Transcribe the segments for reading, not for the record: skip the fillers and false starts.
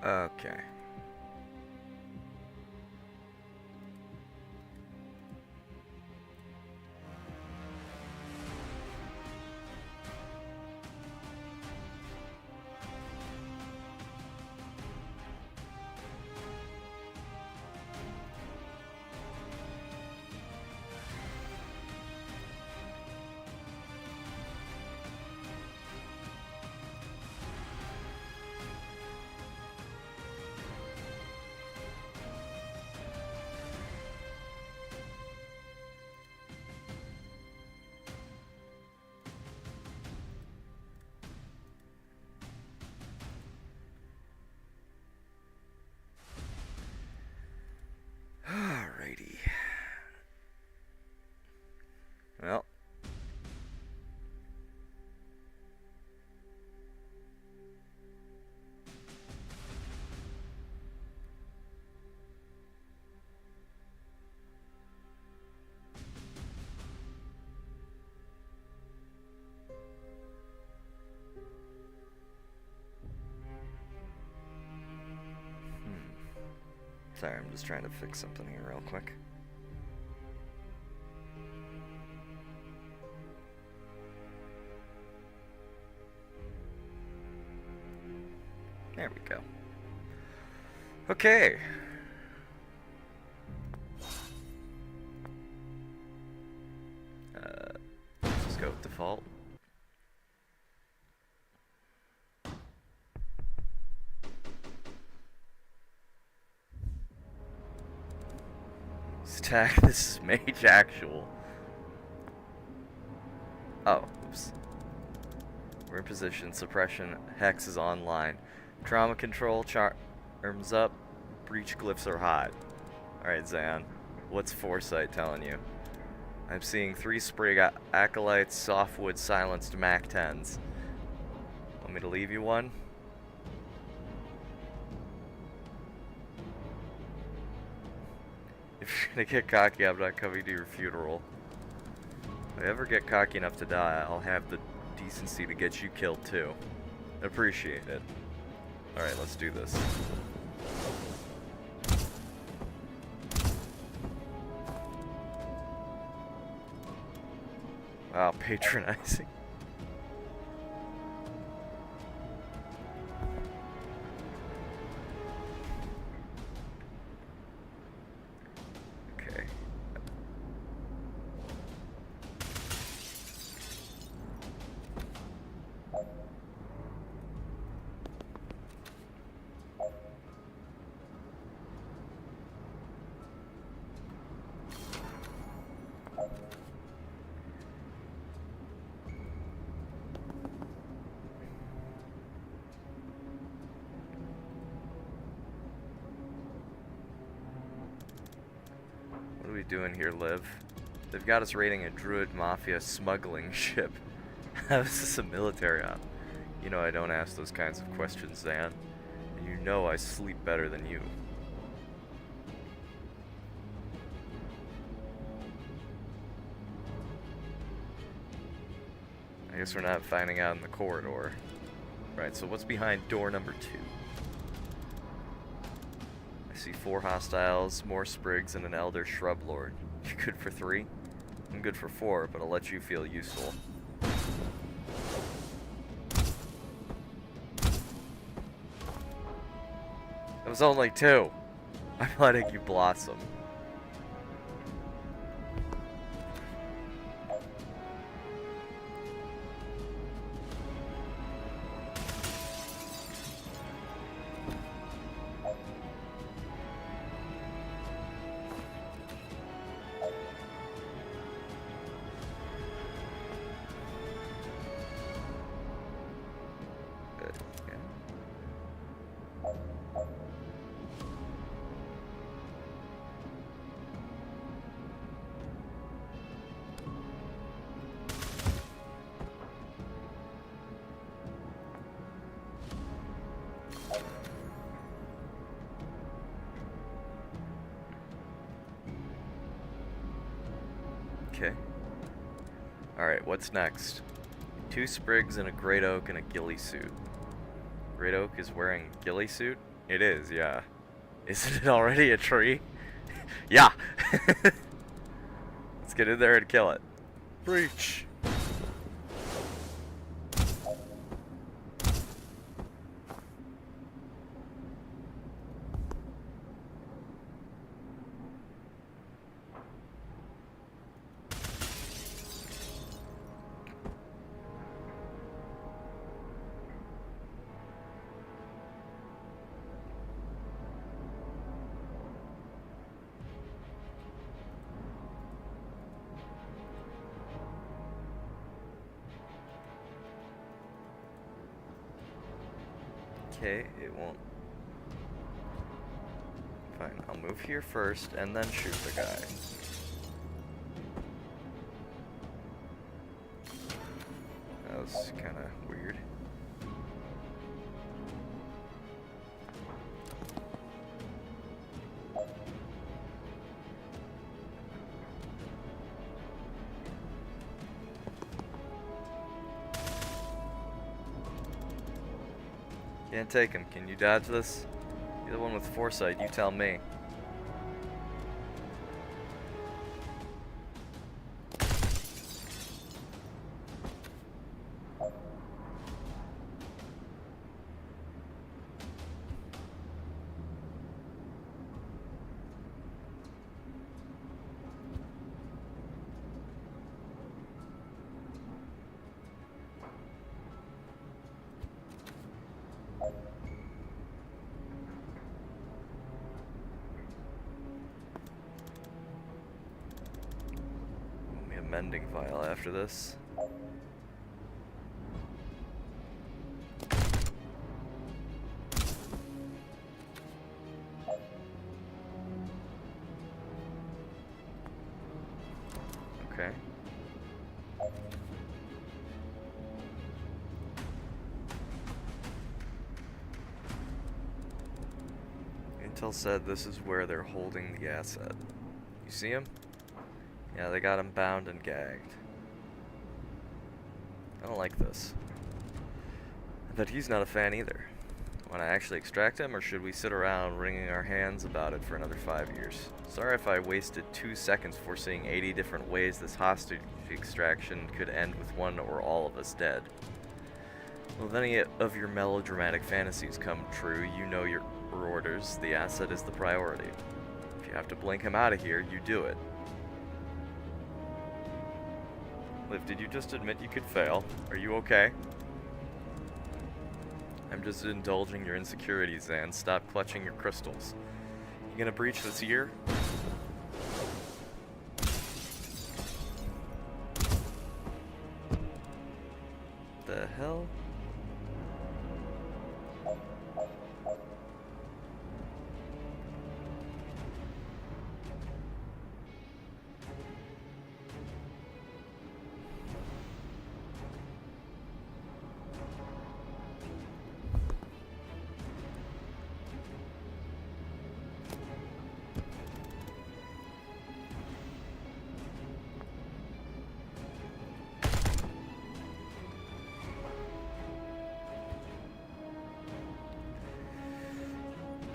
Okay. Alrighty. Well. Sorry, I'm just trying to fix something here real quick. There we go. Okay. Let's just go with default. Stack, this is mage actual. Oh, oops. We're in position, suppression, hex is online. Trauma control, charms up, breach glyphs are hot. Alright, Zan, what's Foresight telling you? I'm seeing 3 Sprig Acolytes, Softwood, Silenced Mac 10s. Want me to leave you one? If you're gonna get cocky, I'm not coming to your funeral. If I ever get cocky enough to die, I'll have the decency to get you killed too. Appreciate it. Alright, let's do this. Wow, patronizing. Okay. What are we doing here, Liv? They've got us raiding a Druid Mafia smuggling ship. How is this a military op? You know I don't ask those kinds of questions, Zan. And you know I sleep better than you. I guess we're not finding out in the corridor. Right, so what's behind door number 2? I see 4 hostiles, more sprigs, and an elder shrub lord. You good for 3? I'm good for 4, but I'll let you feel useful. It was only 2. I'm letting you blossom. Okay. Alright, what's next? 2 sprigs and a great oak and a ghillie suit. Great oak is wearing a ghillie suit? It is, yeah. Isn't it already a tree? Yeah! Let's get in there and kill it. Breach! Okay, it won't. Fine, I'll move here first and then shoot the guy. That was kind of weird. Can't take him. Can you dodge this? You're the one with foresight, you tell me. Mending file after this. Okay. Intel said this is where they're holding the asset. You see him? Yeah, they got him bound and gagged. I don't like this. But he's not a fan either. Want to actually extract him, or should we sit around wringing our hands about it for another 5 years? Sorry if I wasted 2 seconds before seeing 80 different ways this hostage extraction could end with one or all of us dead. Well, if any of your melodramatic fantasies come true, you know your orders. The asset is the priority. If you have to blink him out of here, you do it. Liv, did you just admit you could fail? Are you okay? I'm just indulging your insecurities, Zan. Stop clutching your crystals. You gonna breach this year? The hell?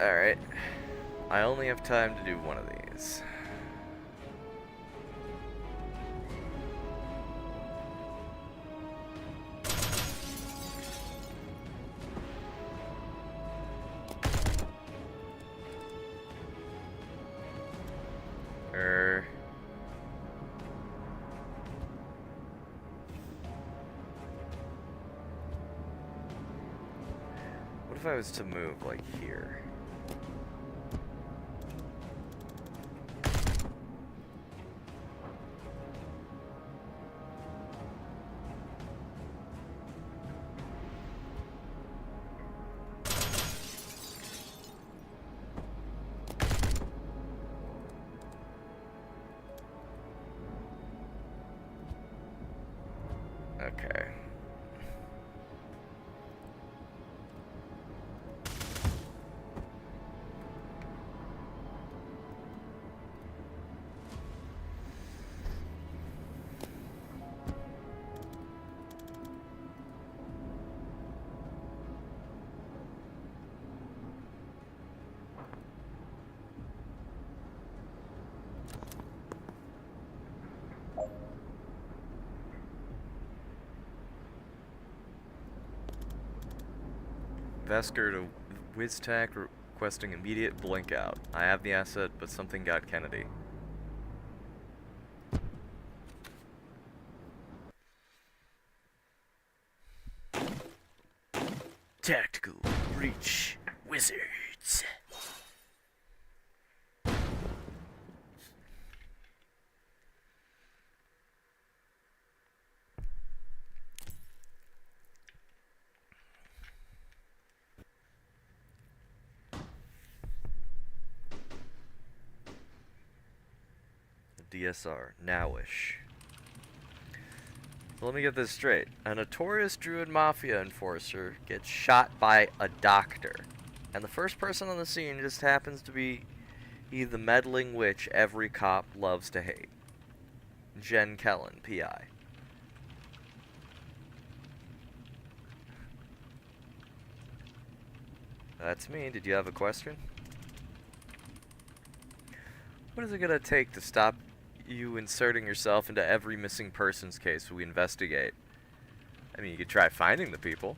Alright. I only have time to do one of these. What if I was to move, like, here? Okay. Vesker to WizTac requesting immediate blink out. I have the asset, but something got Kennedy. Tactical breach wizards. DSR, nowish. So let me get this straight. A notorious Druid Mafia enforcer gets shot by a doctor. And the first person on the scene just happens to be the meddling witch every cop loves to hate. Jen Kellen, P.I. That's me. Did you have a question? What is it gonna take to stop you inserting yourself into every missing persons case we investigate? I mean, you could try finding the people.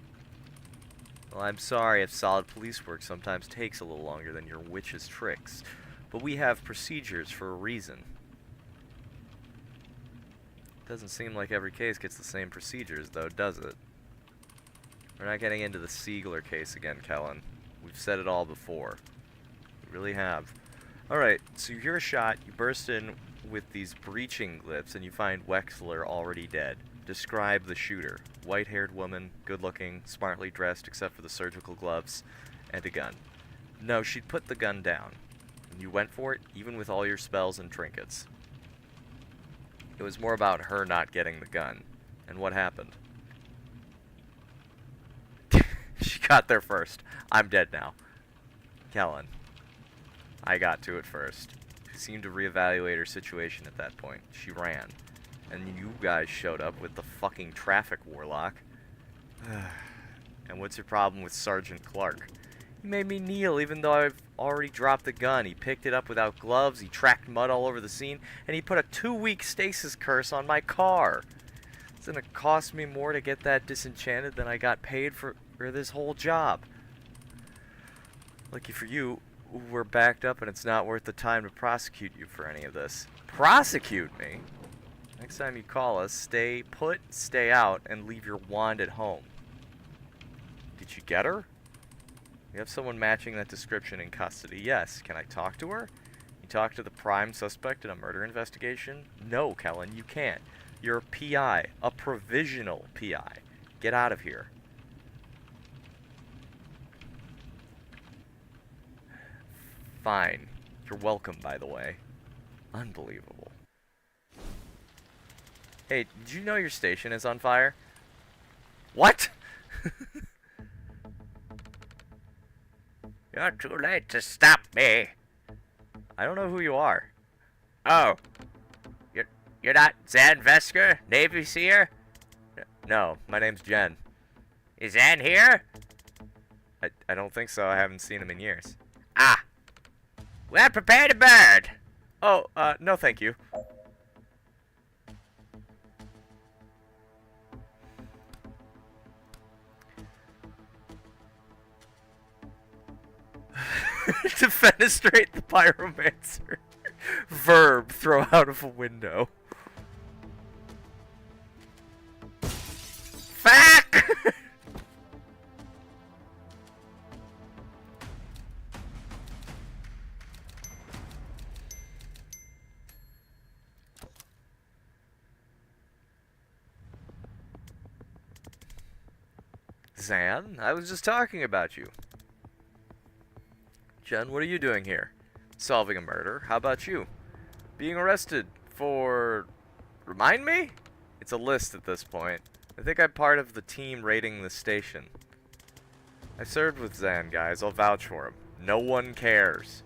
Well, I'm sorry if solid police work sometimes takes a little longer than your witch's tricks, but we have procedures for a reason. Doesn't seem like every case gets the same procedures, though, does it? We're not getting into the Siegler case again, Kellen. We've said it all before. We really have. Alright, so you hear a shot, you burst in with these breaching glyphs, and you find Wexler already dead. Describe the shooter. White-haired woman, good-looking, smartly dressed except for the surgical gloves, and a gun. No, she'd put the gun down. And you went for it, even with all your spells and trinkets. It was more about her not getting the gun. And what happened? She got there first. I'm dead now. Kellen. I got to it first. She seemed to reevaluate her situation at that point. She ran. And you guys showed up with the fucking traffic warlock. And what's your problem with Sergeant Clark? He made me kneel even though I've already dropped the gun. He picked it up without gloves, he tracked mud all over the scene, and he put a 2-week stasis curse on my car. It's gonna cost me more to get that disenchanted than I got paid for this whole job. Lucky for you, we're backed up and it's not worth the time to prosecute you for any of this. Prosecute me? Next time you call us, stay put, stay out, and leave your wand at home. Did you get her? You have someone matching that description in custody. Yes. Can I talk to her? You talk to the prime suspect in a murder investigation? No, Kellen, you can't. You're a PI. A provisional PI. Get out of here. Fine. You're welcome, by the way. Unbelievable. Hey, did you know your station is on fire? What? You're too late to stop me. I don't know who you are. Oh. You're not Zan Vesker, Navy Seer? No, my name's Jen. Is Zan here? I don't think so. I haven't seen him in years. Ah. Well, prepare to burn. Oh, no thank you. Defenestrate the pyromancer. Verb, throw out of a window. Fuck! Zan, I was just talking about you. Jen, what are you doing here? Solving a murder. How about you? Being arrested for... Remind me? It's a list at this point. I think I'm part of the team raiding the station. I served with Zan, guys. I'll vouch for him. No one cares.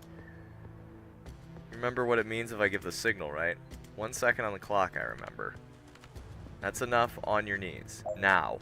Remember what it means if I give the signal, right? 1 second on the clock, I remember. That's enough. On your knees. Now.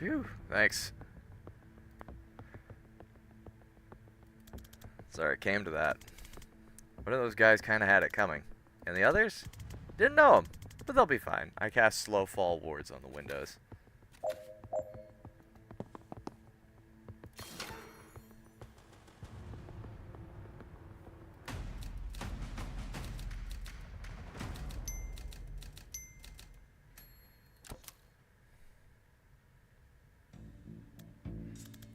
Phew, thanks. Sorry, it came to that. One of those guys kind of had it coming. And the others? Didn't know them, but they'll be fine. I cast slow fall wards on the windows.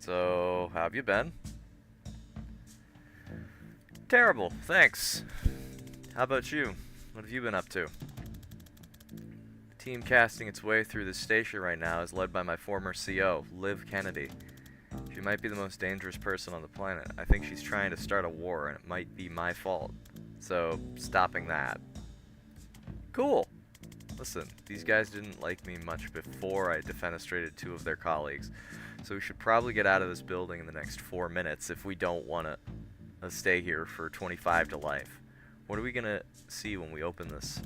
So, how have you been? Terrible, thanks. How about you? What have you been up to? The team casting its way through the station right now is led by my former CO, Liv Kennedy. She might be the most dangerous person on the planet. I think she's trying to start a war, and it might be my fault. So, stopping that. Cool! Listen, these guys didn't like me much before I defenestrated 2 of their colleagues, so we should probably get out of this building in the next 4 minutes if we don't want to stay here for 25 to life. What are we gonna see when we open this?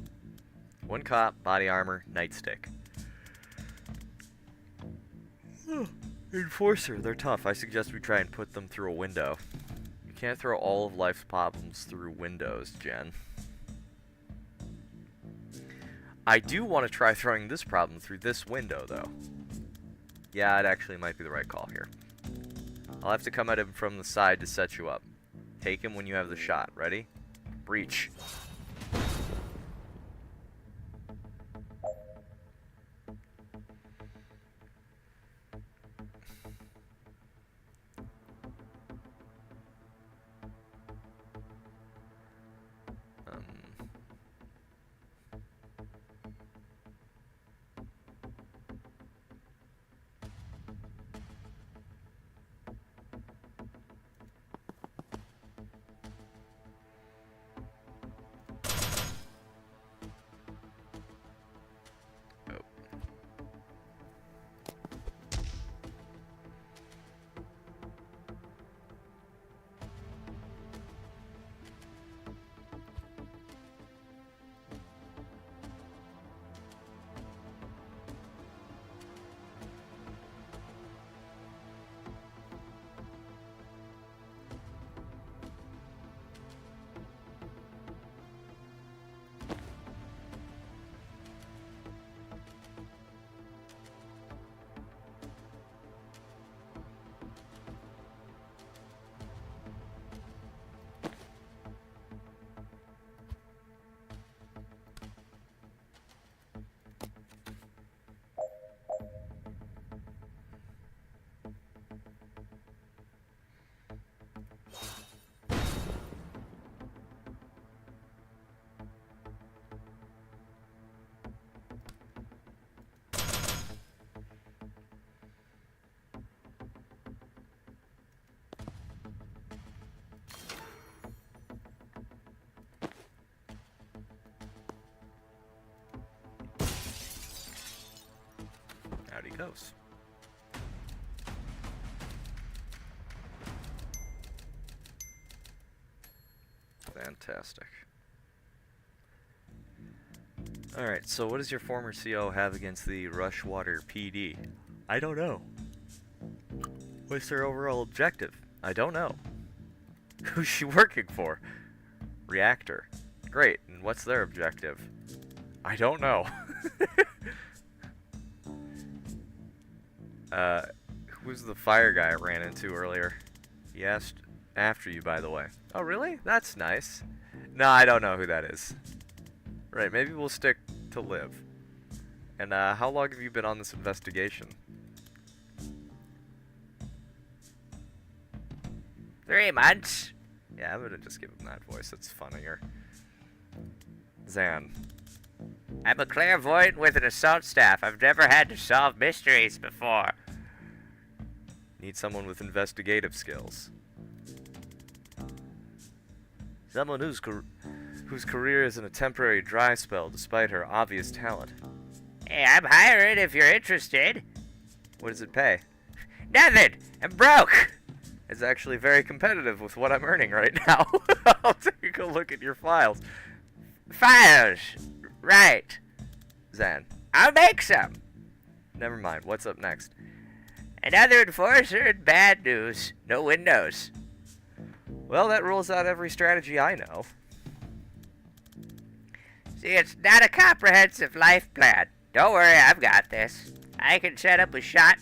1 cop, body armor, nightstick. Enforcer, they're tough. I suggest we try and put them through a window. You can't throw all of life's problems through windows, Jen. I do want to try throwing this problem through this window, though. Yeah, it actually might be the right call here. I'll have to come at him from the side to set you up. Take him when you have the shot. Ready? Breach. Out he goes. Fantastic. Alright, so what does your former CO have against the Rushwater PD? I don't know. What's their overall objective? I don't know. Who's she working for? Reactor. Great, and what's their objective? I don't know. Who's the fire guy I ran into earlier? He asked after you, by the way. Oh, really? That's nice. No, I don't know who that is. Right, maybe we'll stick to Liv. And, how long have you been on this investigation? 3 months. Yeah, I'm gonna just give him that voice. It's funnier. Zan. I'm a clairvoyant with an assault staff. I've never had to solve mysteries before. Need someone with investigative skills. Someone whose career is in a temporary dry spell despite her obvious talent. Hey, I'm hiring if you're interested. What does it pay? Nothing! I'm broke! It's actually very competitive with what I'm earning right now. I'll take a look at your files. Files! Right. Zan. I'll make some. Never mind. What's up next? Another enforcer and bad news. No windows. Well, that rules out every strategy I know. See, it's not a comprehensive life plan. Don't worry, I've got this. I can set up a shot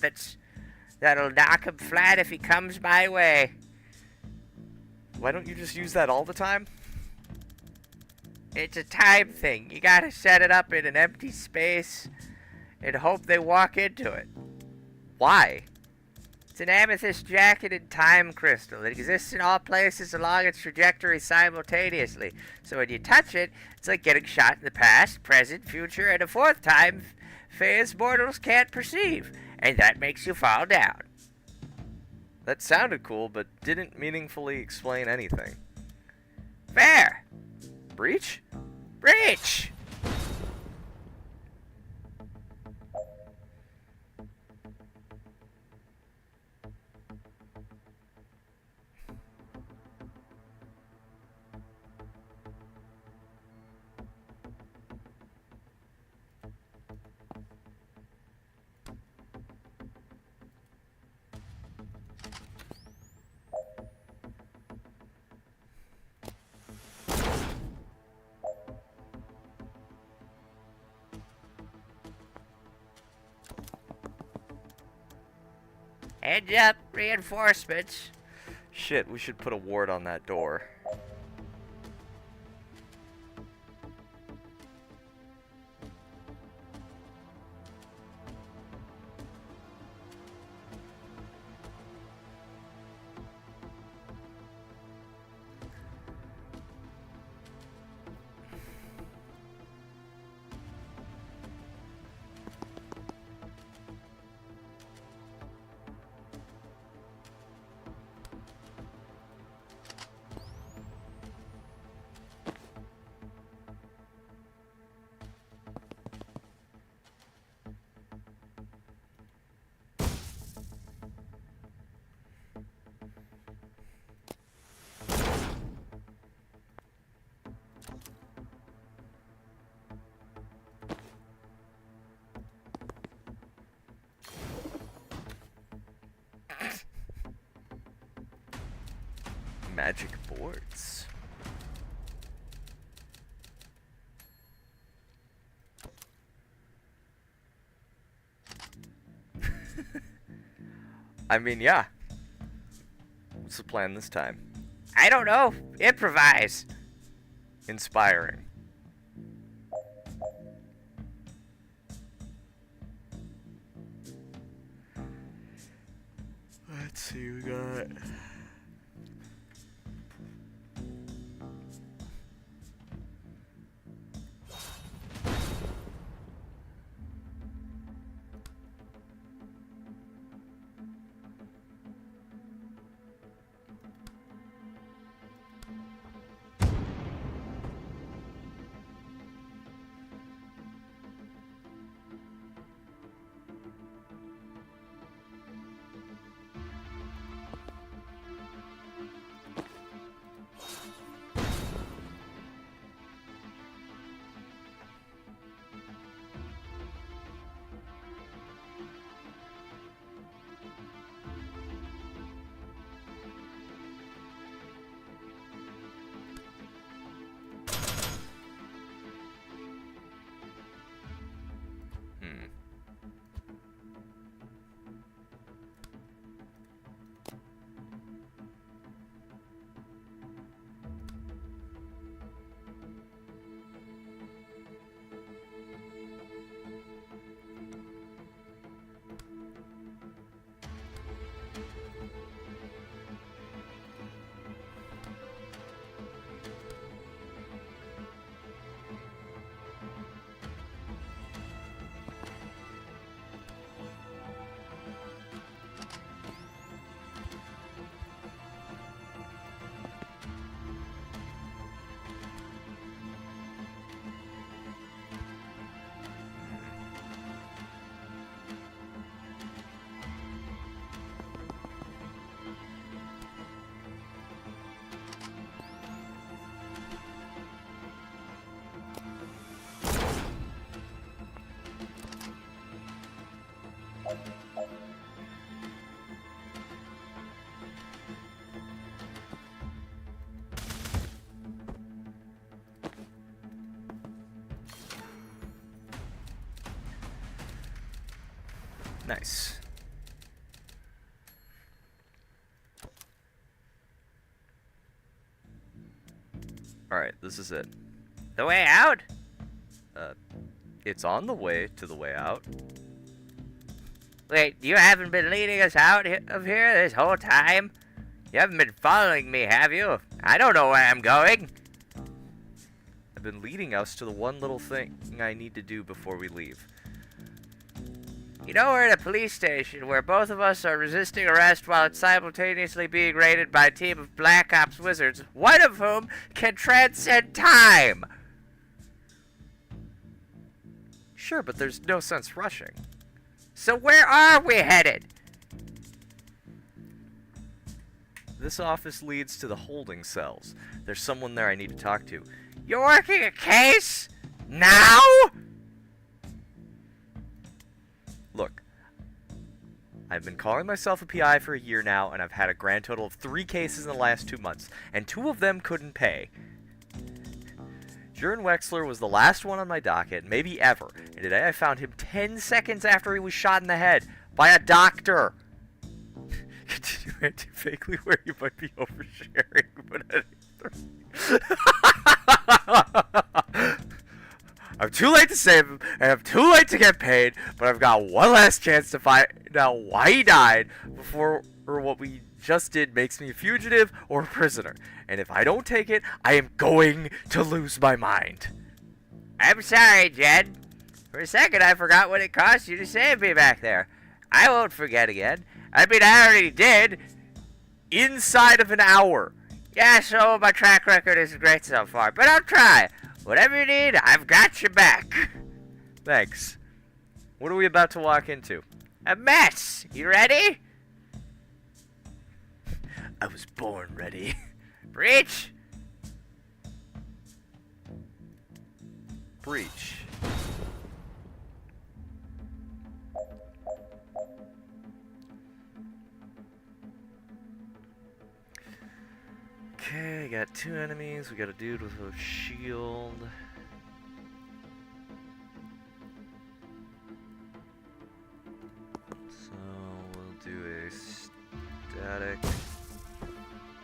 that'll knock him flat if he comes my way. Why don't you just use that all the time? It's a time thing. You gotta set it up in an empty space and hope they walk into it. Why? It's an amethyst jacketed time crystal. It exists in all places along its trajectory simultaneously. So when you touch it, it's like getting shot in the past, present, future, and a fourth time phase mortals can't perceive. And that makes you fall down. That sounded cool, but didn't meaningfully explain anything. Fair. Breach? Breach! Heads up, reinforcements. Shit, we should put a ward on that door. Magic boards. I mean, yeah. What's the plan this time? I don't know. Improvise. Inspiring. Let's see, we got... Nice. Alright, this is it. The way out? It's on the way to the way out. Wait, you haven't been leading us out of here this whole time? You haven't been following me, have you? I don't know where I'm going. I've been leading us to the one little thing I need to do before we leave. You know, we're at a police station where both of us are resisting arrest while it's simultaneously being raided by a team of Black Ops wizards, one of whom can transcend time! Sure, but there's no sense rushing. So where are we headed? This office leads to the holding cells. There's someone there I need to talk to. You're working a case? Now? Look, I've been calling myself a PI for a year now, and I've had a grand total of 3 cases in the last 2 months, and 2 of them couldn't pay. Jurgen Wexler was the last one on my docket, maybe ever, and today I found him 10 seconds after he was shot in the head by a doctor. Continue to vaguely where you might be oversharing, but I'm too late to save him, and I'm too late to get paid, but I've got one last chance to find out why he died before what we just did makes me a fugitive or a prisoner. And if I don't take it, I am going to lose my mind. I'm sorry, Jed. For a second, I forgot what it cost you to save me back there. I won't forget again. I mean, I already did. Inside of an hour. Yeah, so my track record isn't great so far, but I'll try. Whatever you need, I've got your back. Thanks. What are we about to walk into? A mess. You ready? I was born ready. Breach. Breach. Okay, I got 2 enemies. We got a dude with a shield. So we'll do a static.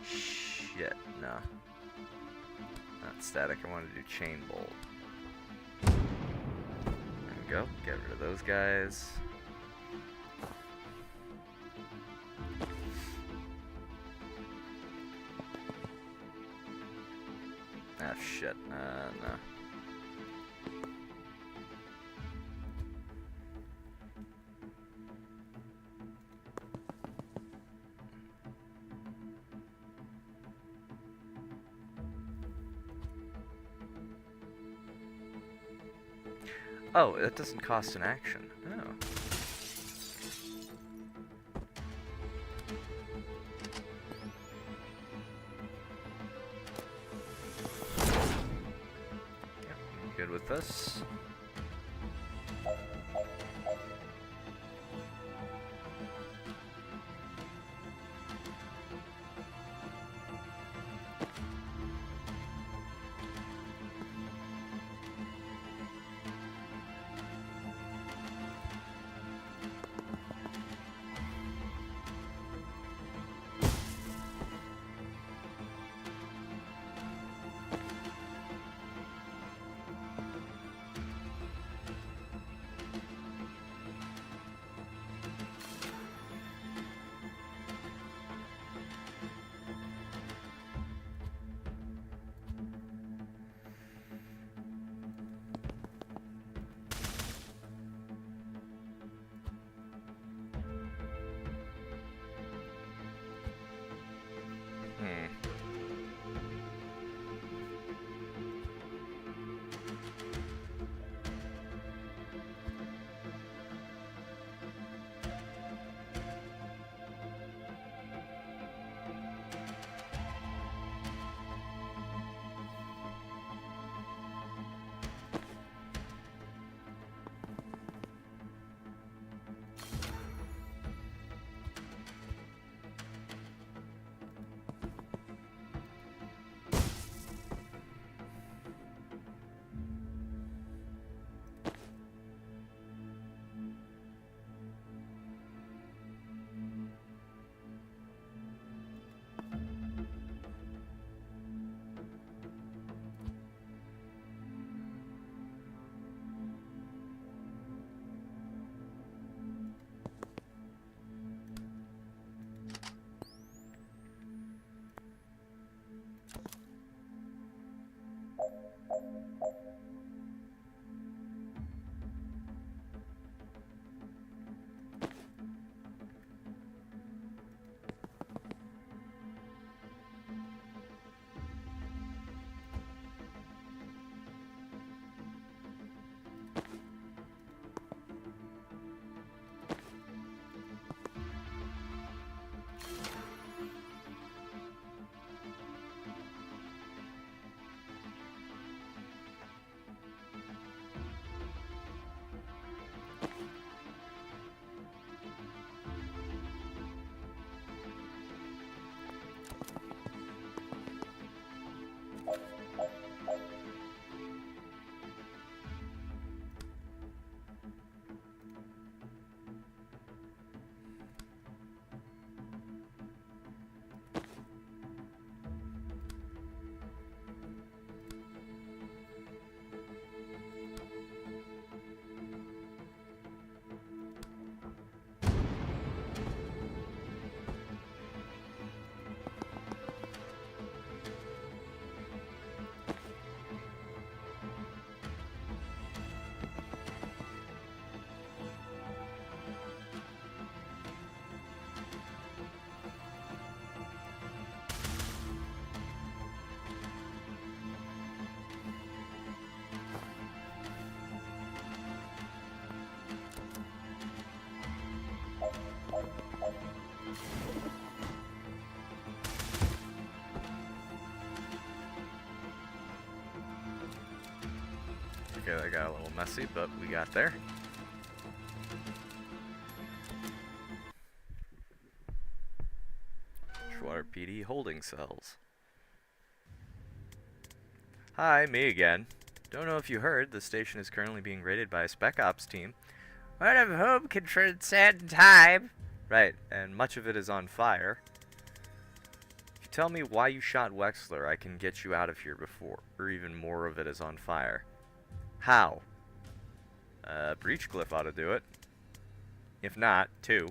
Shit, no. Not static, I want to do chain bolt. There we go, get rid of those guys. Ah, shit. No. Oh, it doesn't cost an action. Oh. Good with this. Okay, that got a little messy, but we got there. Schwatter PD holding cells. Hi, me again. Don't know if you heard, the station is currently being raided by a spec ops team. One of whom can transcend time. Right, and much of it is on fire. If you tell me why you shot Wexler, I can get you out of here before, or even more of it is on fire. How? Breachcliff ought to do it. If not, two.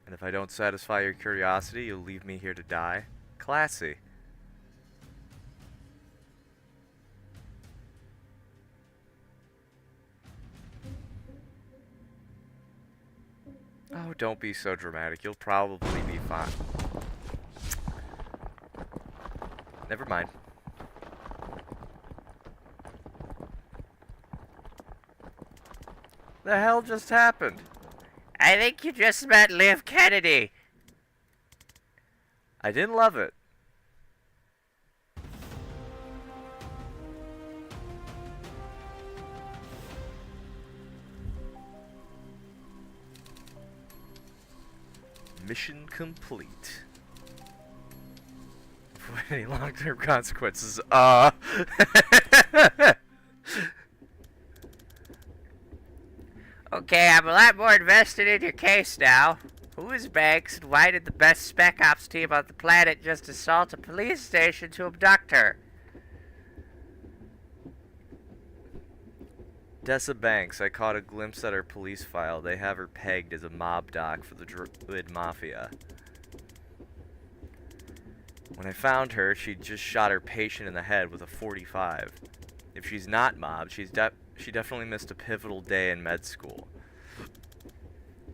And if I don't satisfy your curiosity, you'll leave me here to die. Classy. Oh, don't be so dramatic. You'll probably be fine. Never mind. The hell just happened? I think you just met Liv Kennedy. I didn't love it. Mission complete. Avoid any long-term consequences. Okay, I'm a lot more invested in your case now. Who is Banks, and why did the best spec ops team on the planet just assault a police station to abduct her? Dessa Banks, I caught a glimpse at her police file. They have her pegged as a mob doc for the Druid Mafia. When I found her, she'd just shot her patient in the head with a .45. If she's not mob, she definitely missed a pivotal day in med school.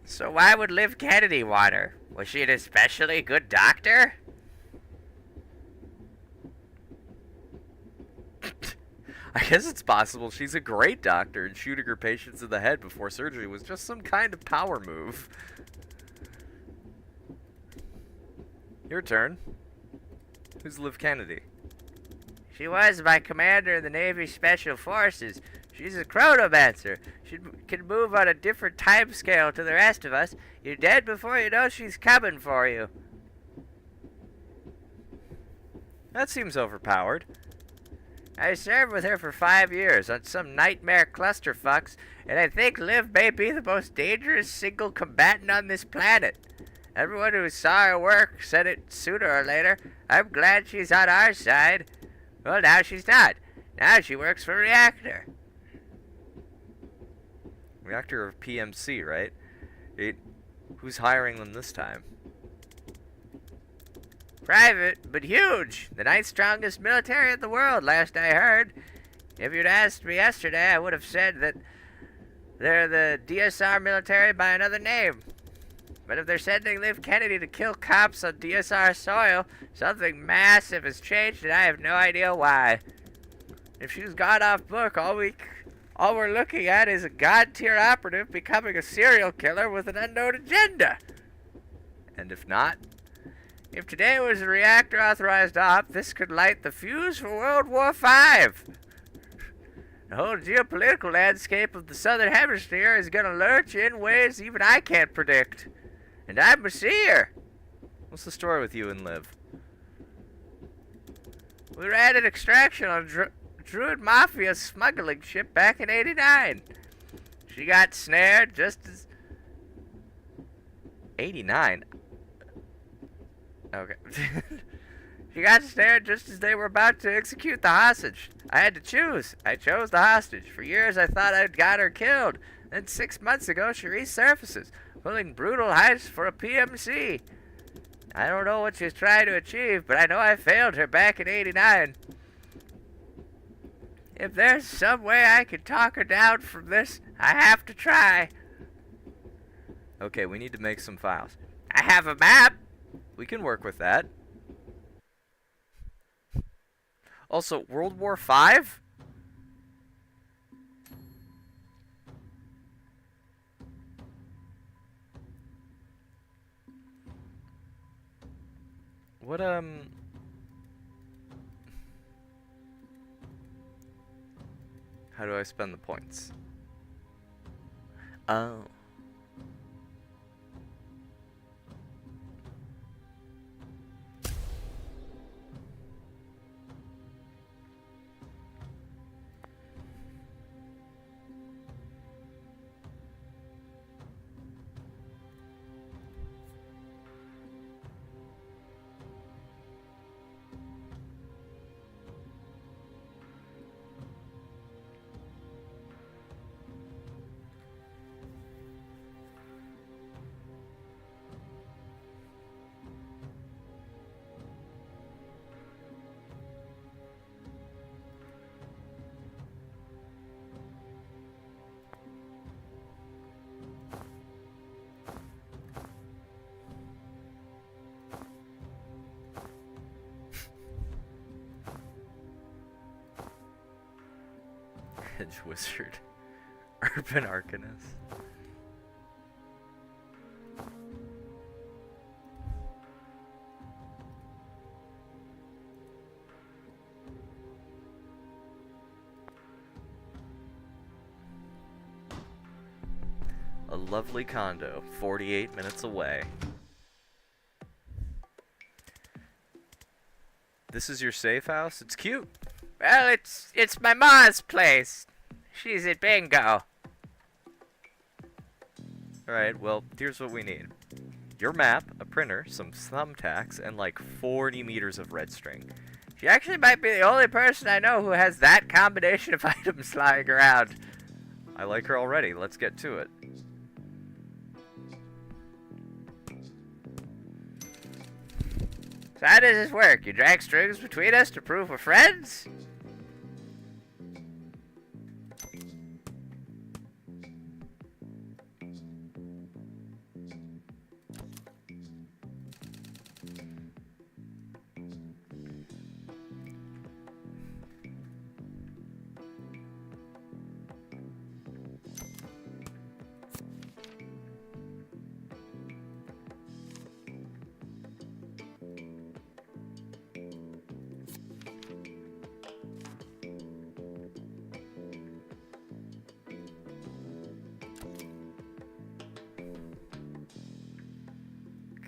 So why would Liv Kennedy want her? Was she an especially good doctor? I guess it's possible she's a great doctor and shooting her patients in the head before surgery was just some kind of power move. Your turn. Who's Liv Kennedy? She was my commander in the Navy Special Forces. She's a chronomancer. She can move on a different time scale to the rest of us. You're dead before you know she's coming for you. That seems overpowered. I served with her for 5 years on some nightmare clusterfucks, and I think Liv may be the most dangerous single combatant on this planet. Everyone who saw her work said it sooner or later. I'm glad she's on our side. Well, now she's not. Now she works for Reactor. Reactor of PMC, right? Who's hiring them this time? Private, but huge. The ninth strongest military in the world, last I heard. If you'd asked me yesterday, I would have said that they're the DSR military by another name. But if they're sending Liv Kennedy to kill cops on DSR soil, something massive has changed and I have no idea why. If she's gone off book, all we're looking at is a god-tier operative becoming a serial killer with an unknown agenda. And if not? If today was a reactor-authorized op, this could light the fuse for World War V. The whole geopolitical landscape of the Southern Hemisphere is going to lurch in ways even I can't predict. And I'm a seer. What's the story with you and Liv? We ran an extraction on Druid Mafia's smuggling ship back in '89. She got snared just as... 89? Okay. She got snared just as they were about to execute the hostage. I had to choose. I chose the hostage. For years I thought I'd got her killed. Then 6 months ago she resurfaces, pulling brutal heists for a PMC. I don't know what she's trying to achieve, but I know I failed her back in '89. If there's some way I can talk her down from this, I have to try. Okay, we need to make some files. I have a map. We can work with that. Also, World War V? What, How do I spend the points? Oh. Hedge Wizard. Urban Arcanist. A lovely condo, 48 minutes away. This is your safe house? It's cute. Well, it's my ma's place. She's at bingo. Alright, well, here's what we need. Your map, a printer, some thumbtacks, and like 40 meters of red string. She actually might be the only person I know who has that combination of items lying around. I like her already. Let's get to it. So how does this work? You drag strings between us to prove we're friends?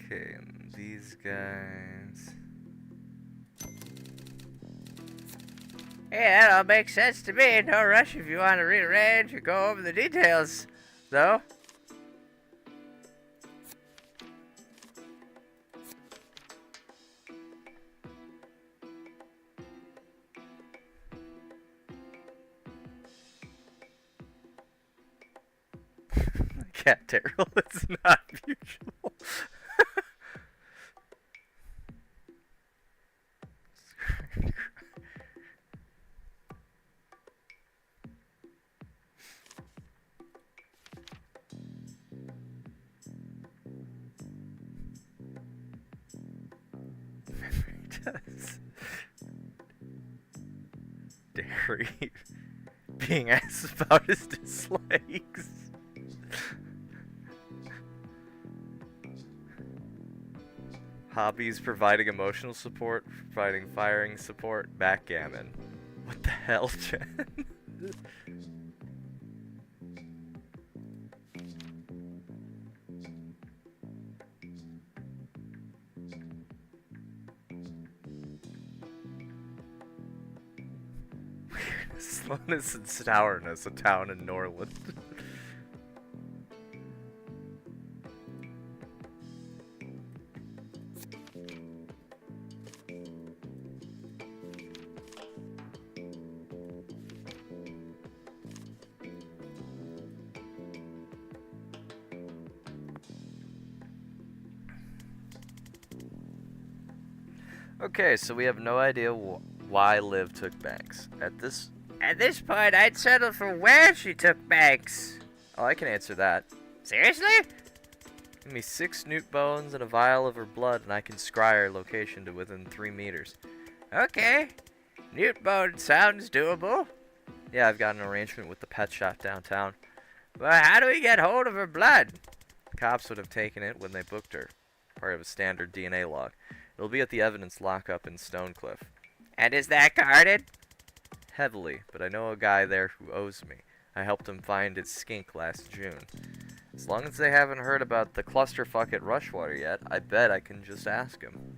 Okay, and these guys. Yeah, that all makes sense to me. No rush if you want to rearrange or go over the details, though. Cat Daryl, it's not usual. Does. Dairy being asked about his dislikes. Hobbies: providing emotional support, providing firing support, backgammon. What the hell, Jen? Slowness and sourness, a town in Norland. Okay, so we have no idea why Liv took Banks. At this point, I'd settle for where she took Banks. Oh, I can answer that. Seriously? Give me 6 newt bones and a vial of her blood, and I can scry her location to within 3 meters. Okay. Newt bone sounds doable. Yeah, I've got an arrangement with the pet shop downtown. But how do we get hold of her blood? The cops would have taken it when they booked her. Part of a standard DNA log. It'll be at the evidence lockup in Stonecliff. And is that guarded? heavily, but I know a guy there who owes me. I helped him find his skink last June. As long as they haven't heard about the clusterfuck at Rushwater yet, I bet I can just ask him.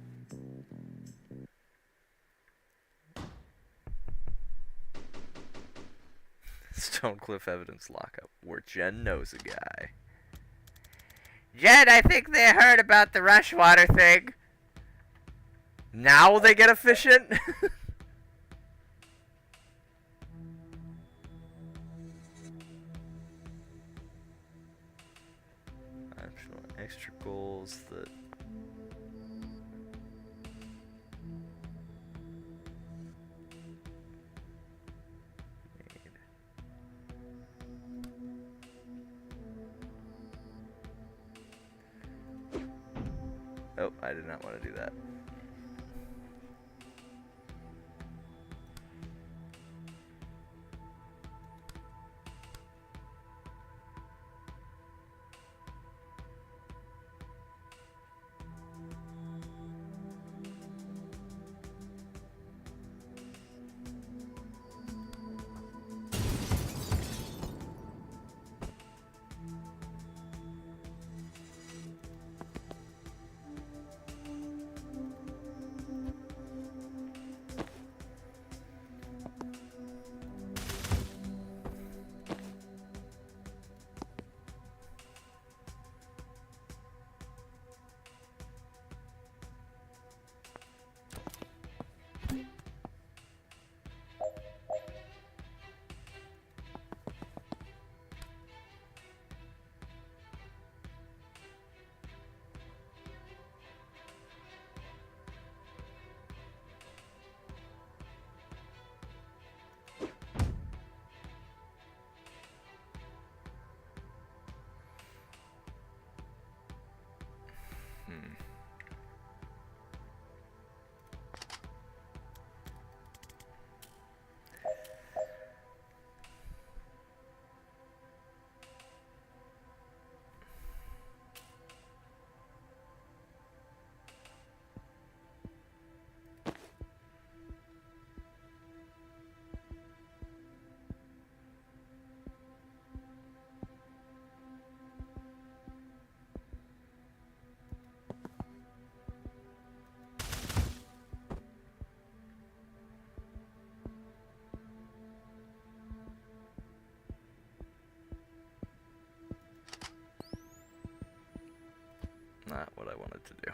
Stonecliff evidence lockup, where Jen knows a guy. Jen, I think they heard about the Rushwater thing. Now they get efficient? Actual extra goals that... Oh, I did not want to do that. Not what I wanted to do.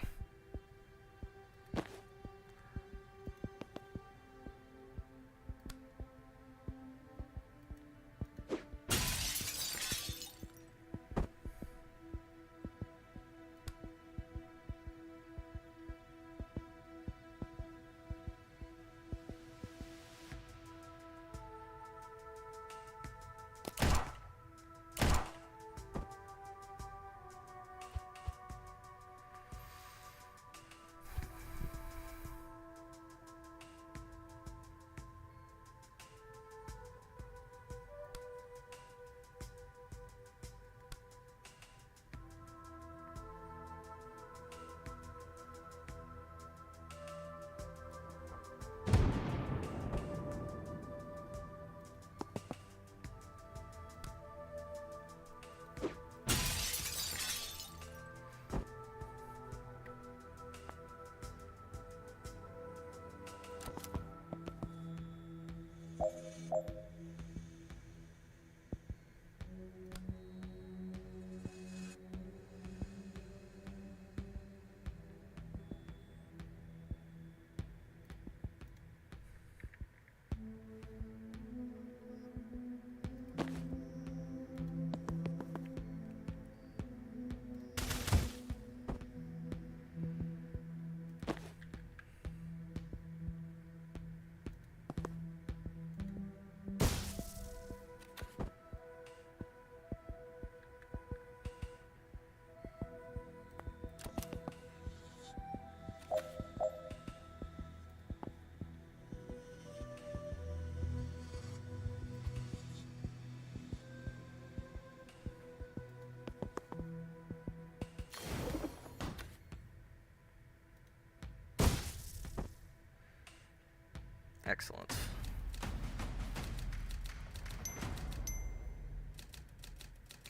Excellent.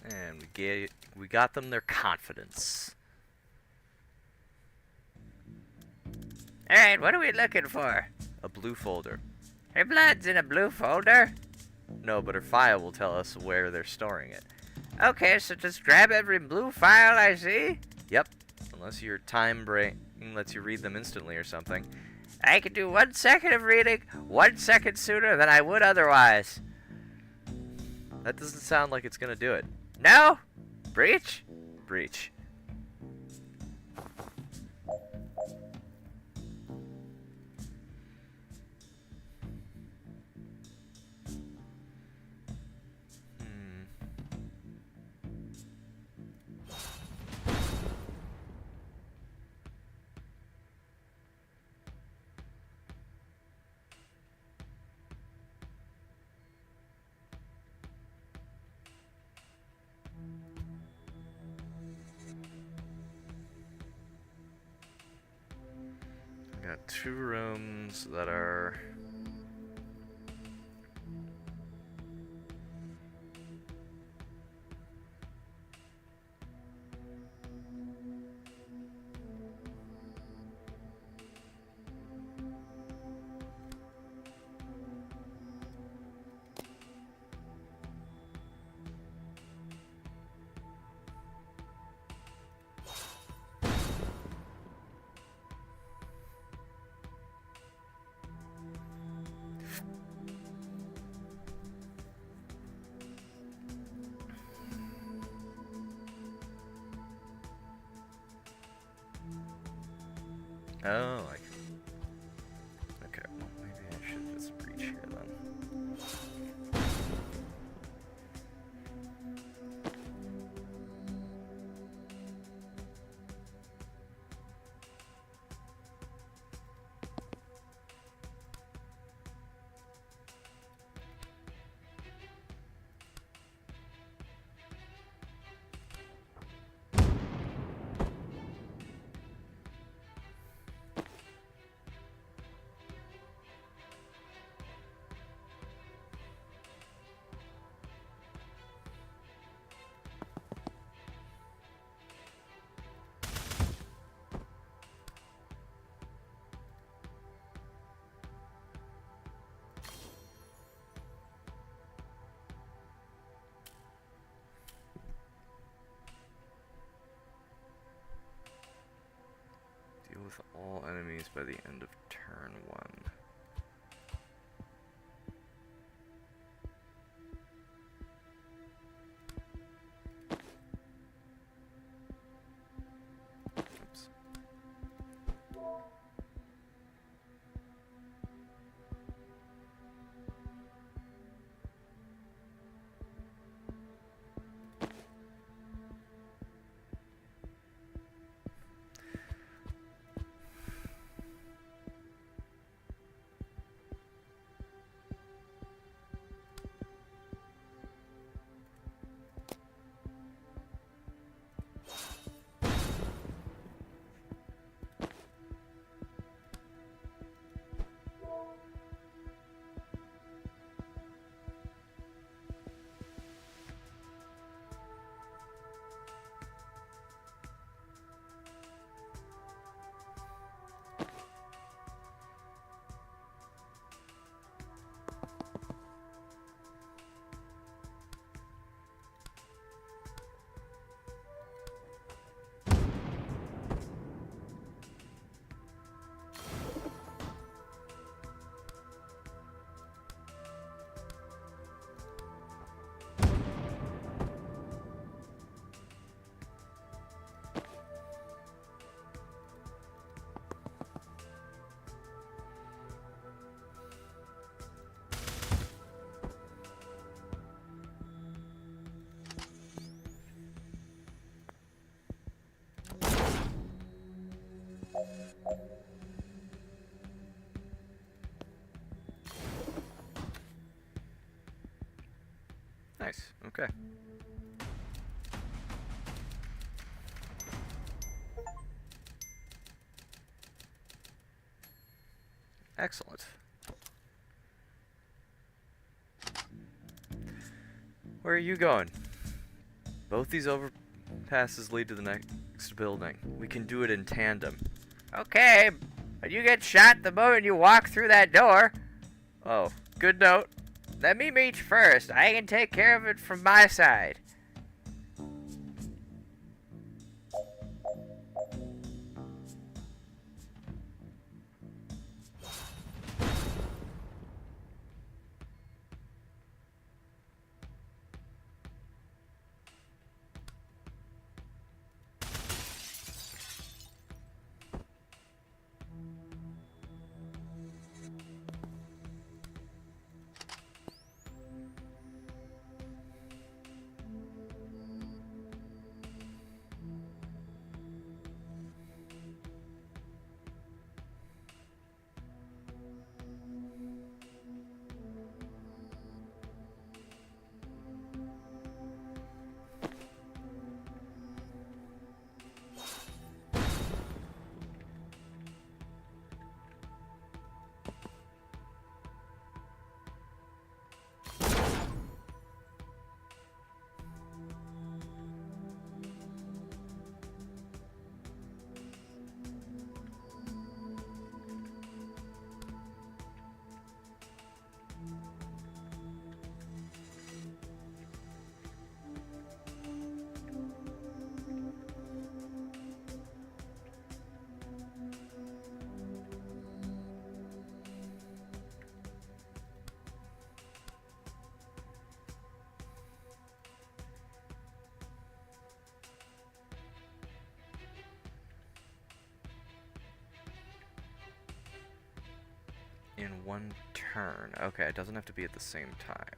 And we got them their confidence. Alright, what are we looking for? A blue folder. Her blood's in a blue folder? No, but her file will tell us where they're storing it. Okay, so just grab every blue file I see? Yep. Unless your time brain lets you read them instantly or something. I can do 1 second of reading 1 second sooner than I would otherwise. That doesn't sound like it's gonna do it. No? Breach? Breach. Got 2 rooms that are... Oh, okay, well, maybe I should just breach here then. Deal with all enemies by the end of turn 1. Oops. Nice, okay. Excellent. Where are you going? Both these overpasses lead to the next building. We can do it in tandem. Okay, but you get shot the moment you walk through that door. Oh, good note. Let me reach first. I can take care of it from my side. In one turn. Okay, it doesn't have to be at the same time.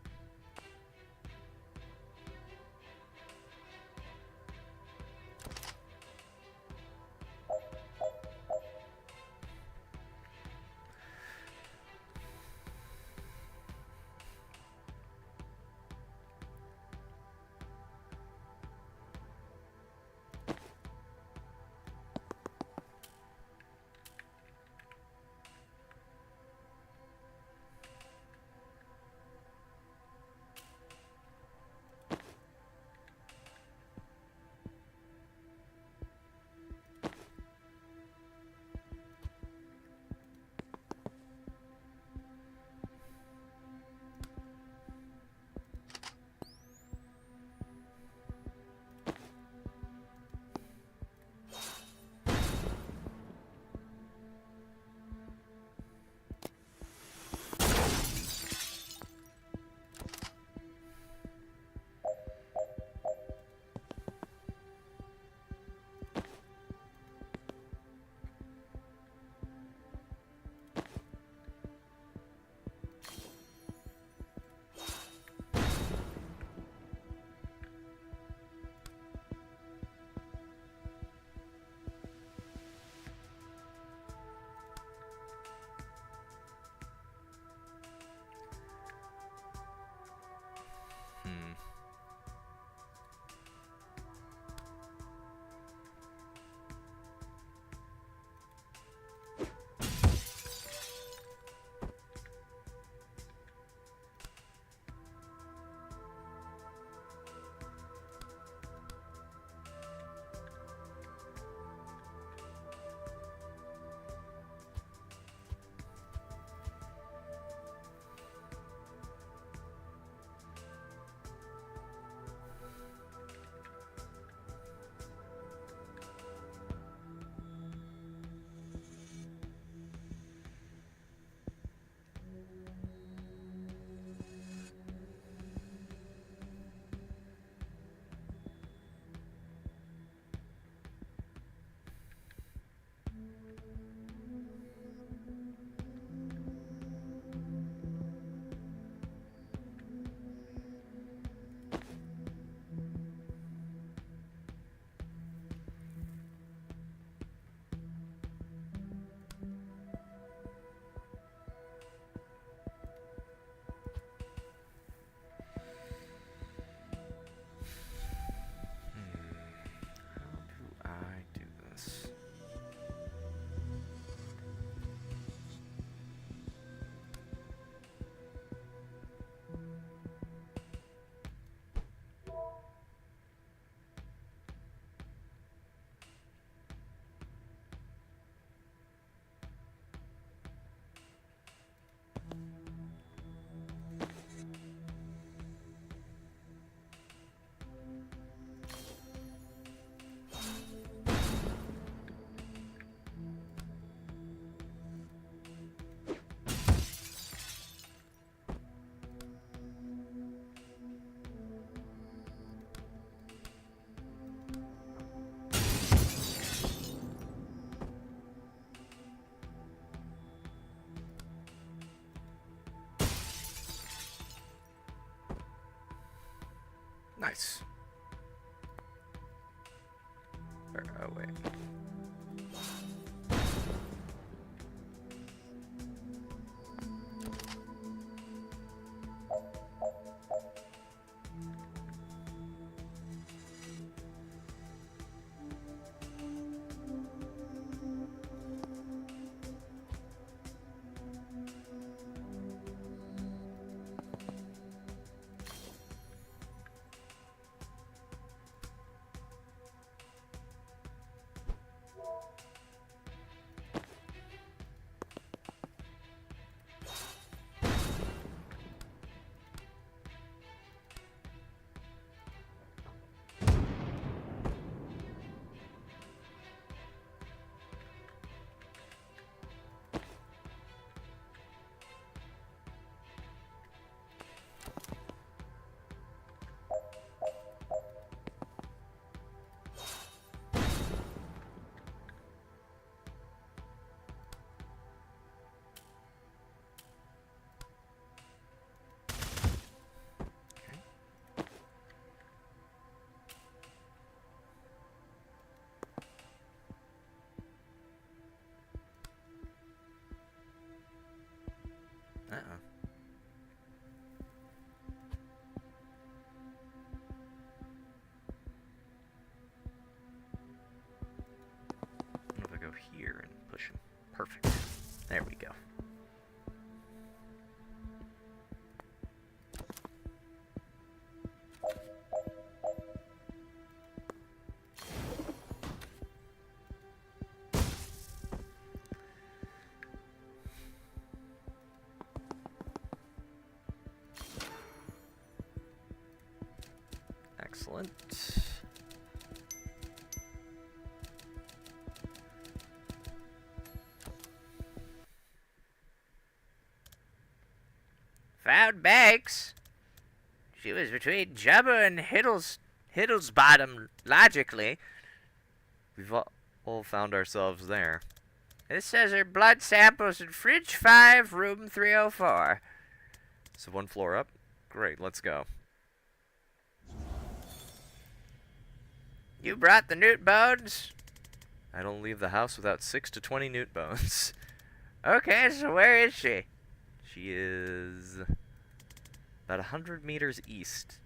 Nice. Oh, wait. Uh-oh. What if I go here and push him? Perfect. There we go. Excellent. Found Banks. She was between Jubba and Hiddlesbottom, logically. We've all found ourselves there. This says her blood samples in Fridge 5, room 304. So 1 floor up? Great, let's go. You brought the newt bones? I don't leave the house without 6 to 20 newt bones. Okay, so where is she? She is about 100 meters east.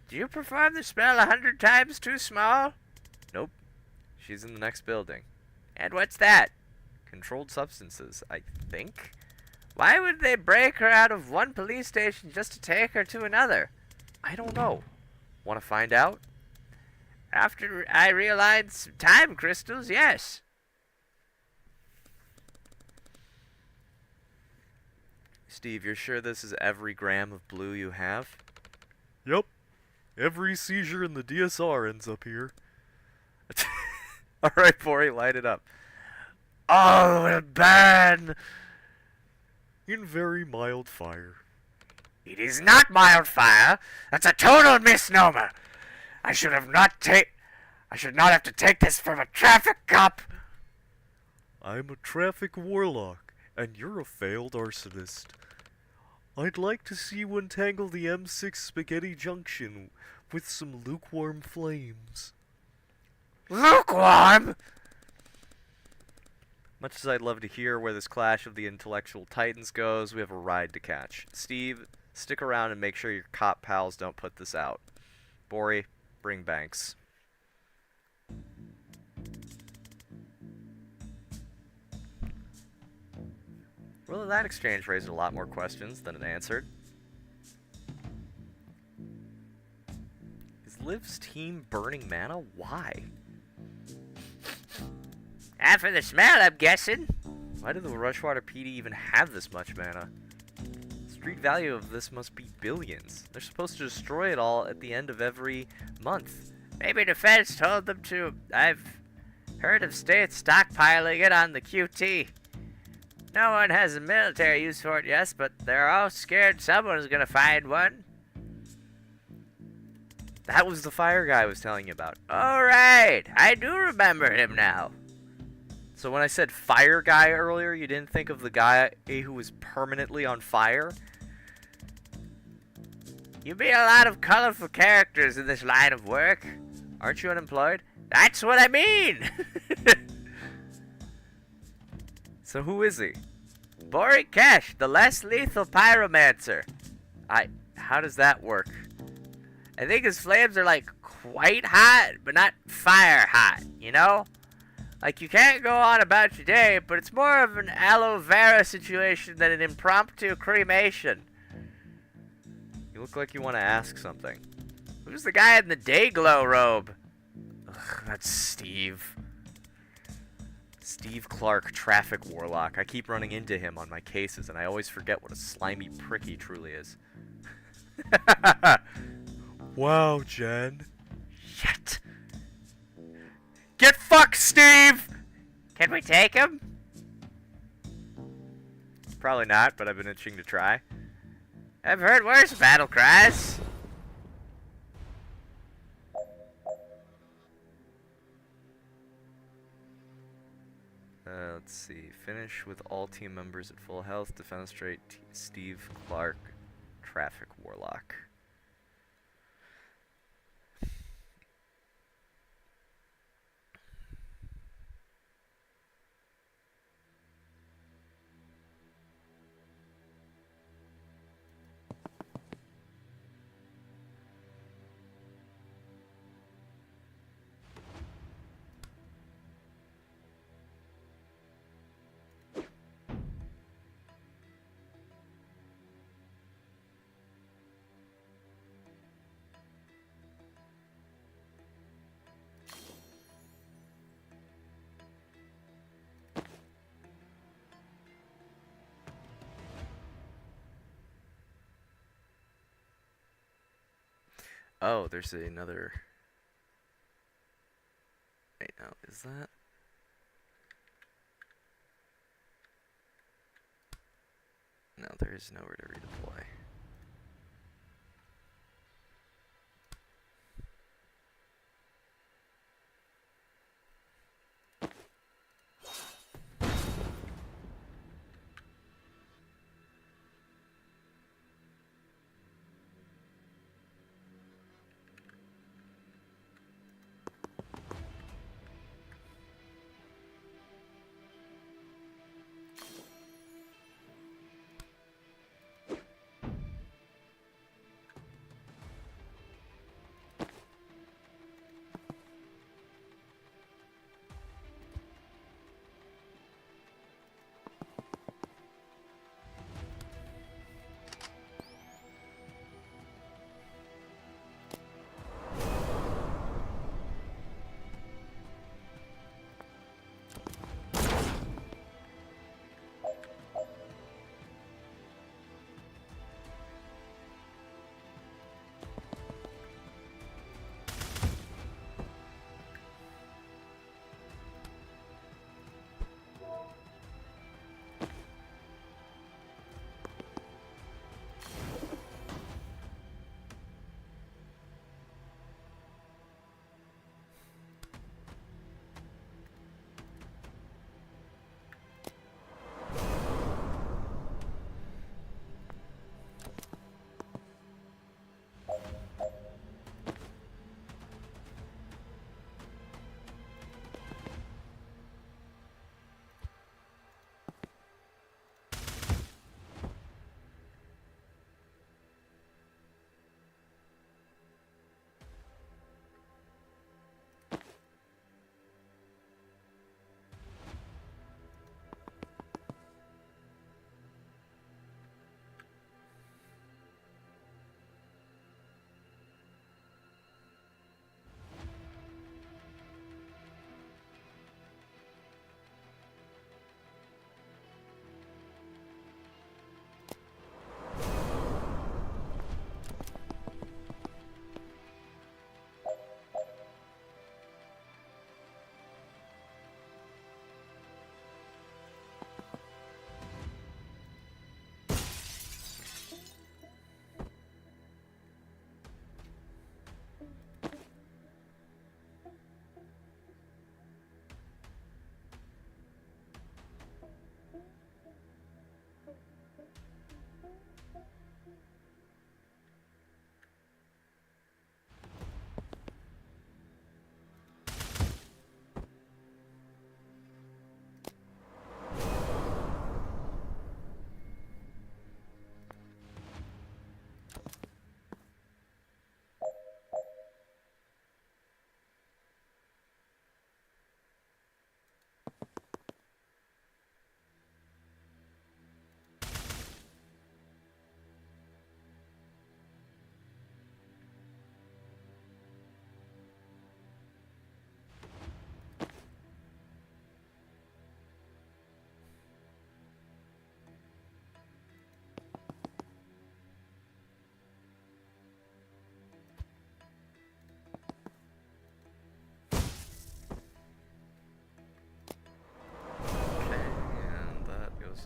Do you perform the spell 100 times too small? Nope. She's in the next building. And what's that? Controlled substances, I think. Why would they break her out of one police station just to take her to another? I don't know. Want to find out? After I realized some time crystals, yes. Steve, you're sure this is every gram of blue you have? Yep. Every seizure in the DSR ends up here. Alright, Bori, light it up. Oh, it will burn! In very mild fire. It is not mild fire. That's a total misnomer. I should not have to take this from a traffic cop. I'm a traffic warlock, and you're a failed arsonist. I'd like to see you entangle the M6 Spaghetti Junction with some lukewarm flames. Lukewarm? Much as I'd love to hear where this clash of the intellectual titans goes, we have a ride to catch. Steve, stick around and make sure your cop pals don't put this out. Bori, bring Banks. Well, that exchange raised a lot more questions than it answered. Is Liv's team burning mana? Why? After the smell, I'm guessing. Why did the Rushwater PD even have this much mana? Street value of this must be billions. They're supposed to destroy it all at the end of every month. Maybe Defense told them to. I've heard of states stockpiling it on the QT. No one has a military use for it yet, but they're all scared someone's gonna find one. That was the fire guy I was telling you about. Alright, I do remember him now. So when I said fire guy earlier, you didn't think of the guy who was permanently on fire? You meet a lot of colorful characters in this line of work. Aren't you unemployed? That's what I mean! So who is he? Boring Cash, the less lethal pyromancer. How does that work? I think his flames are like quite hot, but not fire hot, you know? Like you can't go on about your day, but it's more of an aloe vera situation than an impromptu cremation. You look like you want to ask something. Who's the guy in the day glow robe? Ugh, that's Steve. Steve Clark, traffic warlock. I keep running into him on my cases, and I always forget what a slimy prick he truly is. Wow, Jen. Shit. Get fucked, Steve! Can we take him? Probably not, but I've been itching to try. I've heard worse battle cries. Let's see. Finish with all team members at full health. Defenestrate Steve Clark, traffic warlock. Oh, there's another. Wait, no, is that? No, there is nowhere to redeploy.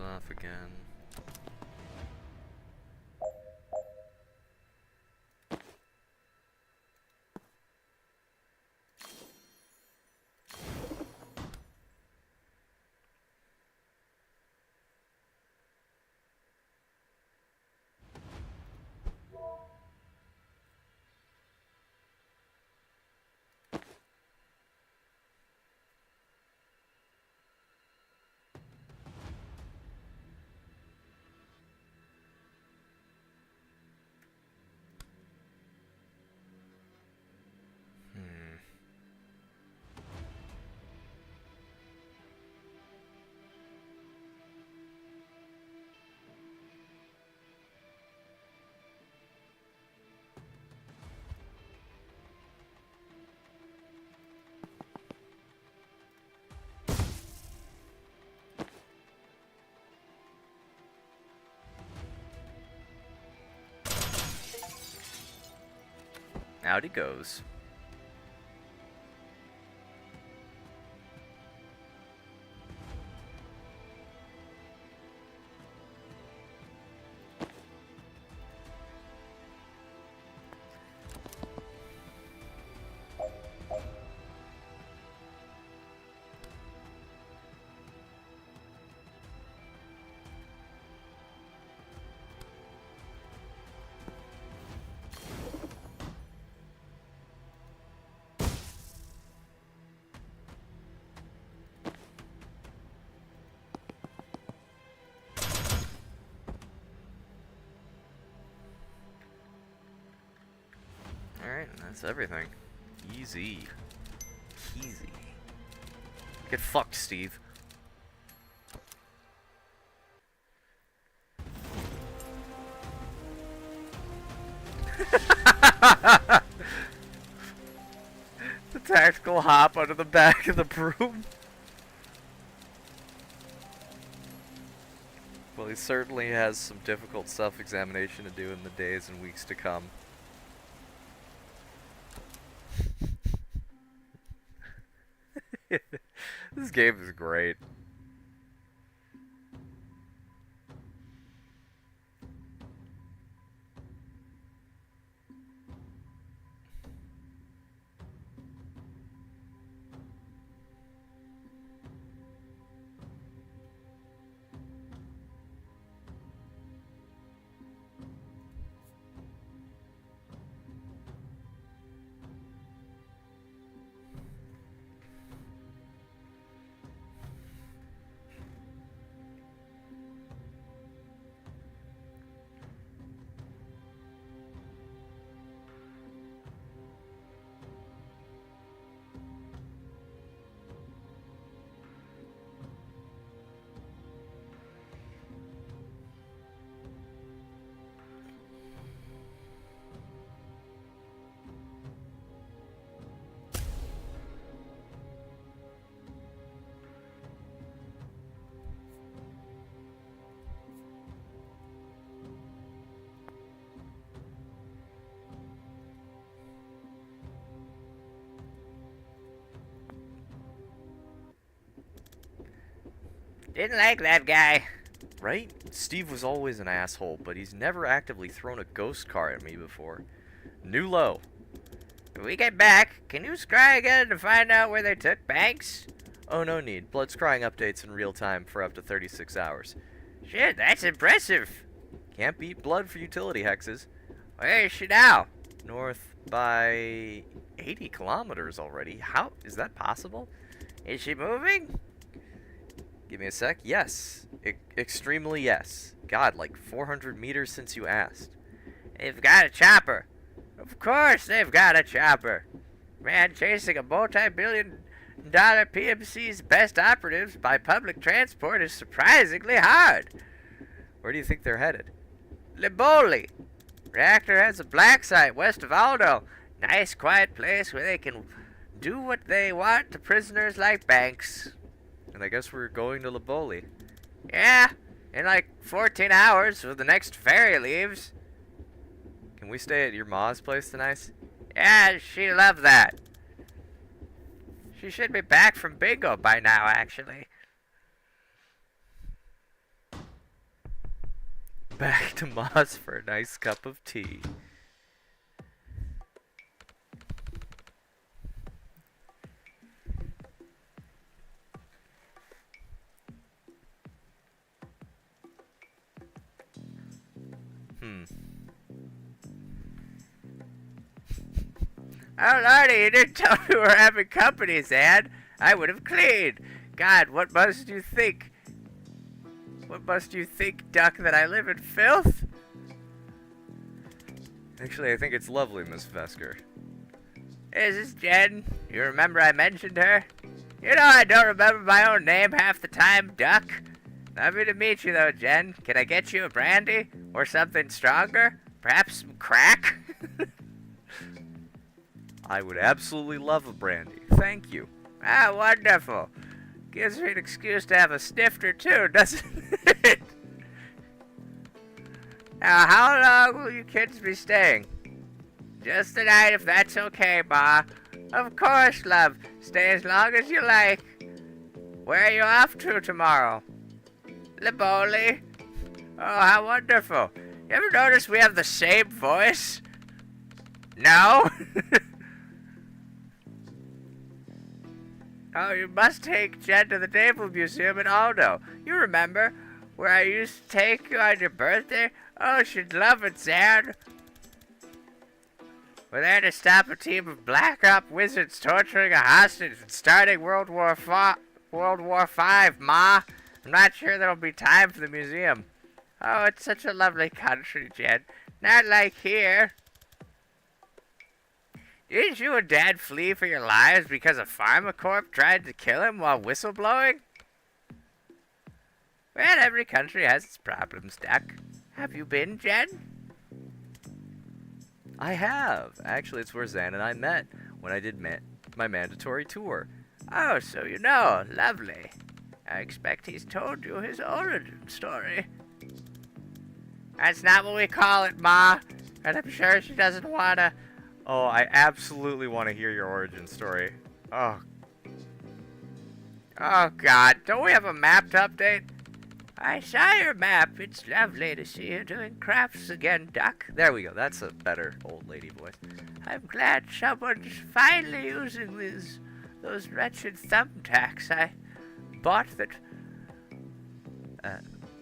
off again. Out he goes. Alright, that's everything. Easy. Easy. Get fucked, Steve. The tactical hop under the back of the broom. Well, he certainly has some difficult self-examination to do in the days and weeks to come. This game is great. Didn't like that guy. Right? Steve was always an asshole, but he's never actively thrown a ghost car at me before. New low. When we get back, can you scry again to find out where they took Banks? Oh, no need. Blood scrying updates in real time for up to 36 hours. Shit, that's impressive. Can't beat blood for utility hexes. Where is she now? North by 80 kilometers already. How is that possible? Is she moving? Give me a sec. Yes. Extremely yes. God, like 400 meters since you asked. They've got a chopper. Of course they've got a chopper. Man, chasing a multi-billion-dollar PMC's best operatives by public transport is surprisingly hard. Where do you think they're headed? Liboli. Reactor has a black site west of Aldo. Nice, quiet place where they can do what they want to prisoners like Banks. And I guess we're going to Liboli. Yeah, in like 14 hours when the next ferry leaves. Can we stay at your ma's place tonight? Yeah, she'd love that. She should be back from bingo by now, actually. back to Moss for a nice cup of tea. Oh, Lordy, you didn't tell me we were having company, Zan. I would have cleaned. God, what must you think? What must you think, Duck, that I live in filth? Actually, I think it's lovely, Miss Vesker. Is this Jen? You remember I mentioned her? You know I don't remember my own name half the time, Duck. Lovely to meet you, though, Jen. Can I get you a brandy? Or something stronger? Perhaps some crack? I would absolutely love a brandy. Thank you. Ah, wonderful. Gives me an excuse to have a snifter, too, doesn't it? Now, how long will you kids be staying? Just the night, if that's okay, Ma. Of course, love. Stay as long as you like. Where are you off to tomorrow? Liboli? Oh, how wonderful. You ever notice we have the same voice? No? Oh, you must take Jen to the Naval Museum in Aldo. You remember where I used to take you on your birthday? Oh, she'd love it, Zan. We're there to stop a team of black op wizards torturing a hostage and starting World War V, Ma. I'm not sure there'll be time for the museum. Oh, it's such a lovely country, Jen. Not like here. Didn't you and Dad flee for your lives because a pharmacorp tried to kill him while whistleblowing? Well, every country has its problems, Duck. Have you been, Jen? I have. Actually, it's where Zan and I met when I did my mandatory tour. Oh, so you know. Lovely. I expect he's told you his origin story. That's not what we call it, Ma. And I'm sure she doesn't want to... Oh, I absolutely want to hear your origin story. Oh. Oh, God. Don't we have a map to update? I saw your map. It's lovely to see you doing crafts again, Duck. There we go. That's a better old lady voice. I'm glad someone's finally using those wretched thumbtacks I bought that...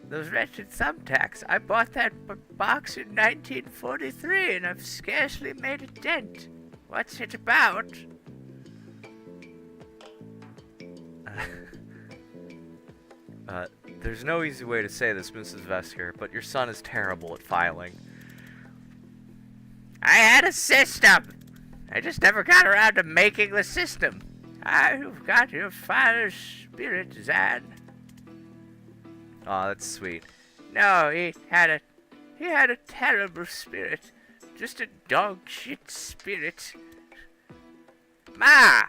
those wretched thumbtacks. I bought that box in 1943 and I've scarcely made a dent. What's it about? There's no easy way to say this, Mrs. Vesker, but your son is terrible at filing. I had a system. I just never got around to making the system. You've got your father's spirit, Zan. Aw, that's sweet. No, he had a terrible spirit. Just a dog shit spirit. Ma!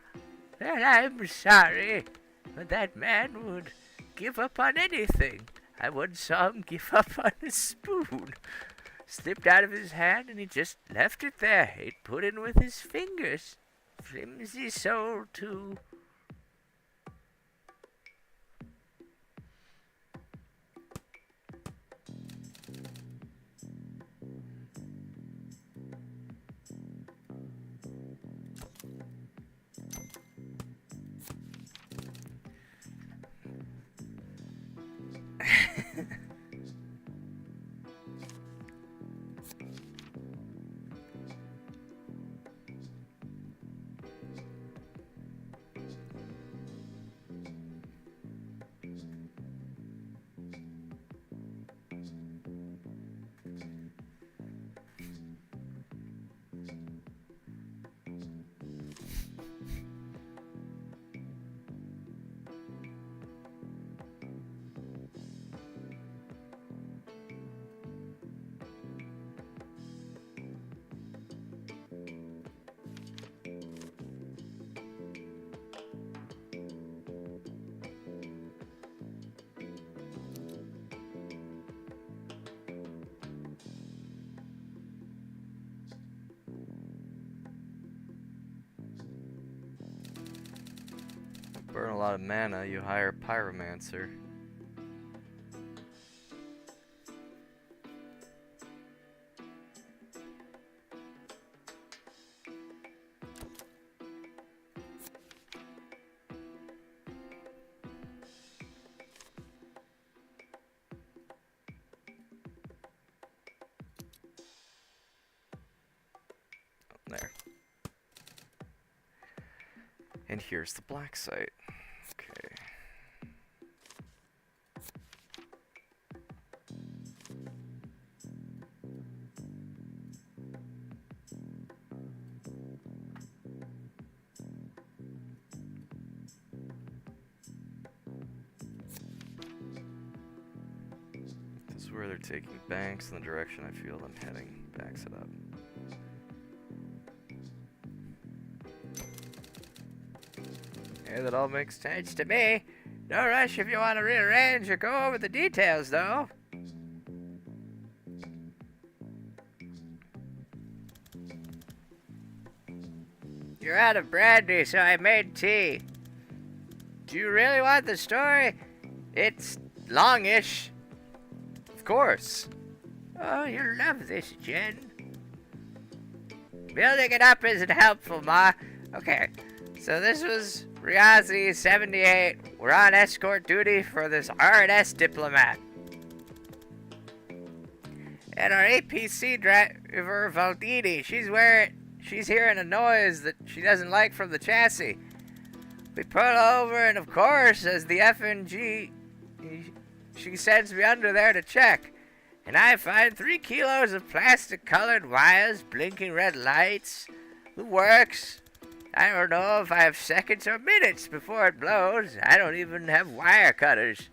Well, I'm sorry, but that man would give up on anything. I once saw him give up on a spoon. Slipped out of his hand and he just left it there. He'd put in with his fingers. Flimsy soul, too. Burn a lot of mana, you hire a pyromancer. There. And here's the black site. Okay. This is where they're taking banks, and the direction I feel them heading backs it up. Yeah, that all makes sense to me. No rush if you want to rearrange or go over the details, though. You're out of brandy, so I made tea. Do you really want the story? It's longish. Of course. Oh, you'll love this, Jen. Building it up isn't helpful, Ma. Okay, so this was Riazi 78. We're on escort duty for this R&S diplomat. And our APC driver, Valdini, she's hearing a noise that she doesn't like from the chassis. We pull over, and of course, as the FNG, she sends me under there to check. And I find 3 kilos of plastic-colored wires, blinking red lights, the works. I don't know if I have seconds or minutes before it blows. I don't even have wire cutters.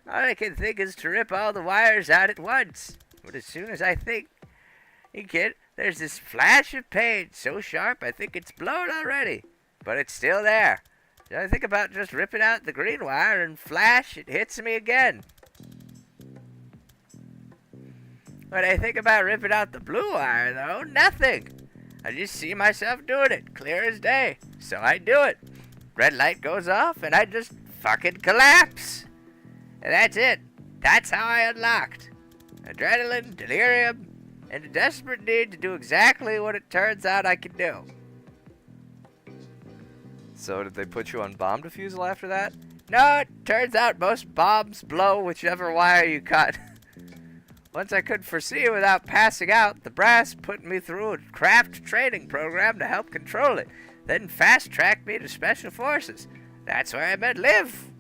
All I can think is to rip all the wires out at once. But as soon as I think it, there's this flash of pain so sharp I think it's blown already. But it's still there. So I think about just ripping out the green wire, and flash, it hits me again. When I think about ripping out the blue wire, though, nothing. I just see myself doing it, clear as day. So I do it. Red light goes off, and I just fucking collapse. And that's it. That's how I unlocked. Adrenaline, delirium, and a desperate need to do exactly what it turns out I can do. So did they put you on bomb defusal after that? No, it turns out most bombs blow whichever wire you cut. Once I could foresee without passing out, the brass put me through a craft training program to help control it, then fast-tracked me to Special Forces. That's where I met Liv.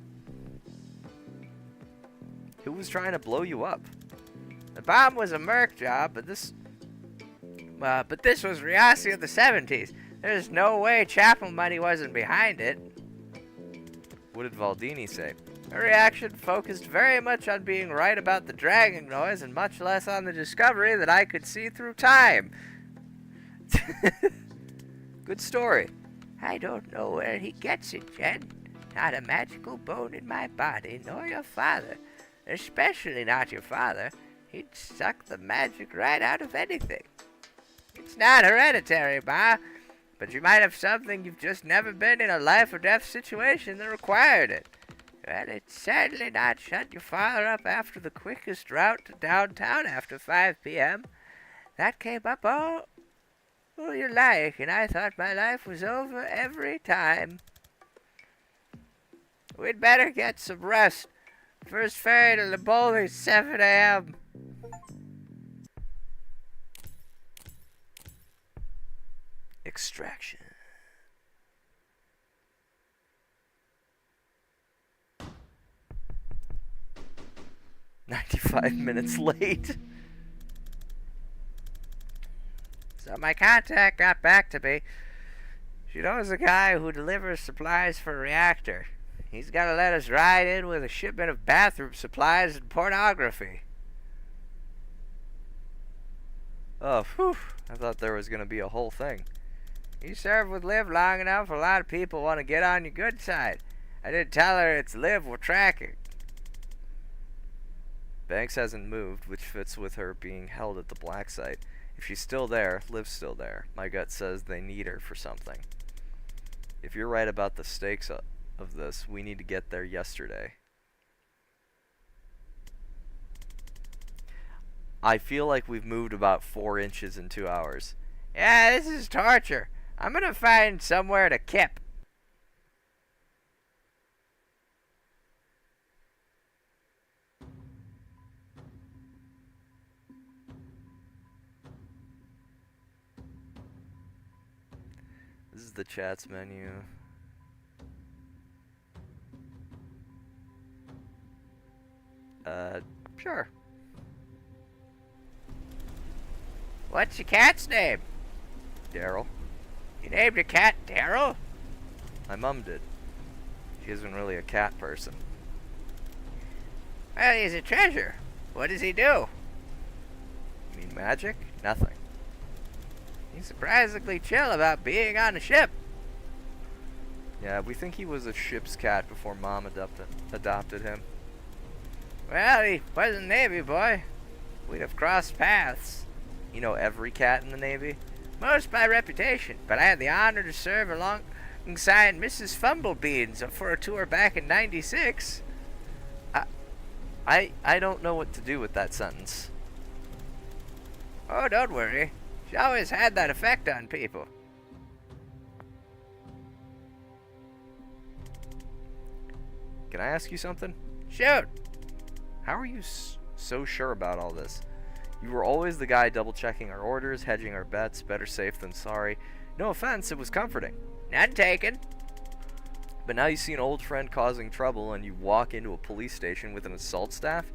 Who was trying to blow you up? The bomb was a Merc job, but this was Riasi of the 70s. There's no way Chapel money wasn't behind it. What did Valdini say? Her reaction focused very much on being right about the dragging noise and much less on the discovery that I could see through time. Good story. I don't know where he gets it, Jen. Not a magical bone in my body, nor your father. Especially not your father. He'd suck the magic right out of anything. It's not hereditary, Ma, but you might have something you've just never been in a life or death situation that required it. Well, it's certainly not shut your father up after the quickest route to downtown after 5 p.m. That came up all your life, and I thought my life was over every time. We'd better get some rest. First ferry to Leboli, 7 a.m. Extraction. "95 minutes late." So my contact got back to me. She knows a guy who delivers supplies for a reactor. He's got to let us ride in with a shipment of bathroom supplies and pornography. Oh, phew. I thought there was going to be a whole thing. You serve with Liv long enough, a lot of people want to get on your good side. I did tell her it's Liv we're tracking. Banks hasn't moved, which fits with her being held at the black site. If she's still there, Liv's still there. My gut says they need her for something. If you're right about the stakes of this, we need to get there yesterday. I feel like we've moved about 4 inches in 2 hours. Yeah, this is torture. I'm gonna find somewhere to kip. This is the chats menu. Sure. What's your cat's name? Daryl. You named your cat Daryl? My mom did. She isn't really a cat person. Well, he's a treasure. What does he do? You mean magic? Nothing. He's surprisingly chill about being on a ship. Yeah, we think he was a ship's cat before Mom adopted him. Well, he was a Navy boy. We'd have crossed paths. You know every cat in the Navy? Most by reputation, but I had the honor to serve alongside Mrs. Fumblebeans for a tour back in '96. I don't know what to do with that sentence. Oh, don't worry. She always had that effect on people. Can I ask you something? Shoot. How are you so sure about all this? You were always the guy double-checking our orders, hedging our bets, better safe than sorry. No offense, it was comforting. None taken. But now you see an old friend causing trouble and you walk into a police station with an assault staff?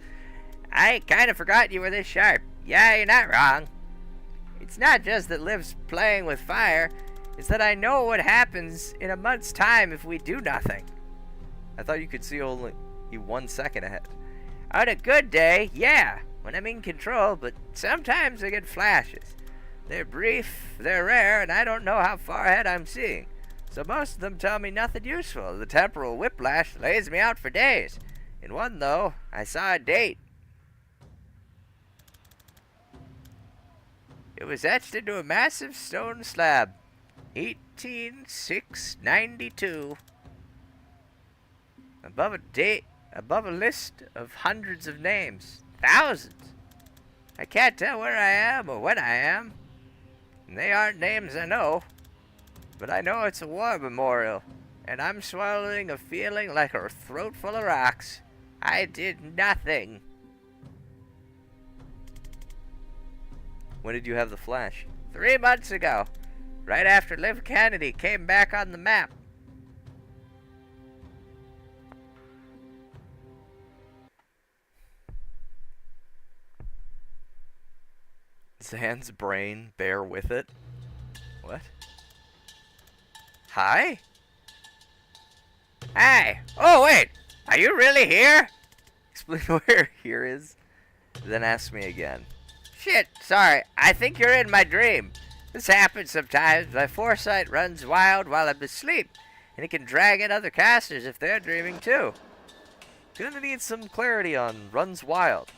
I kind of forgot you were this sharp. Yeah, you're not wrong. It's not just that Liv's playing with fire. It's that I know what happens in a month's time if we do nothing. I thought you could see only 1 second ahead. On a good day, yeah, when I'm in control, but sometimes I get flashes. They're brief, they're rare, and I don't know how far ahead I'm seeing. So most of them tell me nothing useful. The temporal whiplash lays me out for days. In one, though, I saw a date. It was etched into a massive stone slab. 18692. Above a list of hundreds of names. Thousands. I can't tell where I am or when I am. And they aren't names I know. But I know it's a war memorial. And I'm swallowing a feeling like a throat full of rocks. I did nothing. When did you have the flash? 3 months ago. Right after Liv Kennedy came back on the map. Zan's brain bear with it? What? Hi? Hey! Oh, wait! Are you really here? Explain where here is, then ask me again. Shit, sorry. I think you're in my dream. This happens sometimes. My foresight runs wild while I'm asleep, and it can drag in other casters if they're dreaming too. Gonna need some clarity on runs wild.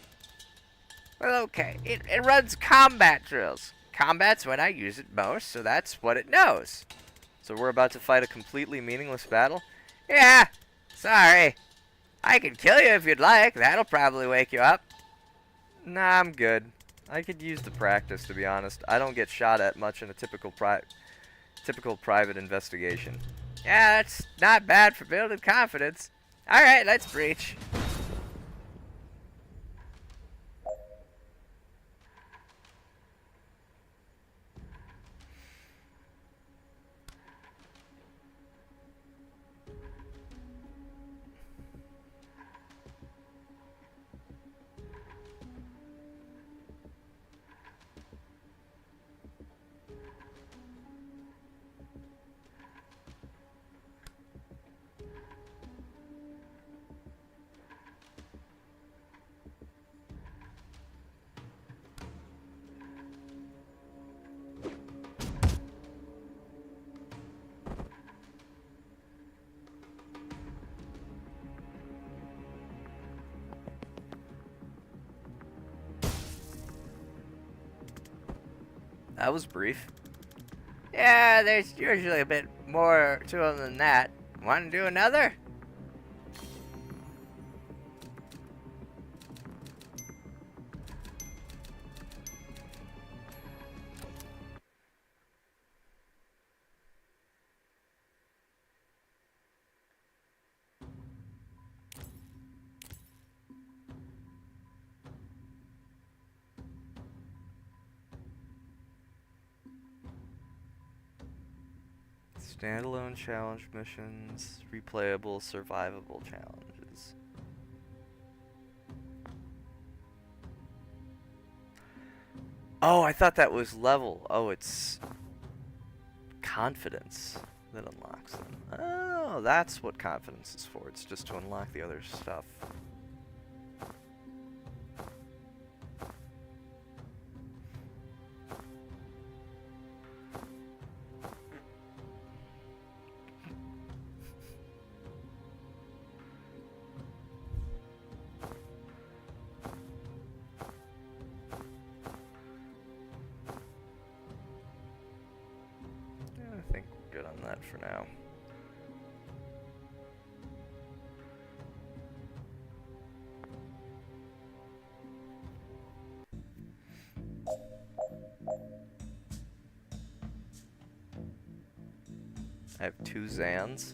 Well, okay. It runs combat drills. Combat's when I use it most, so that's what it knows. So we're about to fight a completely meaningless battle? Yeah, sorry. I can kill you if you'd like. That'll probably wake you up. Nah, I'm good. I could use the practice, to be honest. I don't get shot at much in a typical private investigation. Yeah, that's not bad for building confidence. Alright, let's breach. That was brief. Yeah, there's usually a bit more to them than that. Want to do another? Standalone challenge missions, replayable, survivable challenges. Oh, I thought that was level. Oh, it's confidence that unlocks them. Oh, that's what confidence is for. It's just to unlock the other stuff. I think we're good on that for now. I have 2 Zans.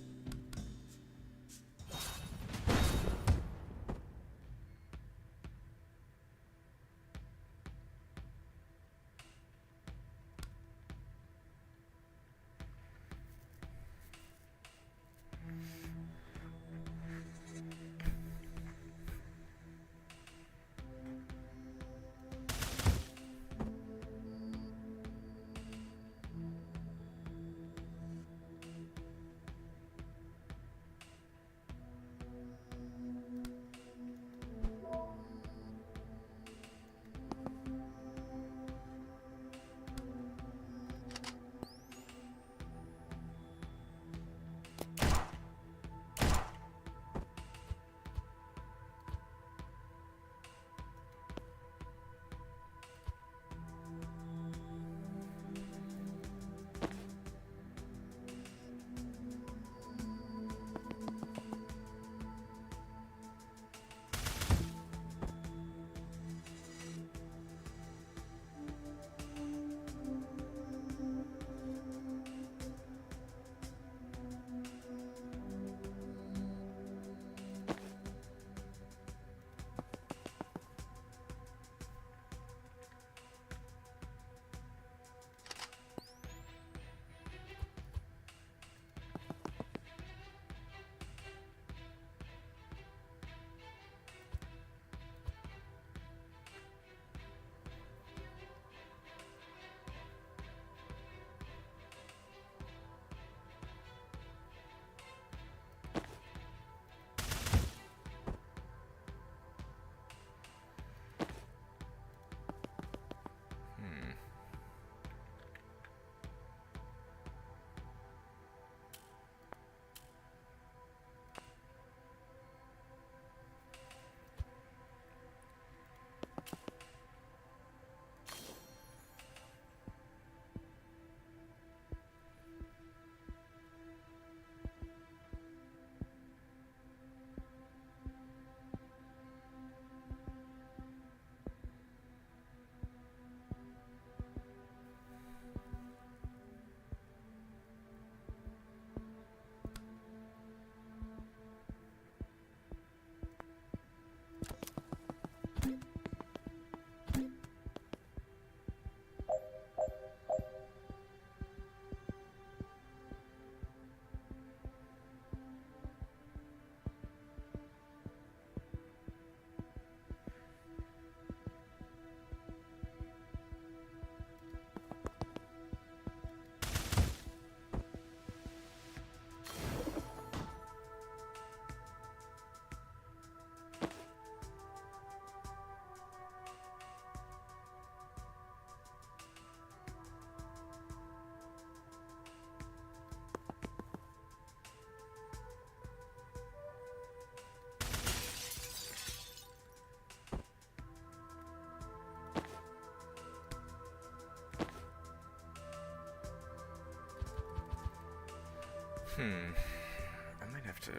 I might have to...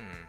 Hmm.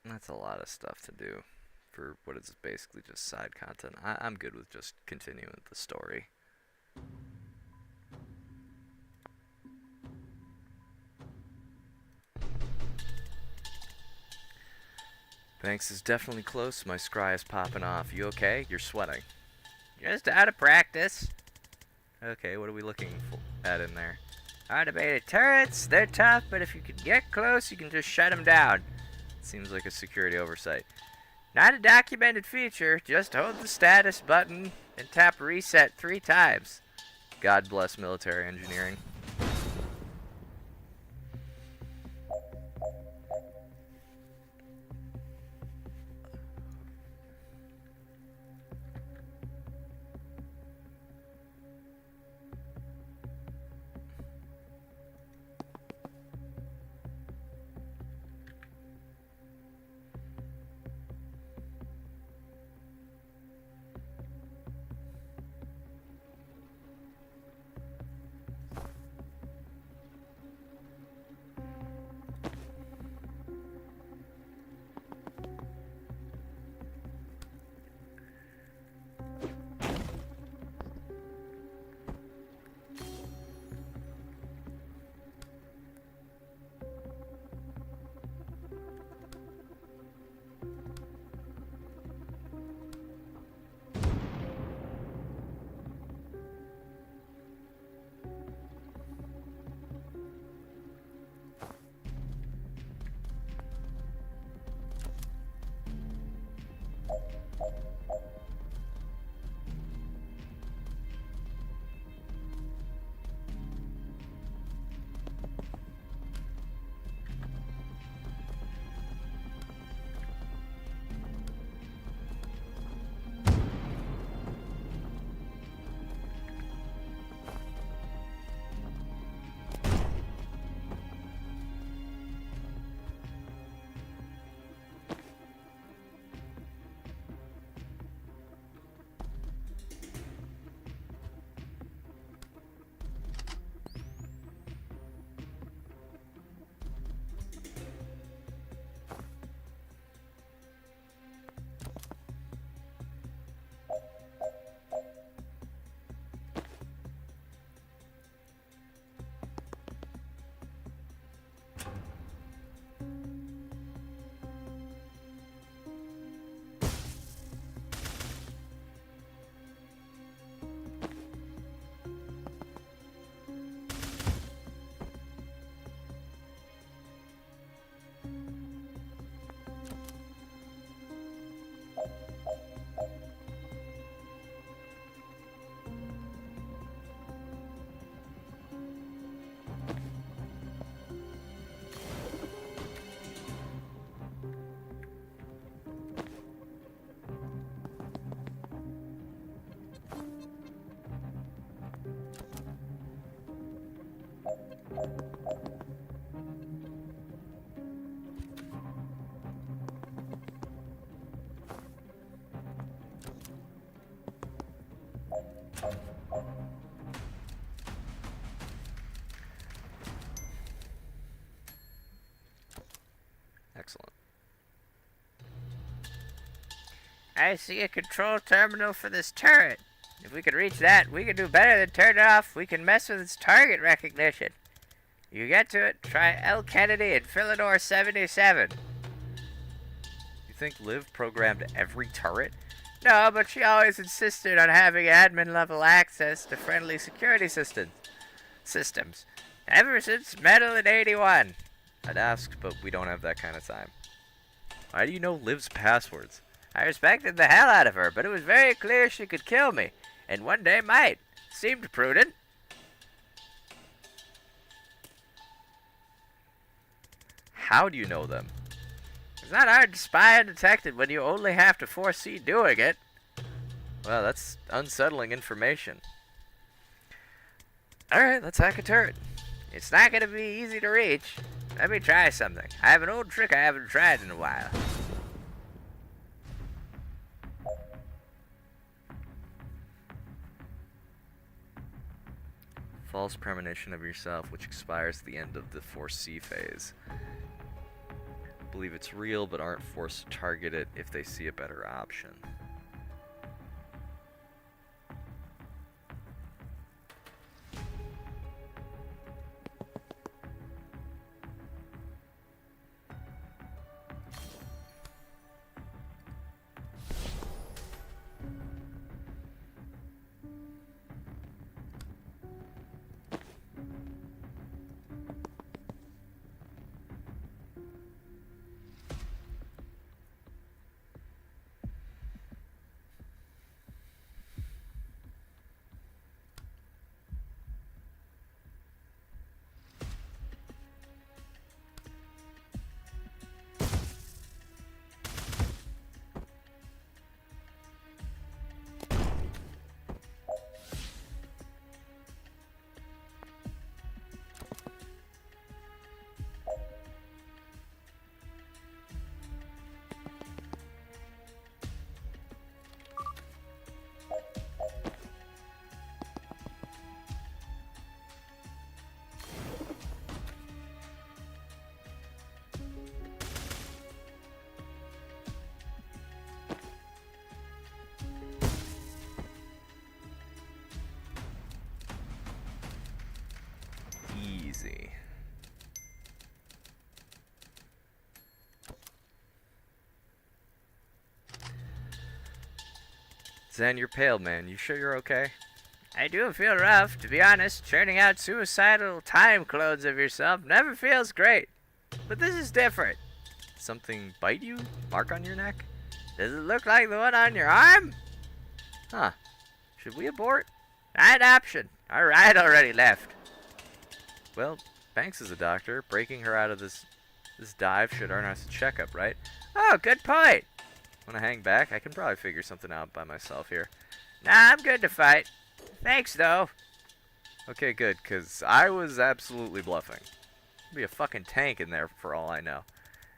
That's a lot of stuff to do for what is basically just side content. I'm good with just continuing the story. Banks is definitely close. My scry is popping off. You okay? You're sweating. Just out of practice. Okay, what are we looking at in there? Automated turrets, they're tough, but if you can get close, you can just shut them down. Seems like a security oversight. Not a documented feature, just hold the status button and tap reset 3 times. God bless military engineering. I see a control terminal for this turret. If we could reach that, we can do better than turn it off. We can mess with its target recognition. You get to it, try L. Kennedy and Philidor 77. You think Liv programmed every turret? No, but she always insisted on having admin-level access to friendly security systems. Ever since Metal in 81. I'd ask, but we don't have that kind of time. Why do you know Liv's passwords? I respected the hell out of her, but it was very clear she could kill me, and one day might. Seemed prudent. How do you know them? It's not hard to spy undetected when you only have to foresee doing it. Well, that's unsettling information. Alright, let's hack a turret. It's not going to be easy to reach. Let me try something. I have an old trick I haven't tried in a while. False premonition of yourself, which expires at the end of the foresee phase. Believe it's real, but aren't forced to target it if they see a better option. Easy. Zen, you're pale, man. You sure you're okay? I do feel rough, to be honest. Churning out suicidal time clones of yourself never feels great. But this is different. Something bite you? Mark on your neck? Does it look like the one on your arm? Huh. Should we abort? Not option. Our ride already left. Well, Banks is a doctor. Breaking her out of this dive should earn us a checkup, right? Oh, good point. Wanna hang back? I can probably figure something out by myself here. Nah, I'm good to fight. Thanks, though. Okay, good, 'cause I was absolutely bluffing. Be a fucking tank in there for all I know.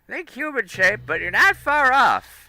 Think human shape, but you're not far off.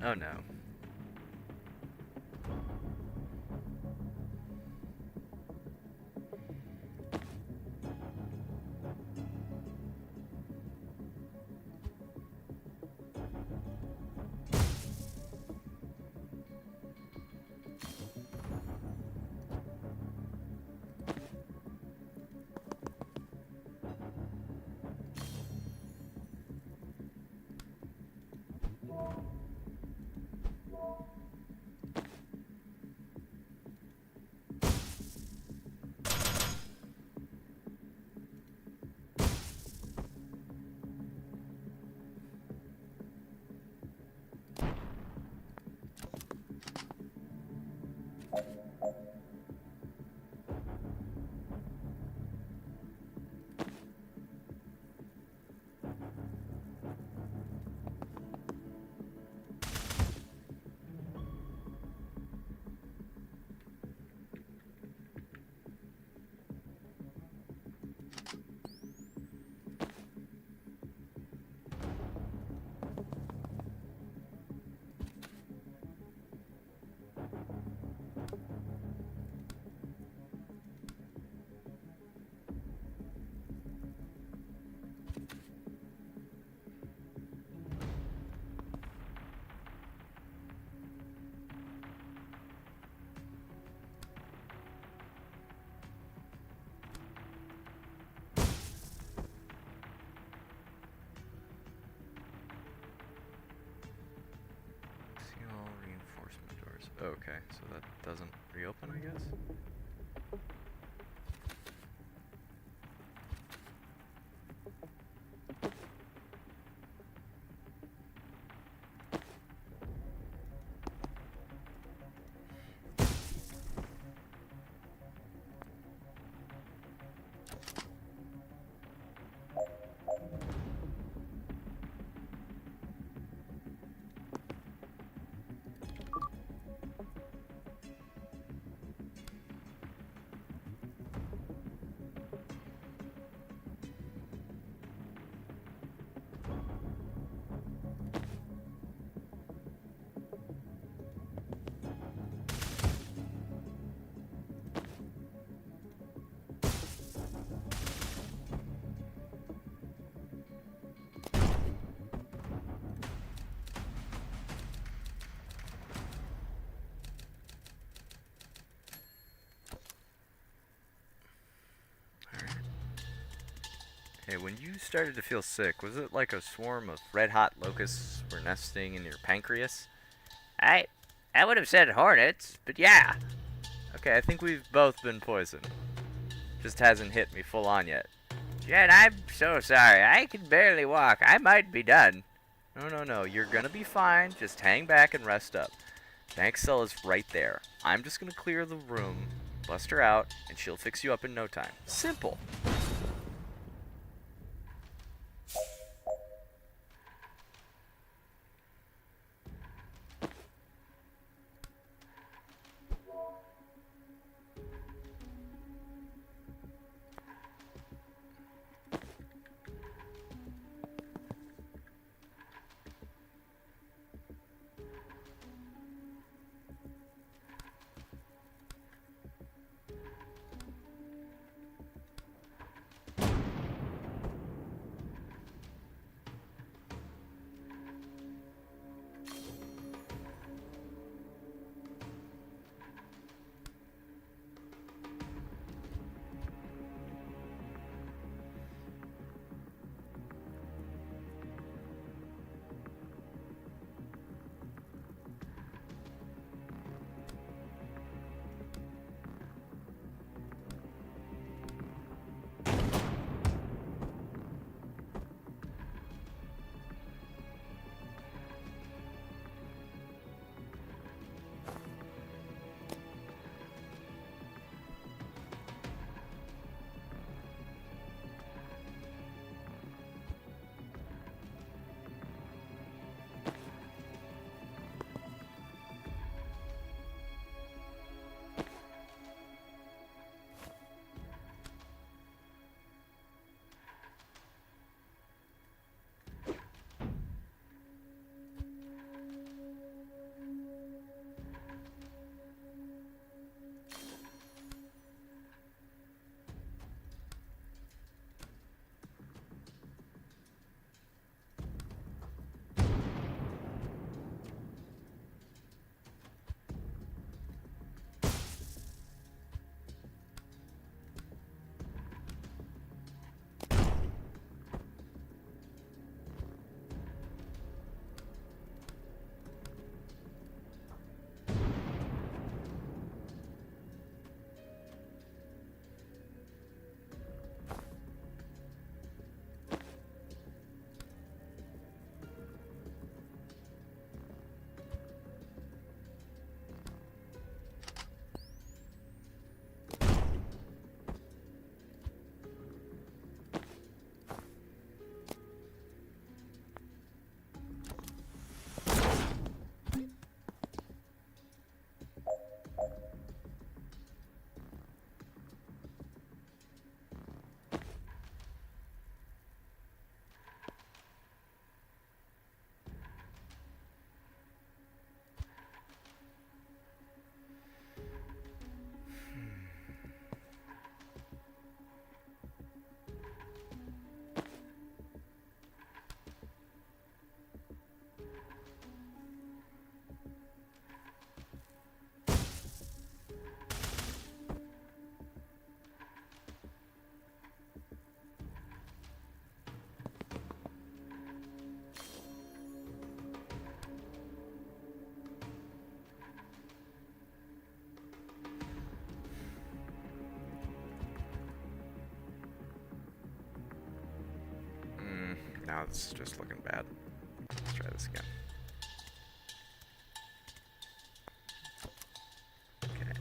Oh no. See all reinforcement doors. Okay, so that doesn't reopen, I guess? Hey, when you started to feel sick, was it like a swarm of red-hot locusts were nesting in your pancreas? I would have said hornets, but yeah. Okay, I think we've both been poisoned. Just hasn't hit me full on yet. Jen, I'm so sorry. I can barely walk. I might be done. No, you're gonna be fine. Just hang back and rest up. Tank's cell is right there. I'm just gonna clear the room, bust her out, and she'll fix you up in no time. Simple. now it's just looking bad. Let's try this again. Okay.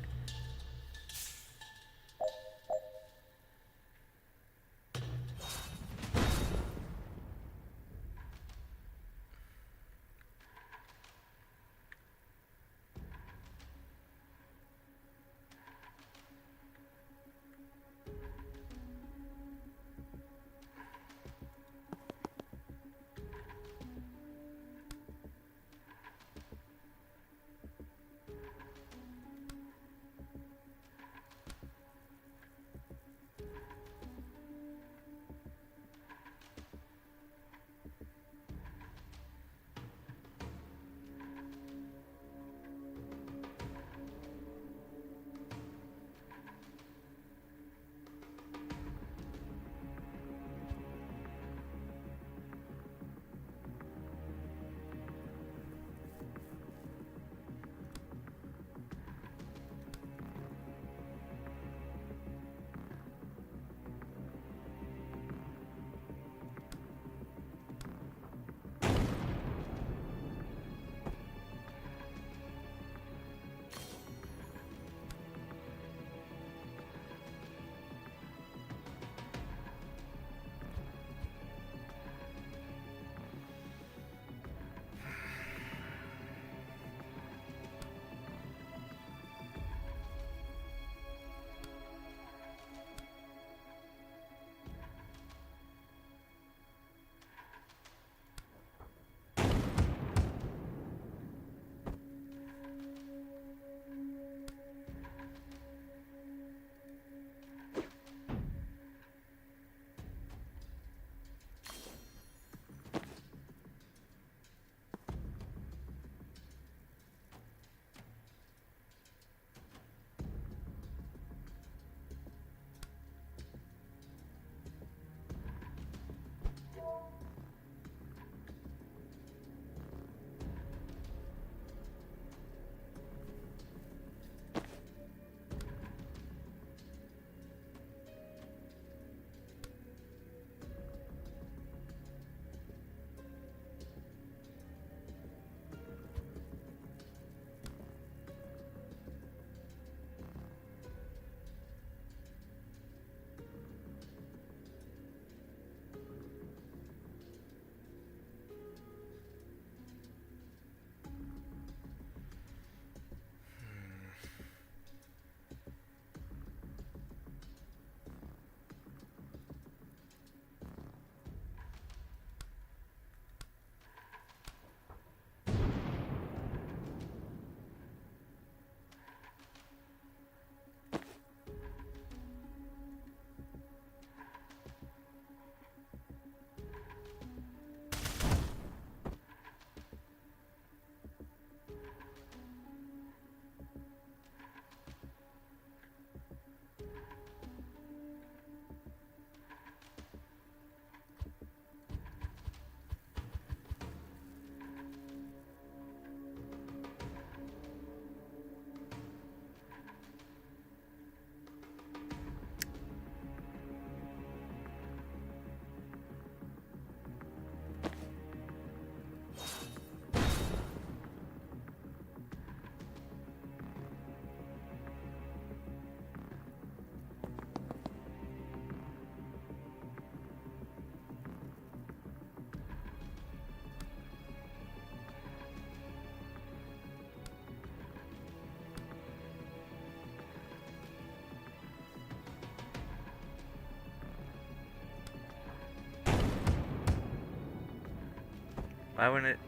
Why wouldn't it?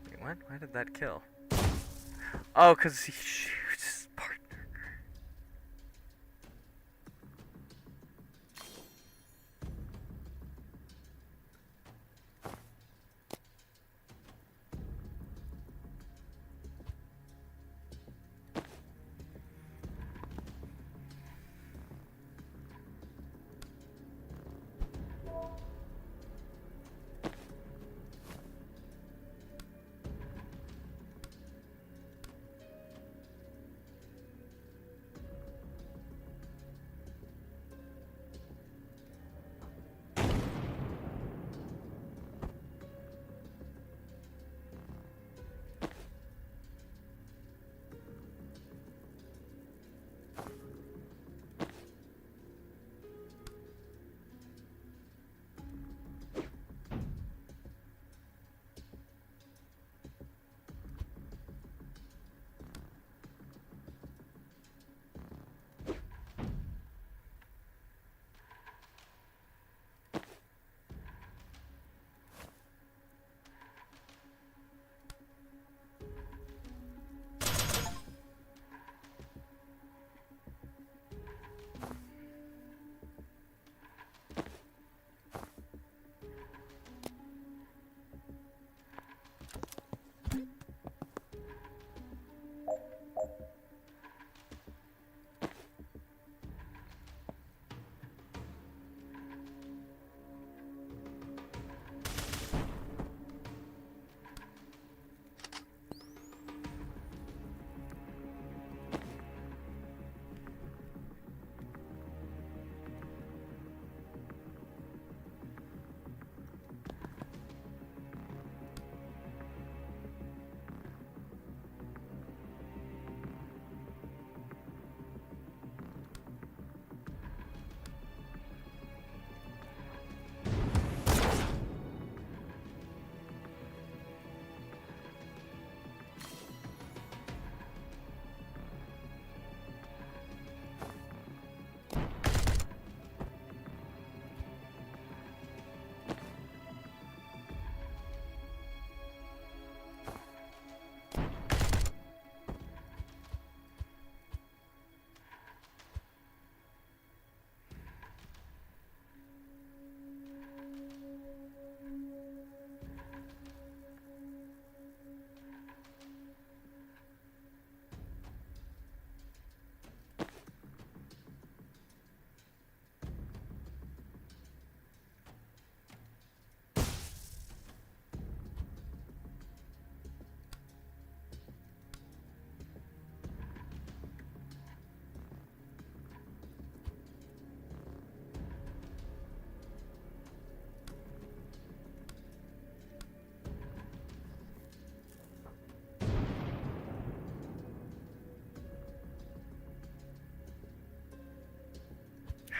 Wait, what? Why did that kill? Oh, because he shoots his partner.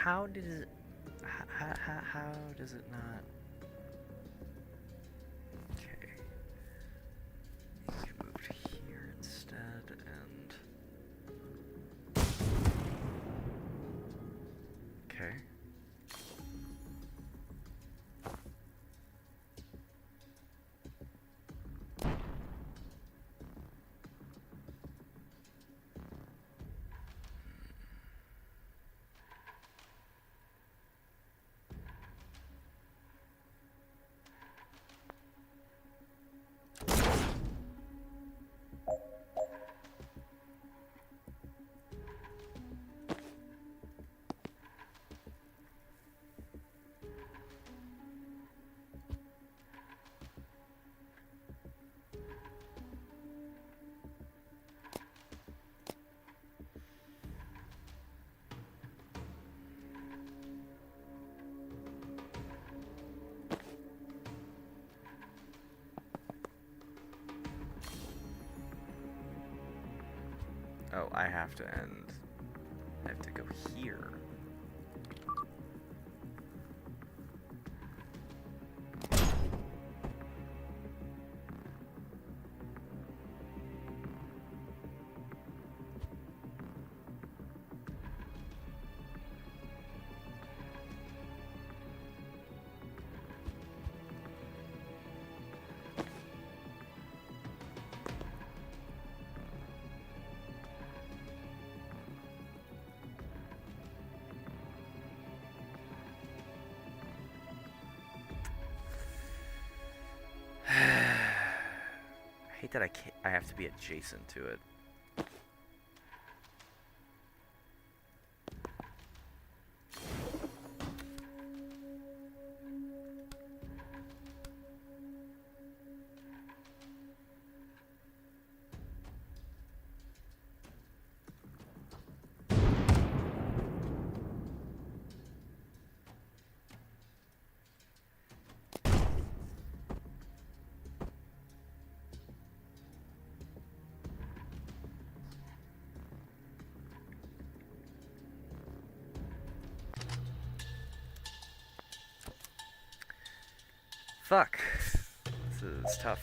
how does it... How does it not... Okay. You can move to here instead, and... Okay. Oh, I have to end. I have to go here. I hate that I have to be adjacent to it. Fuck. This is tough.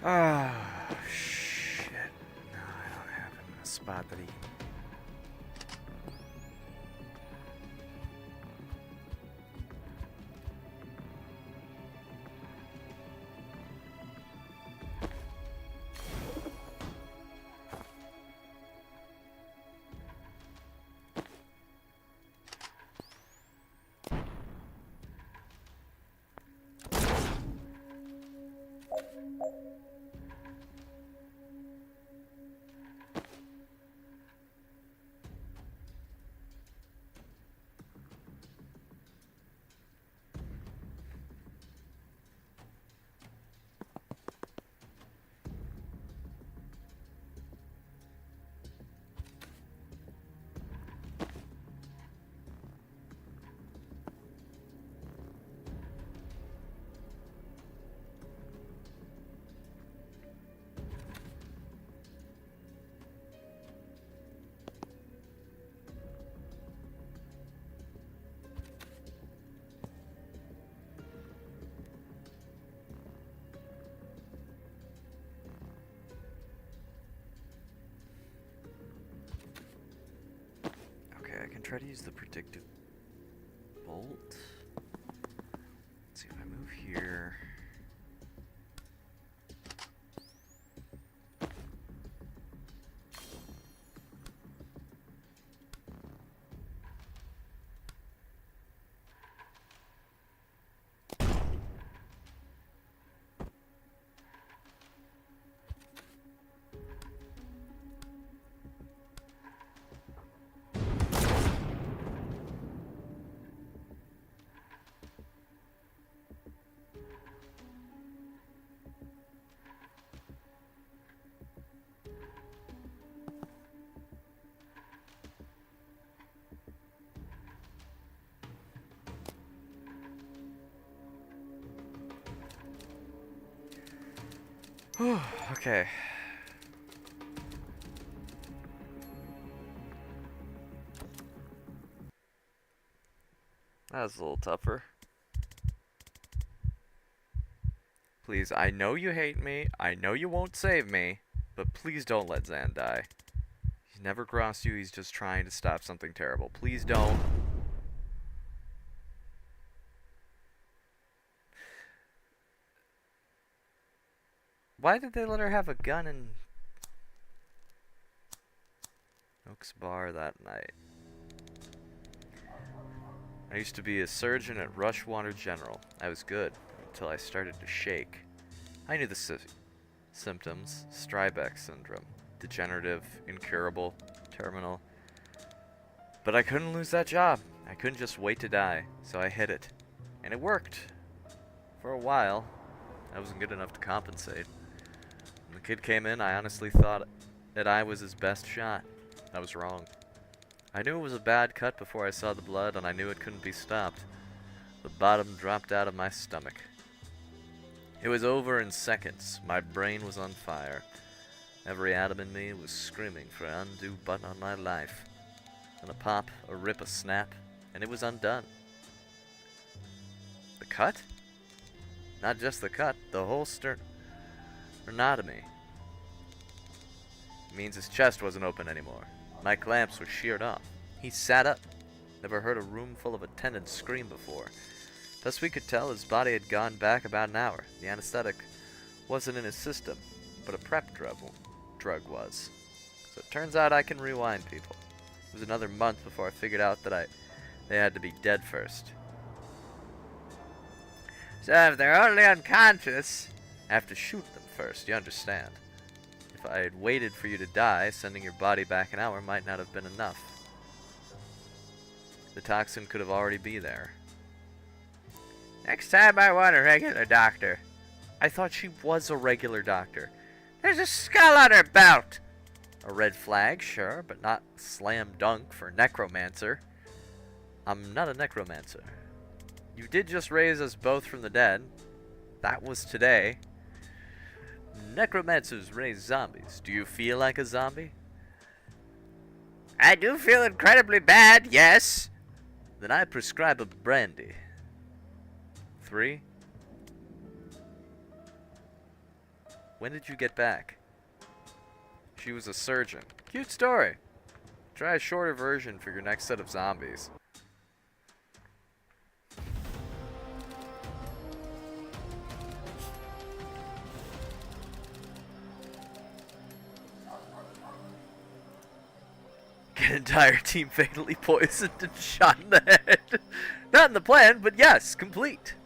Oh, shit. No, I don't have him in a spot that he can. Okay, I can try to use the predictive bolt. Let's see if I move here. Okay. That was a little tougher. Please, I know you hate me. I know you won't save me. But please don't let Zan die. He's never crossed you. He's just trying to stop something terrible. Please don't. Why did they let her have a gun in Oak's bar that night? I used to be a surgeon at Rushwater General. I was good until I started to shake. I knew the symptoms: Strybeck syndrome, degenerative, incurable, terminal. But I couldn't lose that job. I couldn't just wait to die, so I hit it. And it worked. For a while. I wasn't good enough to compensate. When the kid came in, I honestly thought that I was his best shot. I was wrong. I knew it was a bad cut before I saw the blood, and I knew it couldn't be stopped. The bottom dropped out of my stomach. It was over in seconds. My brain was on fire. Every atom in me was screaming for an undue button on my life. And a pop, a rip, a snap, and it was undone. The cut? Not just the cut, the whole sternotomy. It means his chest wasn't open anymore. My clamps were sheared off. He sat up. Never heard a room full of attendants scream before. Thus we could tell his body had gone back about an hour. The anesthetic wasn't in his system, but a prep drug was. So it turns out I can rewind people. It was another month before I figured out that they had to be dead first. So if they're only unconscious, I have to shoot them first, you understand. If I had waited for you to die, sending your body back an hour might not have been enough. The toxin could have already been there. next time I want a regular doctor. I thought she was a regular doctor. There's a skull on her belt. A red flag, sure, but not slam dunk for necromancer. I'm not a necromancer. You did just raise us both from the dead. That was today. Necromancers raise zombies. Do you feel like a zombie? I do feel incredibly bad, yes. Then I prescribe a brandy. 3. When did you get back? She was a surgeon. Cute story. Try a shorter version for your next set of zombies. Get entire team fatally poisoned and shot in the head. Not in the plan, but yes, complete.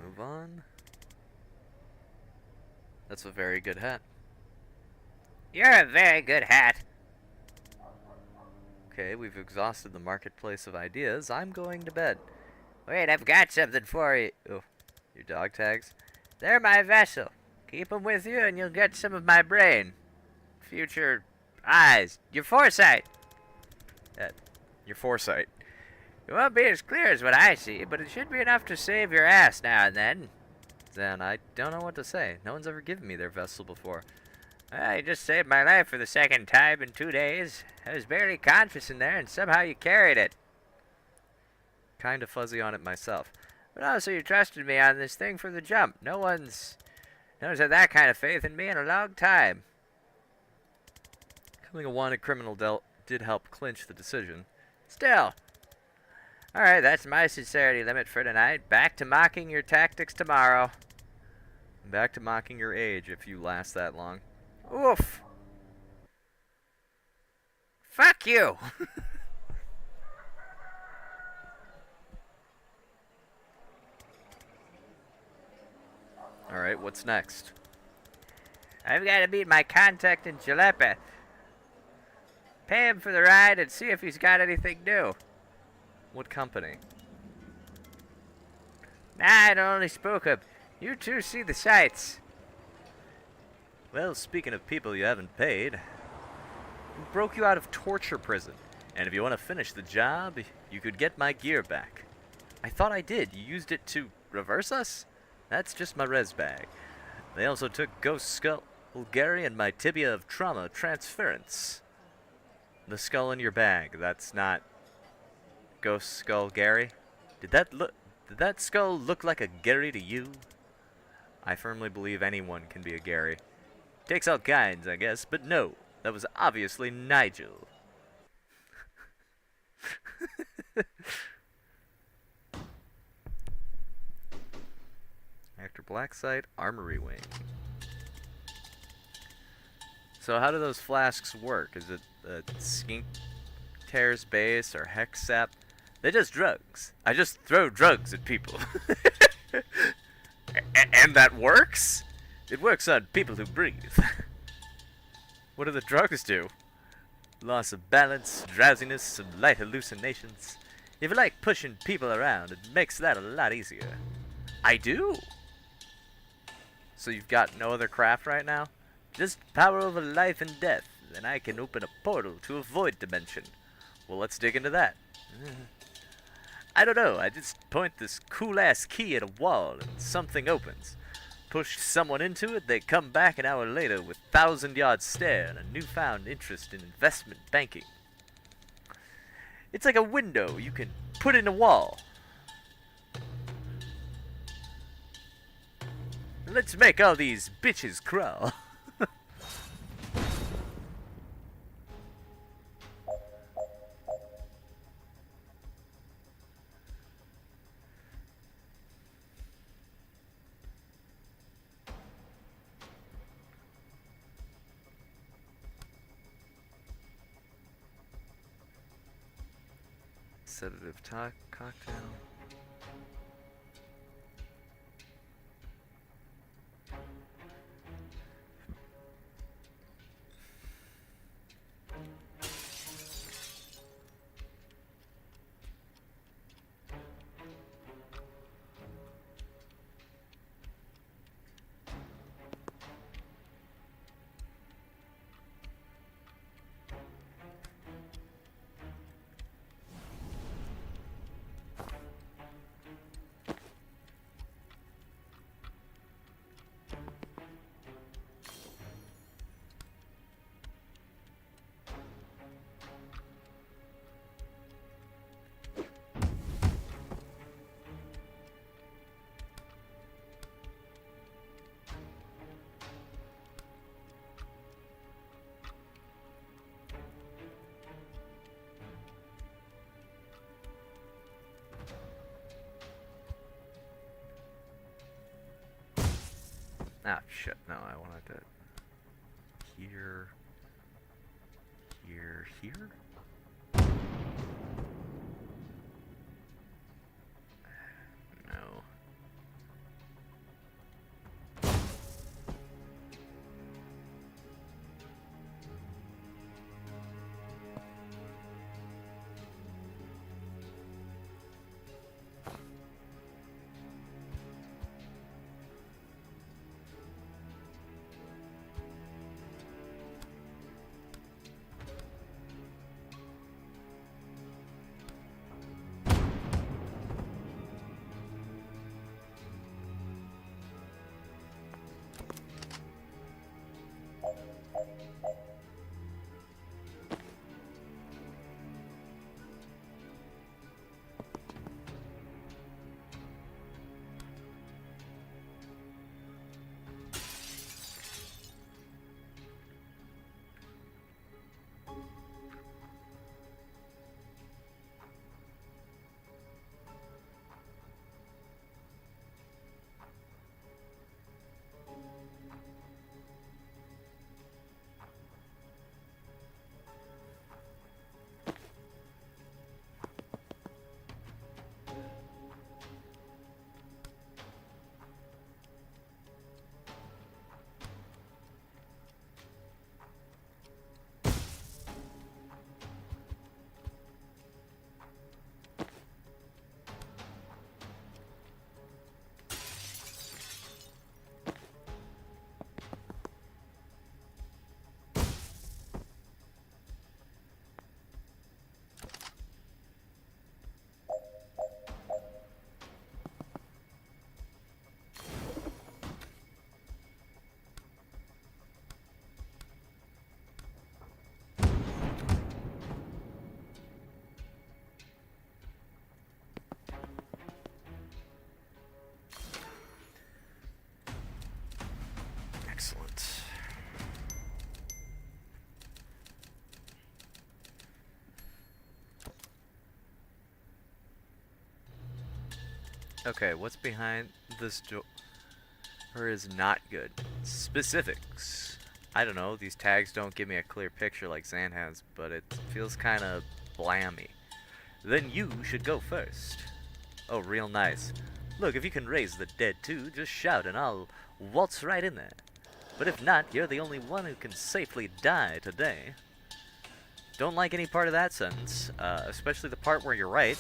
Move on. That's a very good hat. You're a very good hat. Okay, we've exhausted the marketplace of ideas. I'm going to bed. Wait, I've got something for you. Oh, your dog tags? They're my vessel. Keep 'em with you and you'll get some of my brain. Future eyes. Your foresight. Your foresight. It won't be as clear as what I see, but it should be enough to save your ass now and then. Then I don't know what to say. No one's ever given me their vessel before. Well, you just saved my life for the second time in 2 days. I was barely conscious in there, and somehow you carried it. Kinda fuzzy on it myself. But also you trusted me on this thing from the jump. No one's had that kind of faith in me in a long time. Killing a wanted criminal did help clinch the decision. Still. Alright, that's my sincerity limit for tonight. Back to mocking your tactics tomorrow. Back to mocking your age if you last that long. Oof. Fuck you. Alright, what's next? I've got to meet my contact in Jalapa. Pay him for the ride and see if he's got anything new. What company? Nah, I don't only spook him. You two see the sights. Well, speaking of people you haven't paid, who broke you out of torture prison? And if you want to finish the job, you could get my gear back. I thought I did. You used it to reverse us? That's just my res bag. They also took Ghost Skull Gary and my tibia of trauma transference. The skull in your bag, that's not Ghost Skull Gary? Did that skull look like a Gary to you? I firmly believe anyone can be a Gary. Takes all kinds, I guess, but no, that was obviously Nigel. Actor Blacksite, Armory Wing. So how do those flasks work? Is it skink tears base or hexap? They're just drugs. I just throw drugs at people. Ugh, And that works? It works on people who breathe. What do the drugs do? Loss of balance, drowsiness, some light hallucinations. If you like pushing people around, it makes that a lot easier. I do. So you've got no other craft right now? Just power over life and death, then I can open a portal to a void dimension. Well, let's dig into that. I don't know, I just point this cool-ass key at a wall and something opens. Push someone into it, they come back an hour later with 1,000-yard stare and a newfound interest in investment banking. It's like a window you can put in a wall. Let's make all these bitches crawl. Sedative cocktail. Ah, shit, no, I wanted to... Here... Here? No. Excellent. Okay, what's behind this door is not good. Specifics. I don't know, these tags don't give me a clear picture like Zan has, but it feels kind of blammy. Then you should go first. Oh, real nice. Look, if you can raise the dead too, just shout and I'll waltz right in there. But if not, you're the only one who can safely die today. Don't like any part of that sentence, especially the part where you're right.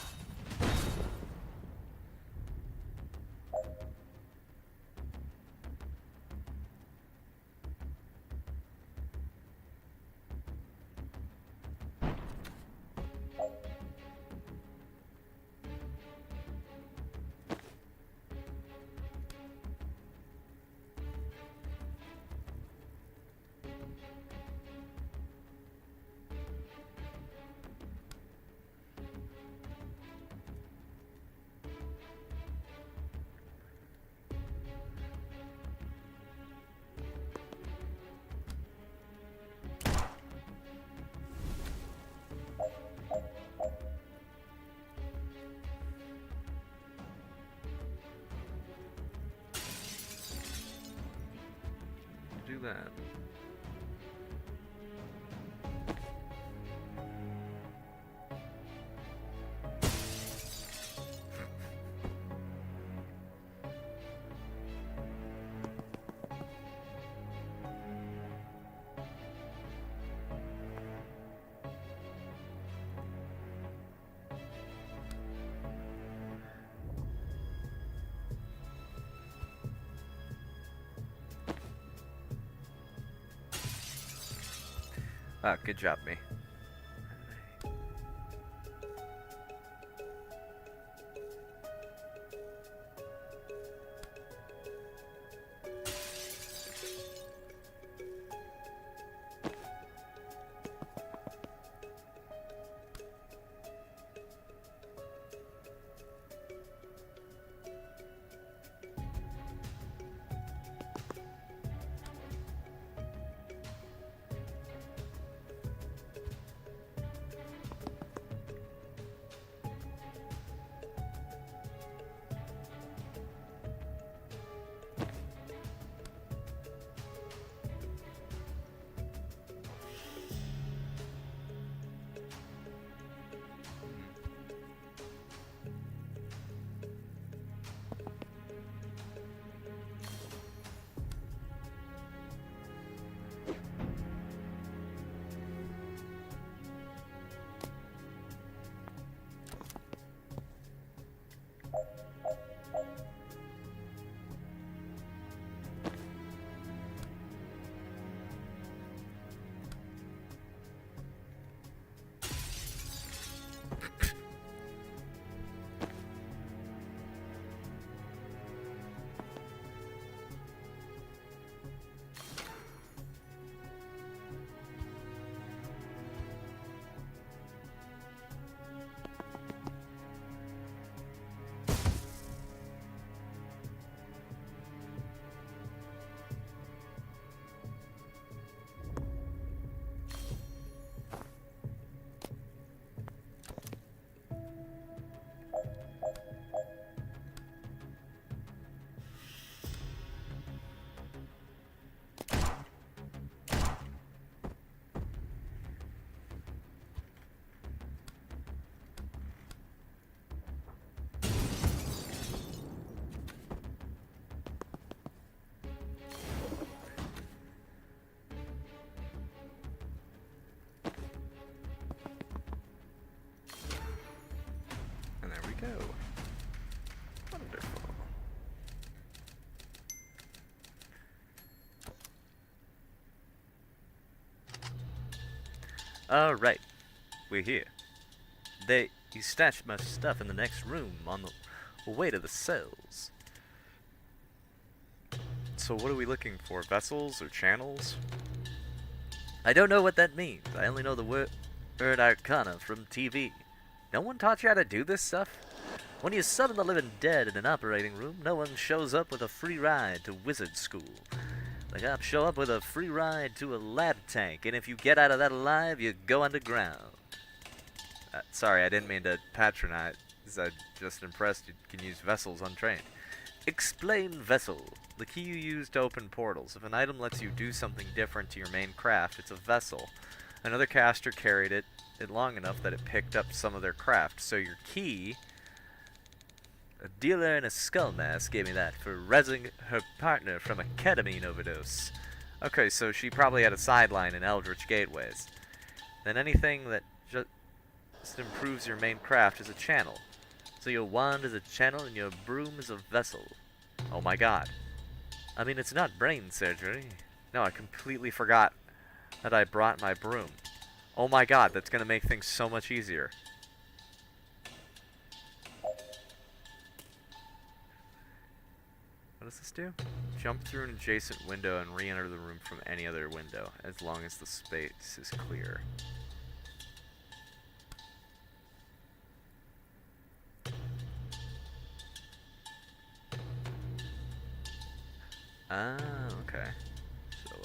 Do that. Ah, good job, me. And there we go. Wonderful. Alright, we're here. You stashed my stuff in the next room on the way to the cells. So what are we looking for? Vessels or channels? I don't know what that means. I only know the word arcana from TV. No one taught you how to do this stuff? When you summon the living dead in an operating room, no one shows up with a free ride to wizard school. The cops show up with a free ride to a lab tank, and if you get out of that alive, you go underground. Sorry, I didn't mean to patronize. I'm just impressed you can use vessels untrained. Explain vessel. The key you use to open portals. If an item lets you do something different to your main craft, it's a vessel. Another caster carried it long enough that it picked up some of their craft. So your key A dealer in a skull mask gave me that for rezzing her partner from a ketamine overdose. Okay, so she probably had a sideline in Eldritch Gateways. Then anything that just improves your main craft is a channel. So your wand is a channel and your broom is a vessel. Oh my god. I mean, it's not brain surgery. No, I completely forgot that I brought my broom. Oh my god, that's gonna make things so much easier. What does this do? Jump through an adjacent window and re-enter the room from any other window, as long as the space is clear. Ah, okay. So,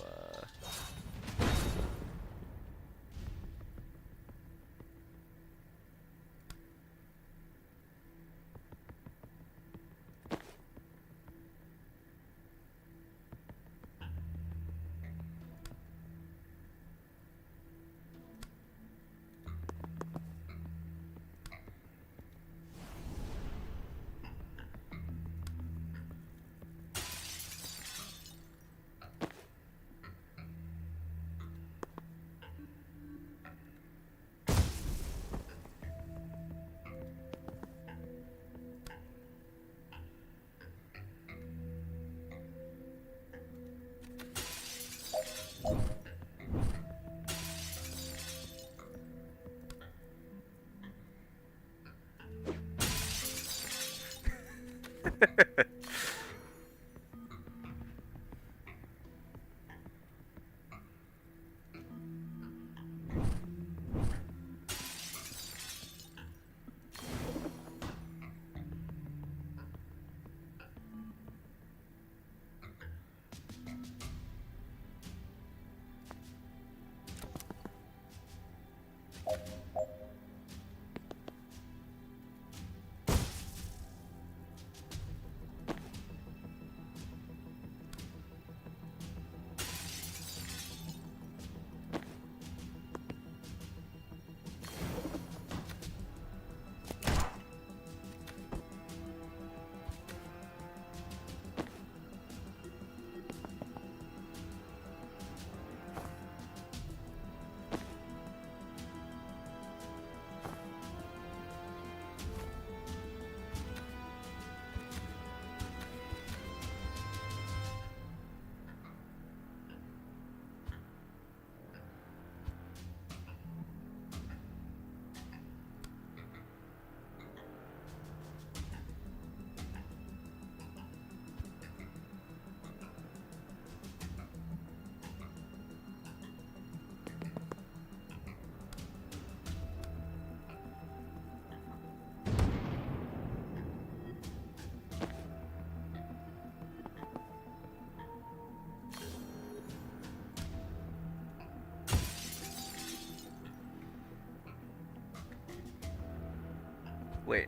wait.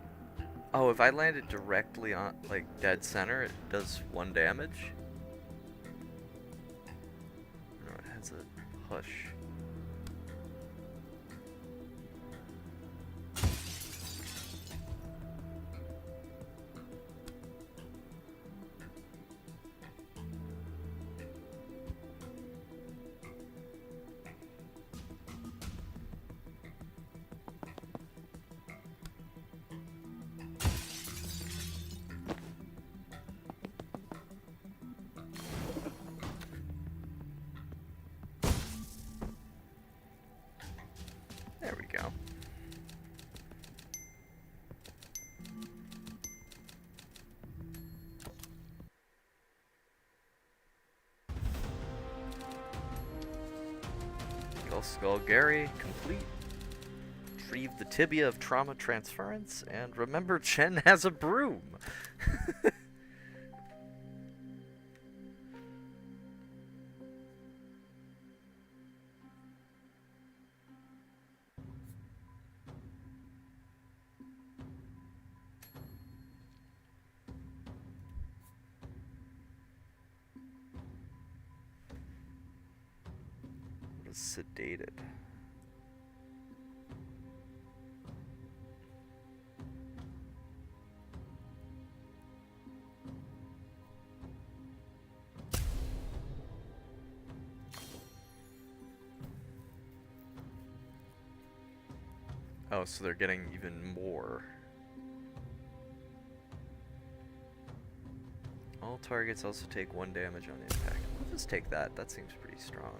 Oh, if I land it directly on, like, dead center, it does 1 damage? No, it has a push. There we go. Skull Gary complete. Retrieve the tibia of trauma transference, and remember Chen has a broom. What is sedated? Oh, so they're getting even more. All targets also take 1 damage on impact. We'll just take that. That seems pretty strong.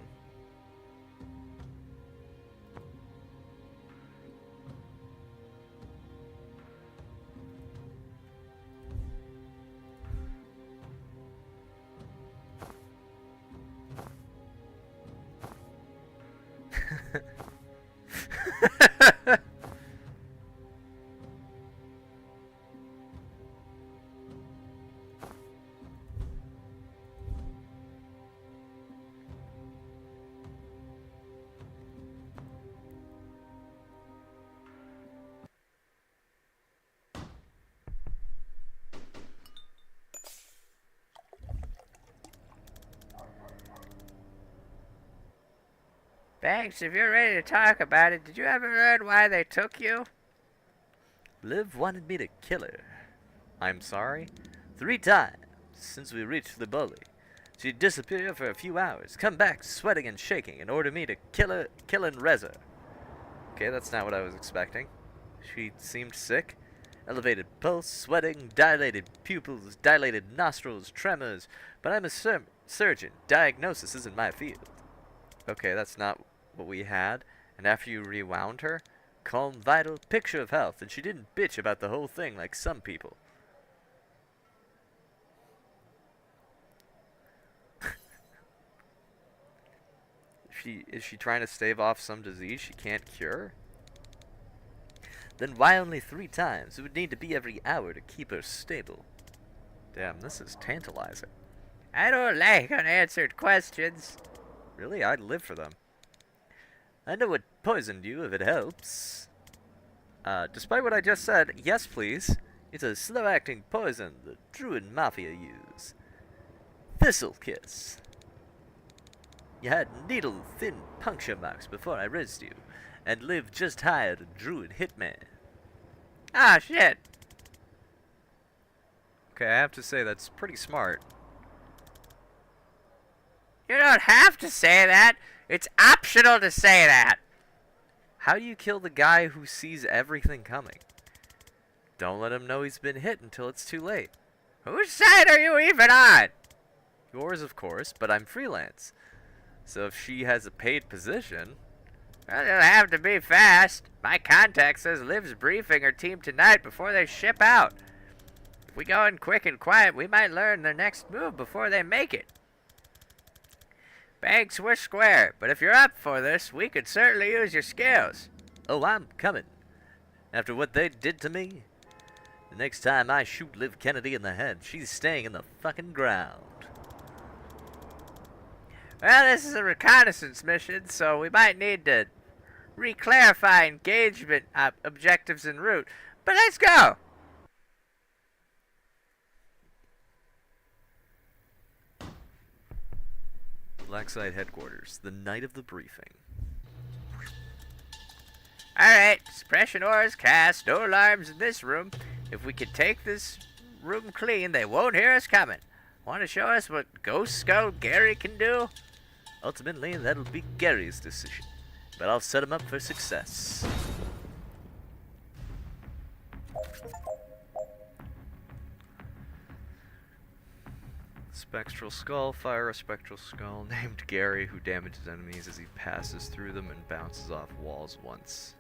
Banks, if you're ready to talk about it, did you ever learn why they took you? Liv wanted me to kill her. I'm sorry? 3 times since we reached the bully. She'd disappear for a few hours, come back sweating and shaking, and order me to kill and res her. Okay, that's not what I was expecting. She seemed sick. Elevated pulse, sweating, dilated pupils, dilated nostrils, tremors. But I'm a surgeon. Diagnosis isn't my field. Okay, that's not what we had. And after you rewound her, calm, vital, picture of health, and she didn't bitch about the whole thing like some people. Is she trying to stave off some disease she can't cure? Then why only 3 times? It would need to be every hour to keep her stable. Damn, this is tantalizing. I don't like unanswered questions. Really? I'd live for them. I know what poisoned you, if it helps. Despite what I just said, yes please. It's a slow-acting poison the Druid Mafia use. Thistle Kiss. You had needle-thin puncture marks before I rizzed you, and Liv just hired a Druid hitman. Ah, shit. Okay, I have to say that's pretty smart. You don't have to say that. It's optional to say that. How do you kill the guy who sees everything coming? Don't let him know he's been hit until it's too late. Whose side are you even on? Yours, of course, but I'm freelance. So if she has a paid position... Well, you'll have to be fast. My contact says Liv's briefing her team tonight before they ship out. If we go in quick and quiet, we might learn their next move before they make it. Banks, we're square, but if you're up for this, we could certainly use your skills. Oh, I'm coming. After what they did to me, the next time I shoot Liv Kennedy in the head, she's staying in the fucking ground. Well, this is a reconnaissance mission, so we might need to re-clarify engagement objectives en route. But let's go! Blackside headquarters, the night of the briefing. Alright, suppression ores cast, no alarms in this room. If we can take this room clean, they won't hear us coming. Want to show us what Ghost Skull Gary can do? Ultimately, that'll be Gary's decision, but I'll set him up for success. Spectral skull, fire a spectral skull named Gary who damages enemies as he passes through them and bounces off walls once.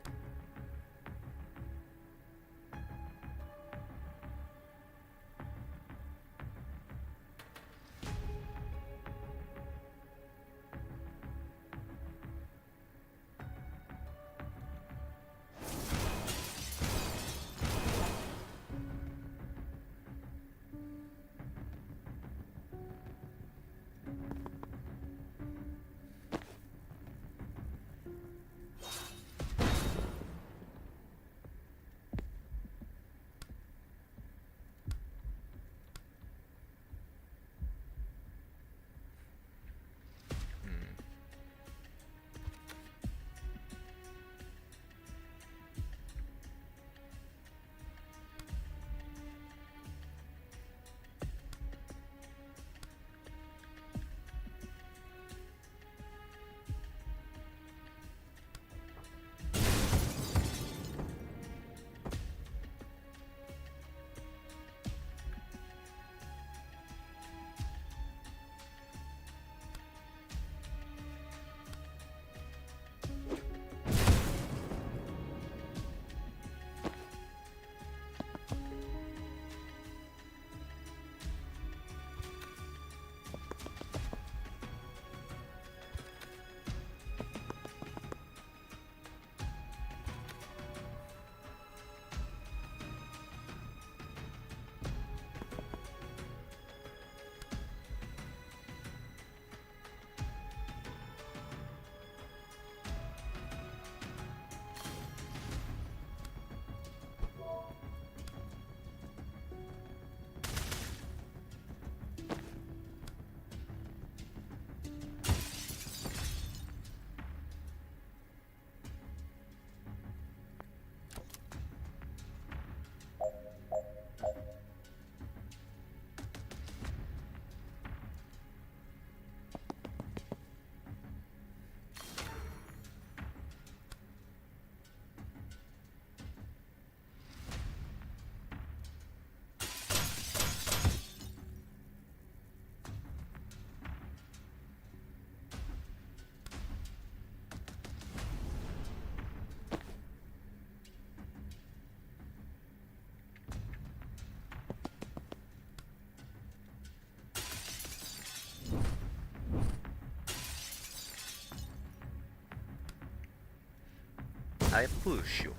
I push you.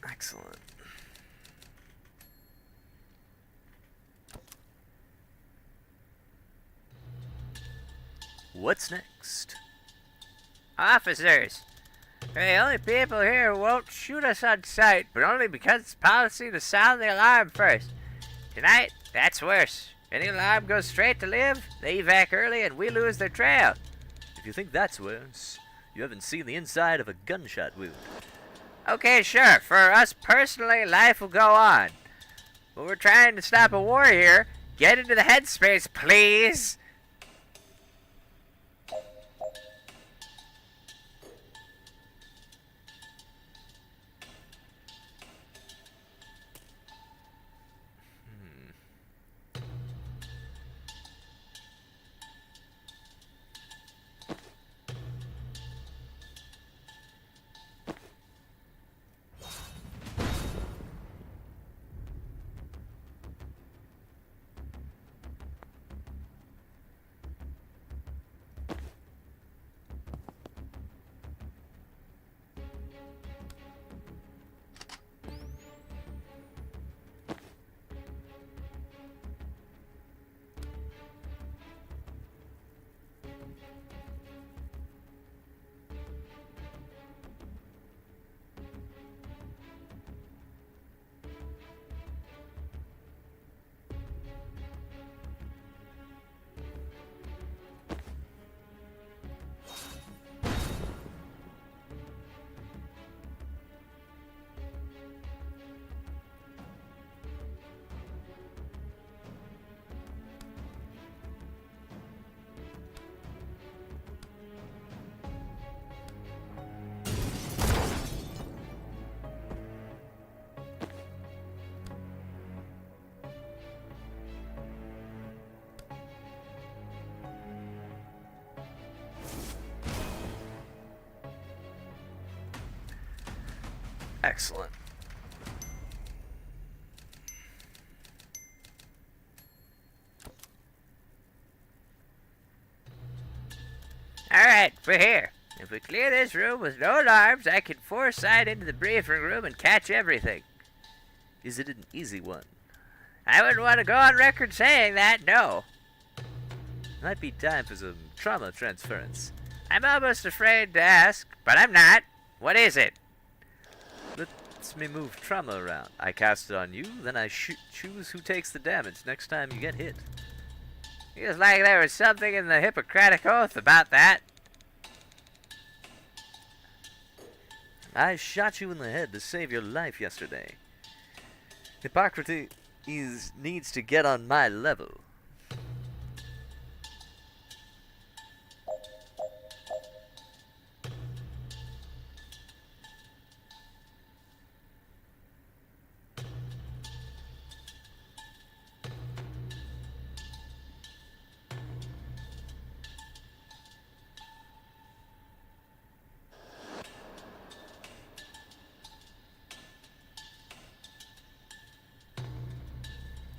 Excellent. What's next? Officers, we're the only people here who won't shoot us on sight, but only because it's policy to sound the alarm first. Tonight, that's worse. Any alarm goes straight to Liv, they evac early, and we lose their trail. If you think that's worse, you haven't seen the inside of a gunshot wound. Okay, sure. For us personally, life will go on. But we're trying to stop a war here. Get into the headspace, please. Excellent. Alright, we're here. If we clear this room with no alarms, I can foresight into the briefing room and catch everything. Is it an easy one? I wouldn't want to go on record saying that, no. Might be time for some trauma transference. I'm almost afraid to ask, but I'm not. What is it? Lets me move trauma around. I cast it on you, then I choose who takes the damage next time you get hit. Feels like there was something in the Hippocratic Oath about that. I shot you in the head to save your life yesterday. Hippocrates needs to get on my level.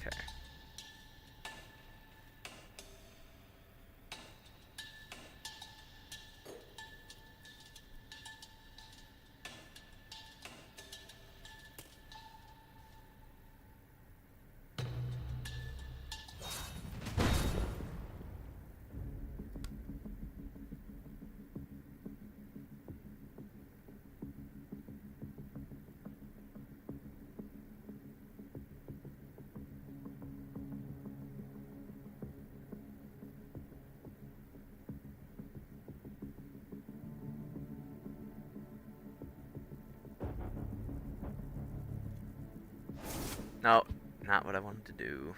Okay. No, not what I wanted to do.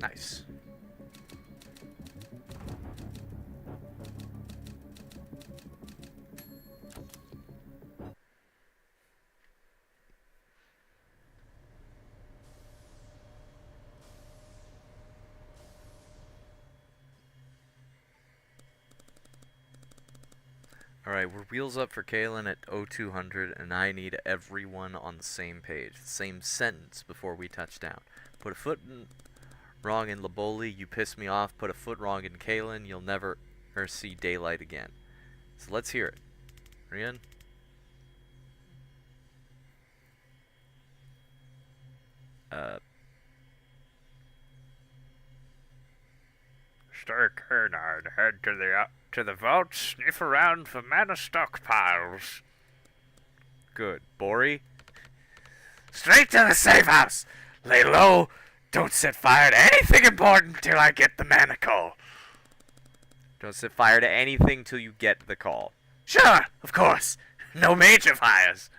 Nice. Alright, we're wheels up for Kalen at 0200, and I need everyone on the same page, the same sentence before we touch down. Put a foot wrong in Laboli, you piss me off. Put a foot wrong in Kalen, you'll never see daylight again. So let's hear it. Rian? Stay canine, head to the vault, sniff around for mana stockpiles. Good. Bori? Straight to the safe house. Lay low. Don't set fire to anything important till I get the mana call. Don't set fire to anything till you get the call. Sure, of course. No major fires.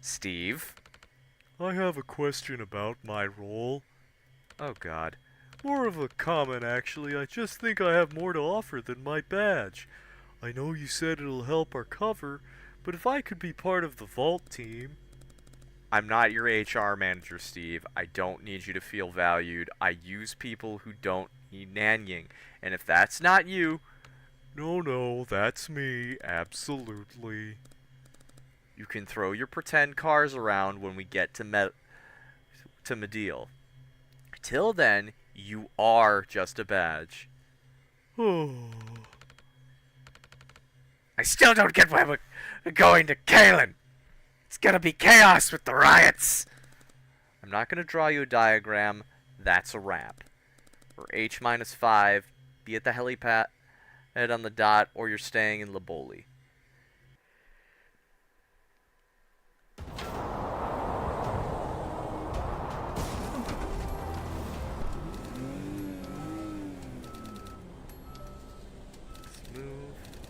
Steve? I have a question about my role. Oh god. More of a comment, actually. I just think I have more to offer than my badge. I know you said it'll help our cover, but if I could be part of the vault team... I'm not your HR manager, Steve. I don't need you to feel valued. I use people who don't need nannying. And if that's not you... No, that's me. Absolutely. You can throw your pretend cars around when we get to Medill. Till then, you are just a badge. Oh... I still don't get why we're going to Kalen. It's gonna be chaos with the riots. I'm not going to draw you a diagram. That's a wrap. For H-5, be at the helipad on the dot, or you're staying in Laboli.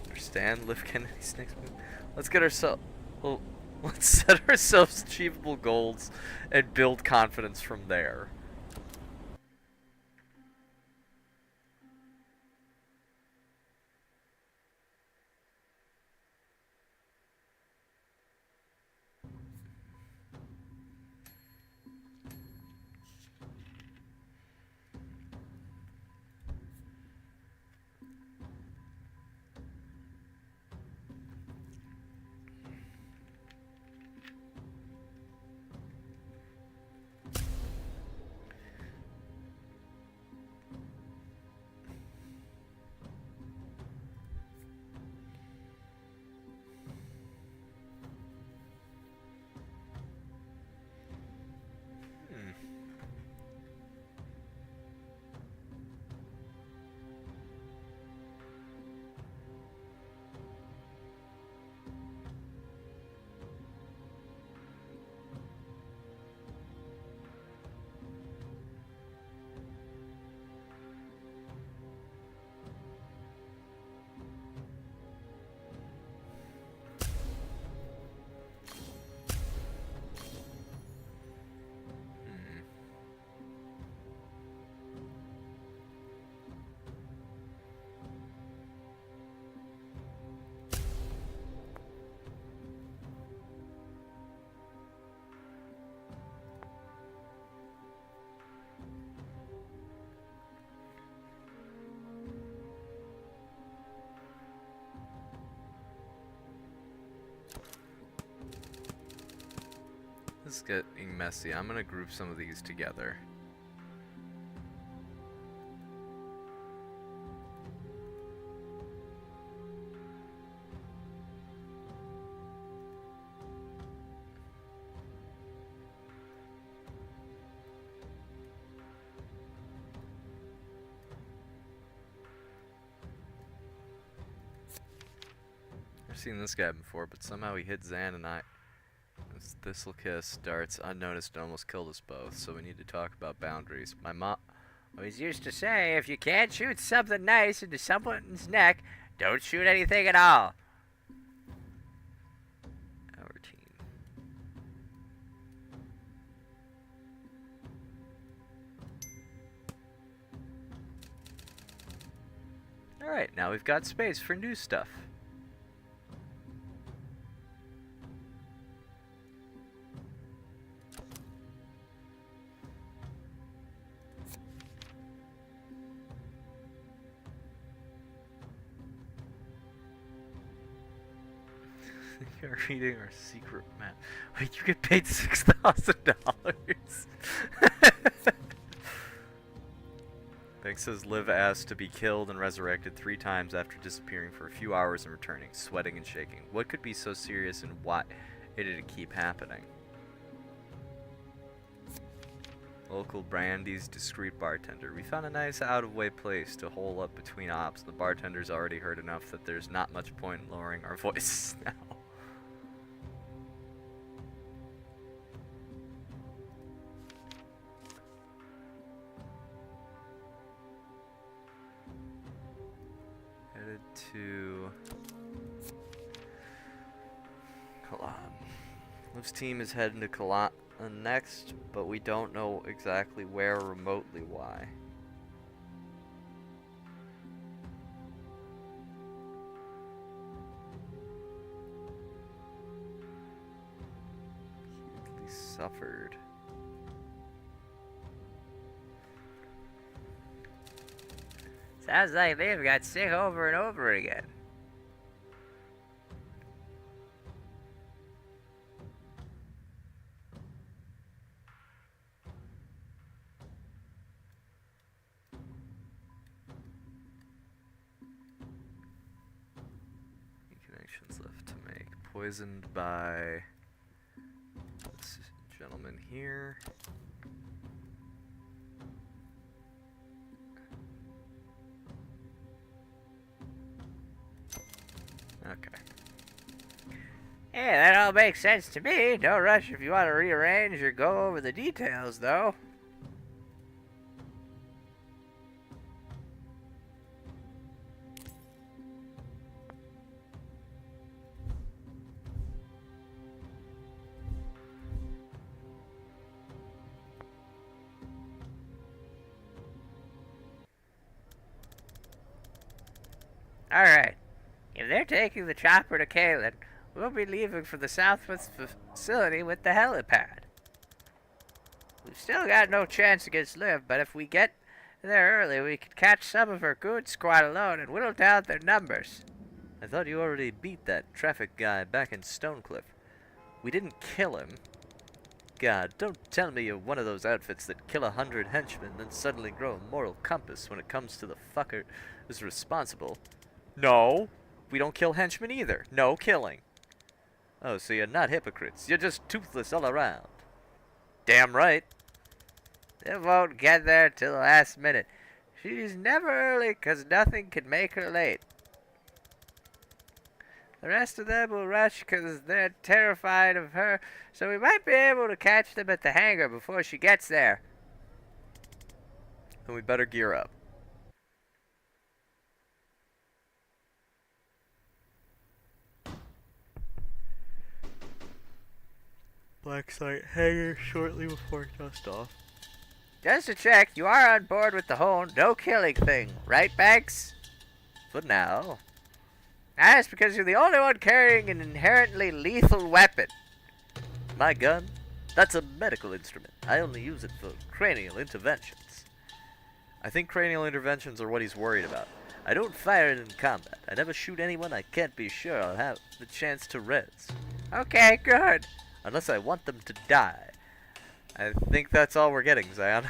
Understand Liv Kennedy's next move. Let's get ourselves. Well, let's set ourselves achievable goals and build confidence from there. This is getting messy. I'm gonna group some of these together. I've seen this guy before, but somehow he hit Zan and I. This this'll kiss darts unnoticed and almost killed us both, so we need to talk about boundaries. My mom always used to say, if you can't shoot something nice into someone's neck, don't shoot anything at all. Our team. Alright, now we've got space for new stuff. You're reading our secret map. Wait, you get paid $6,000. Banks says Liv asked to be killed and resurrected 3 times after disappearing for a few hours and returning, sweating and shaking. What could be so serious and why did it keep happening? Local Brandy's discreet bartender. We found a nice out-of-way place to hole up between ops. The bartender's already heard enough that there's not much point in lowering our voices now. Headed to Kalan. Liv's team is heading to Kalan next, but we don't know exactly where or remotely why. He suffered. Sounds like they've got sick over and over again. Connections left to make. Poisoned by this gentleman here. Okay. Yeah, that all makes sense to me. No rush if you want to rearrange or go over the details, though. Alright. If they're taking the chopper to Kalen, we'll be leaving for the Southwest facility with the helipad. We've still got no chance against Liv, but if we get there early, we could catch some of her goon squad alone and whittle down their numbers. I thought you already beat that traffic guy back in Stonecliff. We didn't kill him. God, don't tell me you're one of those outfits that kill 100 henchmen, then suddenly grow a moral compass when it comes to the fucker who's responsible. No, we don't kill henchmen either. No killing. Oh, so you're not hypocrites. You're just toothless all around. Damn right. They won't get there till the last minute. She's never early 'cause nothing can make her late. The rest of them will rush 'cause they're terrified of her, so we might be able to catch them at the hangar before she gets there. Then we better gear up. Black site hangar shortly before dust off. Just to check, you are on board with the whole no killing thing, right, Banks? For now. That's because you're the only one carrying an inherently lethal weapon. My gun? That's a medical instrument. I only use it for cranial interventions. I think cranial interventions are what he's worried about. I don't fire it in combat. I never shoot anyone I can't be sure I'll have the chance to res. Okay, good. Unless I want them to die. I think that's all we're getting, Zan.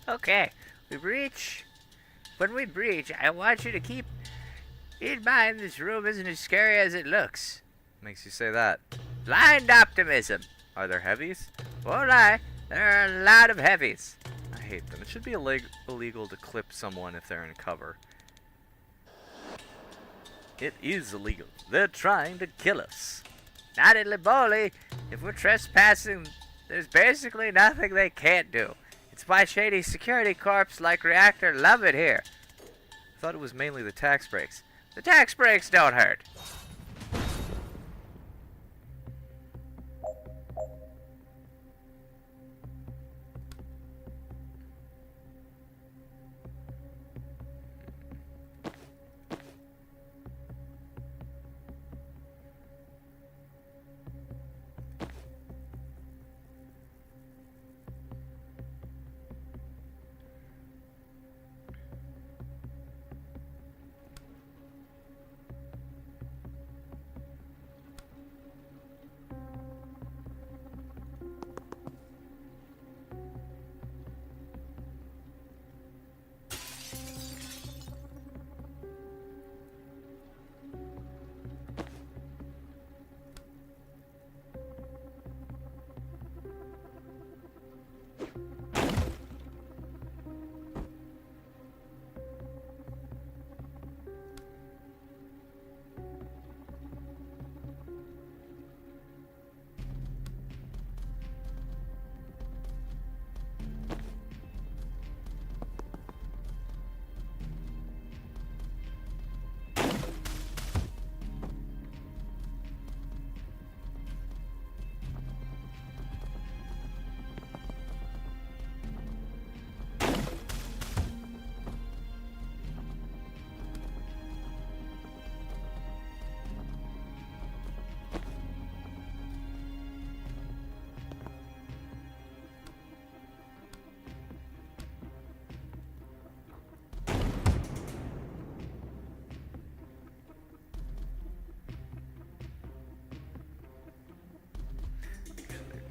Okay, we breach. When we breach, I want you to keep in mind this room isn't as scary as it looks. Makes you say that. Blind optimism. Are there heavies? Won't lie, there are a lot of heavies. I hate them. It should be illegal to clip someone if they're in cover. It is illegal. They're trying to kill us. Not in Liboli. If we're trespassing, there's basically nothing they can't do. It's why shady security corps like Reactor love it here. I thought it was mainly the tax breaks. The tax breaks don't hurt.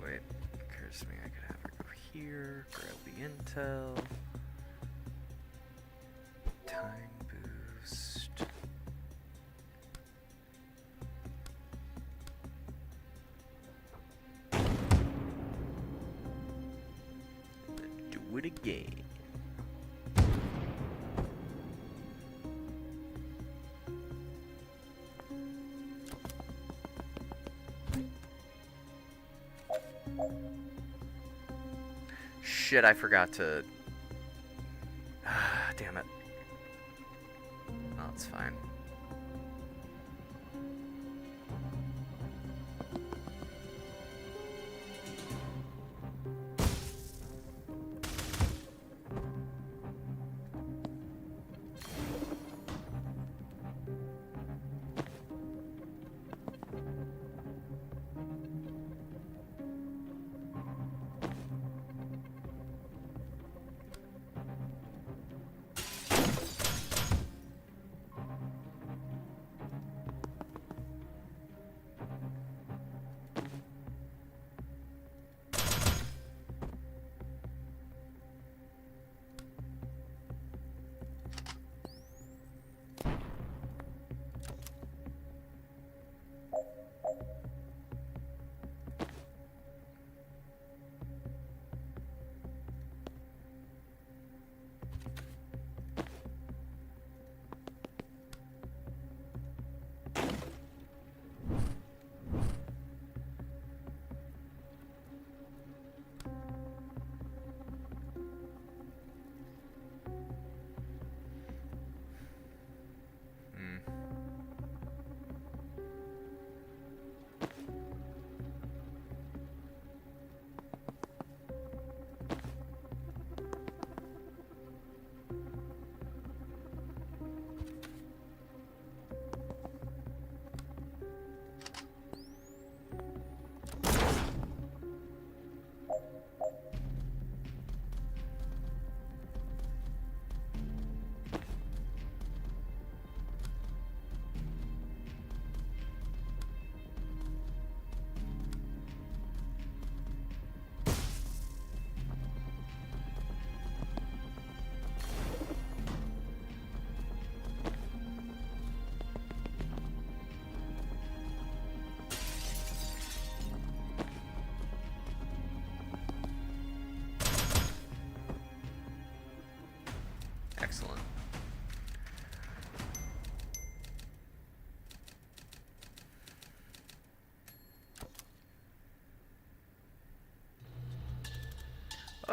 Wait, occurs to me I could have her go here, grab the intel. Time boost. Do it again. Shit, I forgot to... Damn it. Oh, it's fine.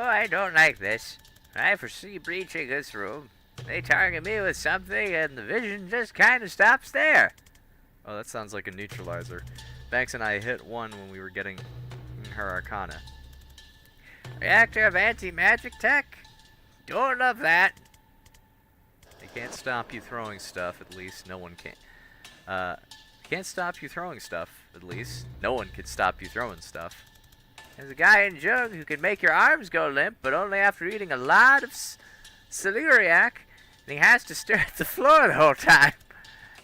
Oh, I don't like this. I foresee breaching this room. They target me with something, and the vision just kind of stops there. Oh, that sounds like a neutralizer. Banks and I hit one when we were getting her arcana. Reactor of anti-magic tech? Don't love that. They can't stop you throwing stuff, at least. No one can. Can't stop you throwing stuff, at least. No one can stop you throwing stuff. There's a guy in Jug who can make your arms go limp, but only after eating a lot of celeriac, and he has to stare at the floor the whole time.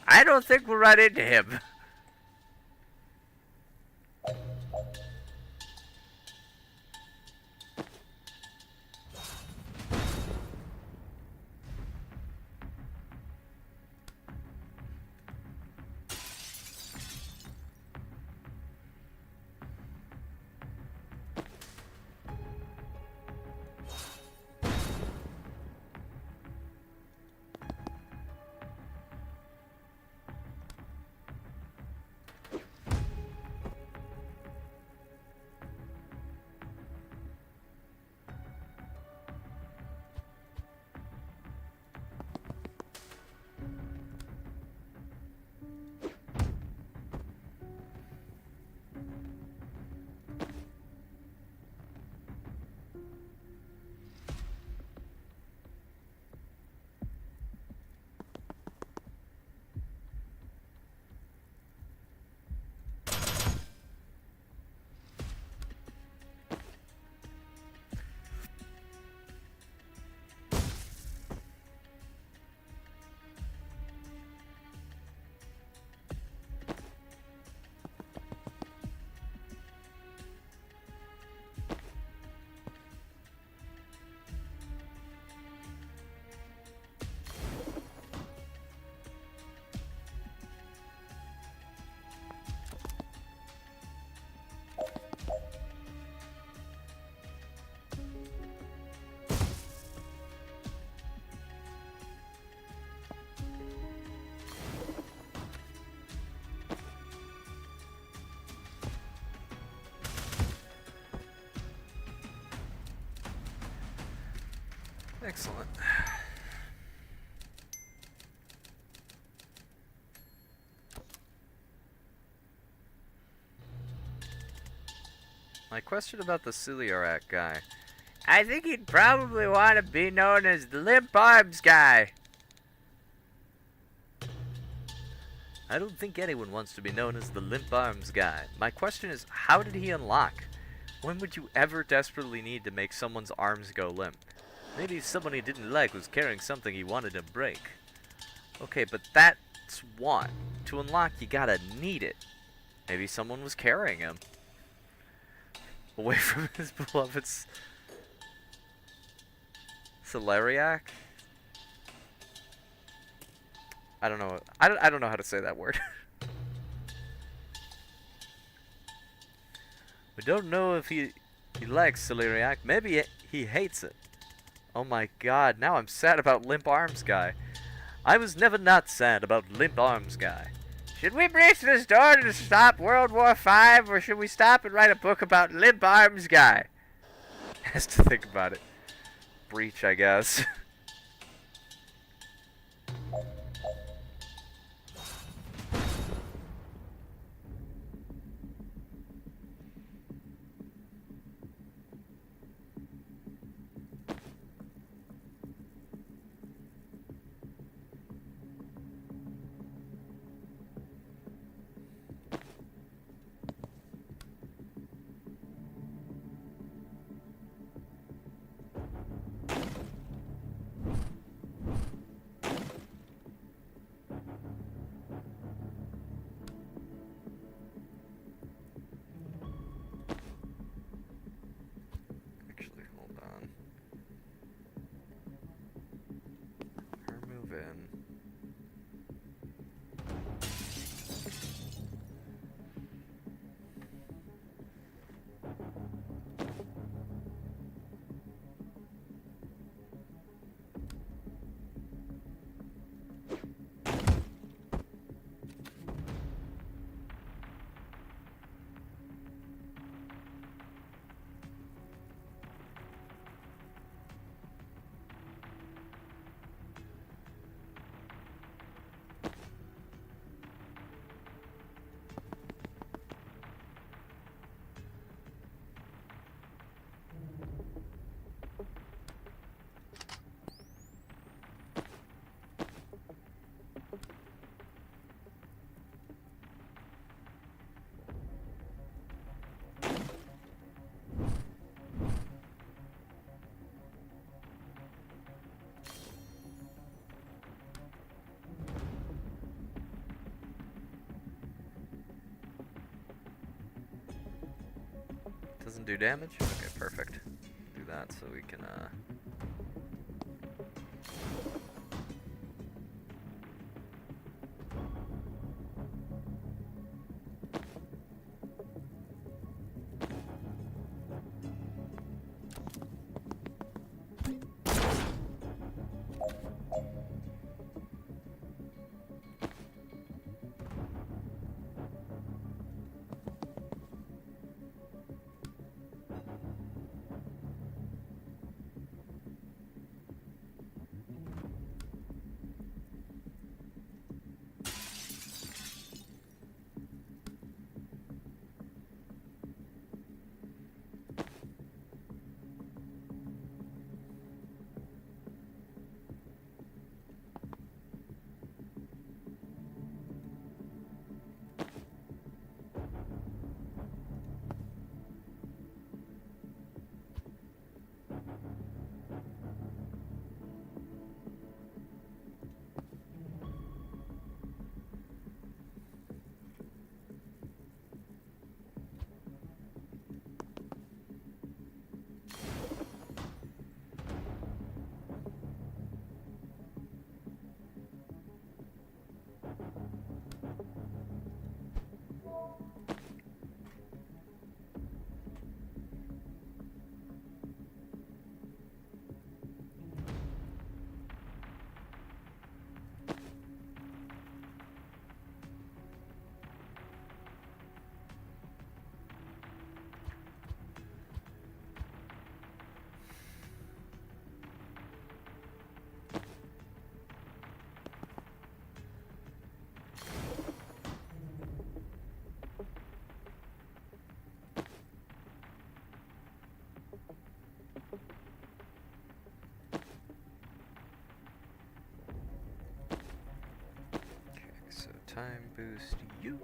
I don't think we'll run into him. Excellent. My question about the Celiarak guy. I think he'd probably want to be known as the Limp Arms guy. I don't think anyone wants to be known as the limp arms guy. My question is, how did he unlock? When would you ever desperately need to make someone's arms go limp? Maybe someone he didn't like was carrying something he wanted to break. Okay, but that's one. To unlock, you gotta need it. Maybe someone was carrying him away from his beloved Celeriac? I don't know. I don't know how to say that word. We don't know if he likes Celeriac. Maybe he hates it. Oh my god, now I'm sad about Limp Arms Guy. I was never not sad about limp arms guy. Should we breach this door to stop World War V, or should we stop and write a book about Limp Arms guy? Has to think about it. Breach, I guess. Doesn't do damage? Okay, perfect. Do that so we can, so time boost you.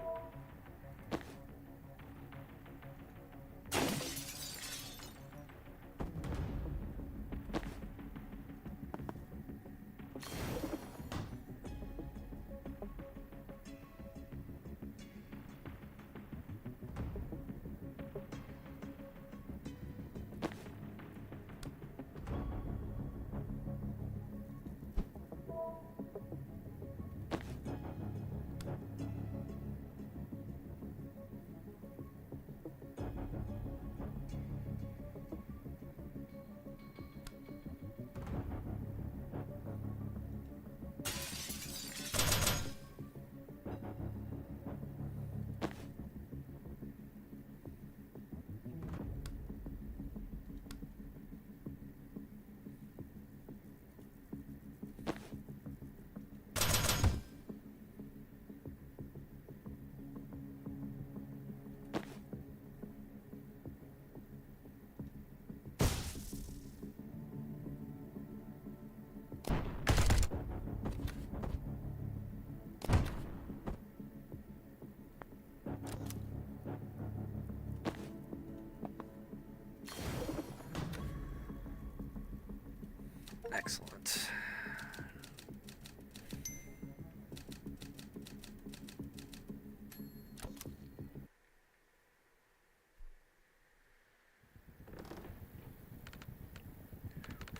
Excellent.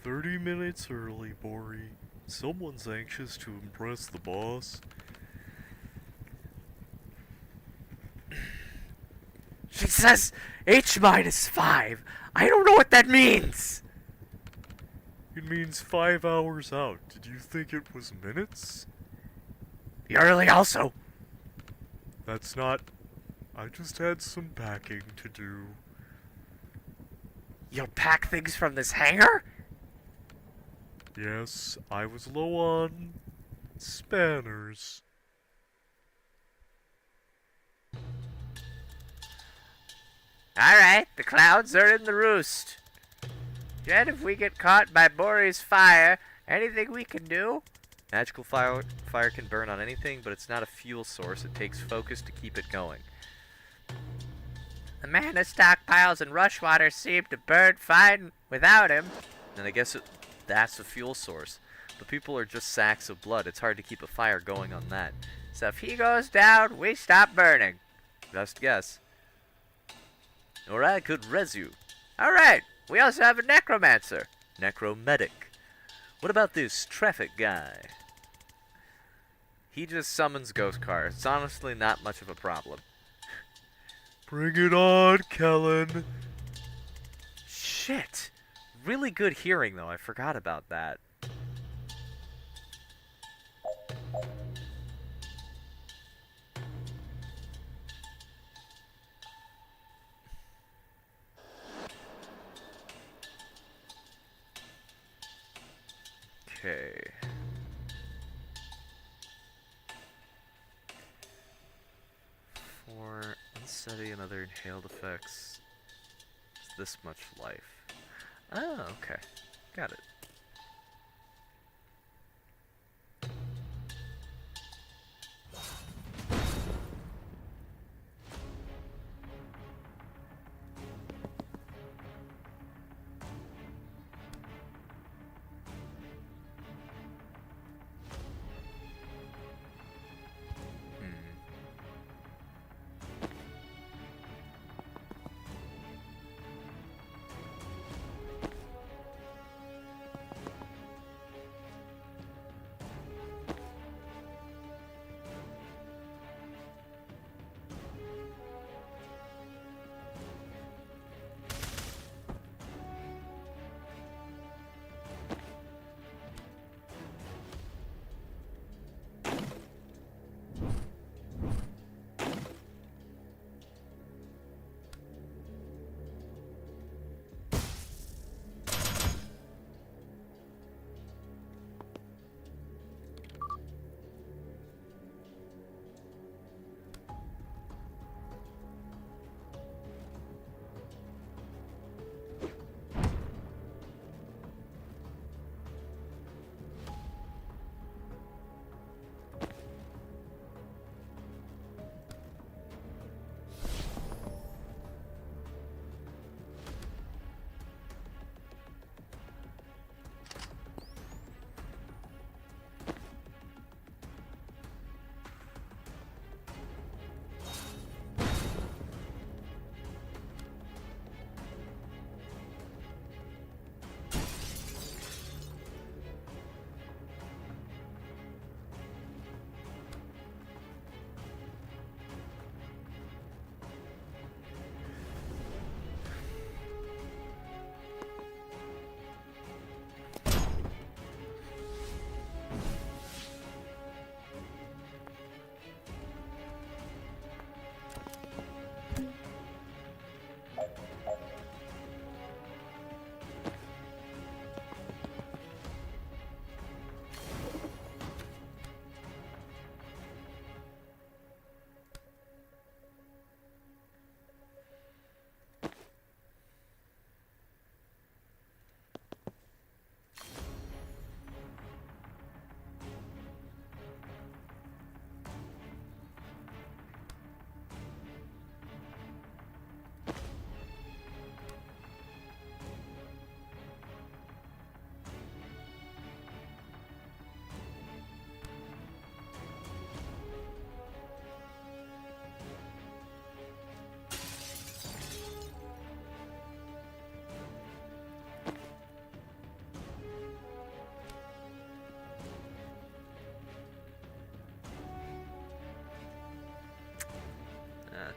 "30 minutes early, Bori. Someone's anxious to impress the boss." She says H-5. I don't know what that means. "It means 5 hours out. Did you think it was minutes?" Be early also. "That's not... I just had some packing to do." You'll pack things from this hangar? "Yes, I was low on... spanners." Alright, the clouds are in the roost. Jet, if we get caught by Bori's fire, anything we can do? Magical fire can burn on anything, but it's not a fuel source. It takes focus to keep it going. The mana stockpiles and rush water seem to burn fine without him. And I guess that's a fuel source. But people are just sacks of blood. It's hard to keep a fire going on that. So if he goes down, we stop burning. Best guess. Or I could res you. All right. We also have a necromancer. Necromedic. What about this traffic guy? He just summons ghost cars. It's honestly not much of a problem. Bring it on, Kellen. Shit. Really good hearing, though. I forgot about that. Okay. For unsteady and other inhaled effects, it's this much life. Oh, okay. Got it.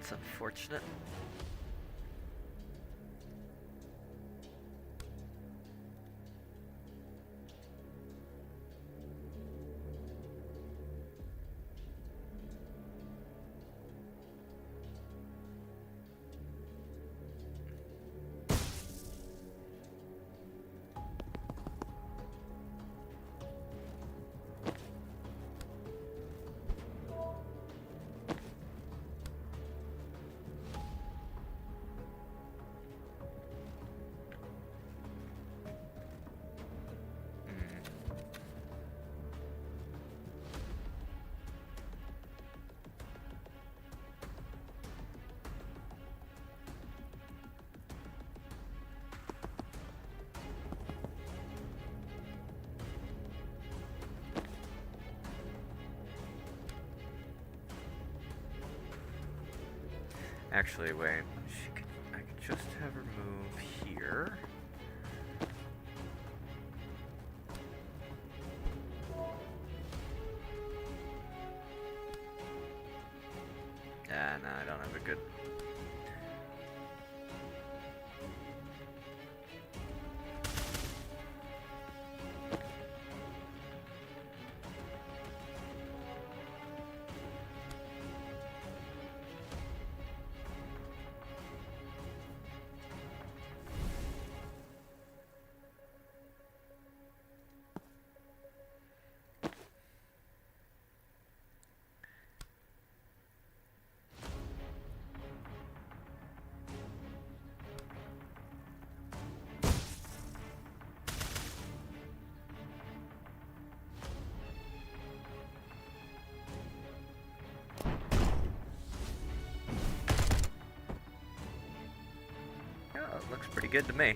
That's unfortunate. Actually, wait. I could just have her move here. No, I don't have a good... Oh, it looks pretty good to me.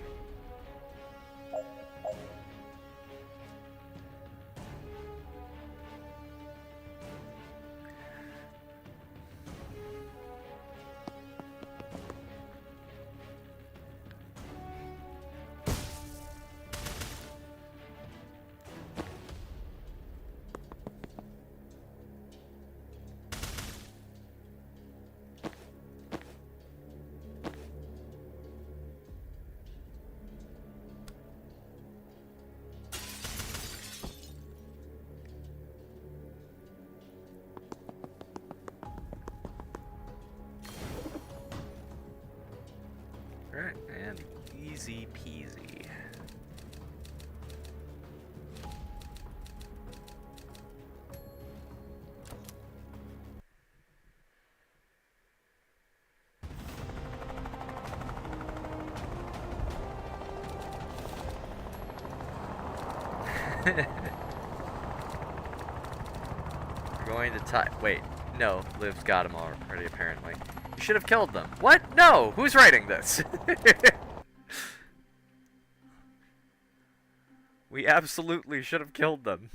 Alright, and easy peasy. We're going to tie. Wait, no, Liv's got him already, apparently. You should have killed them. What? No! Who's writing this? We absolutely should have killed them.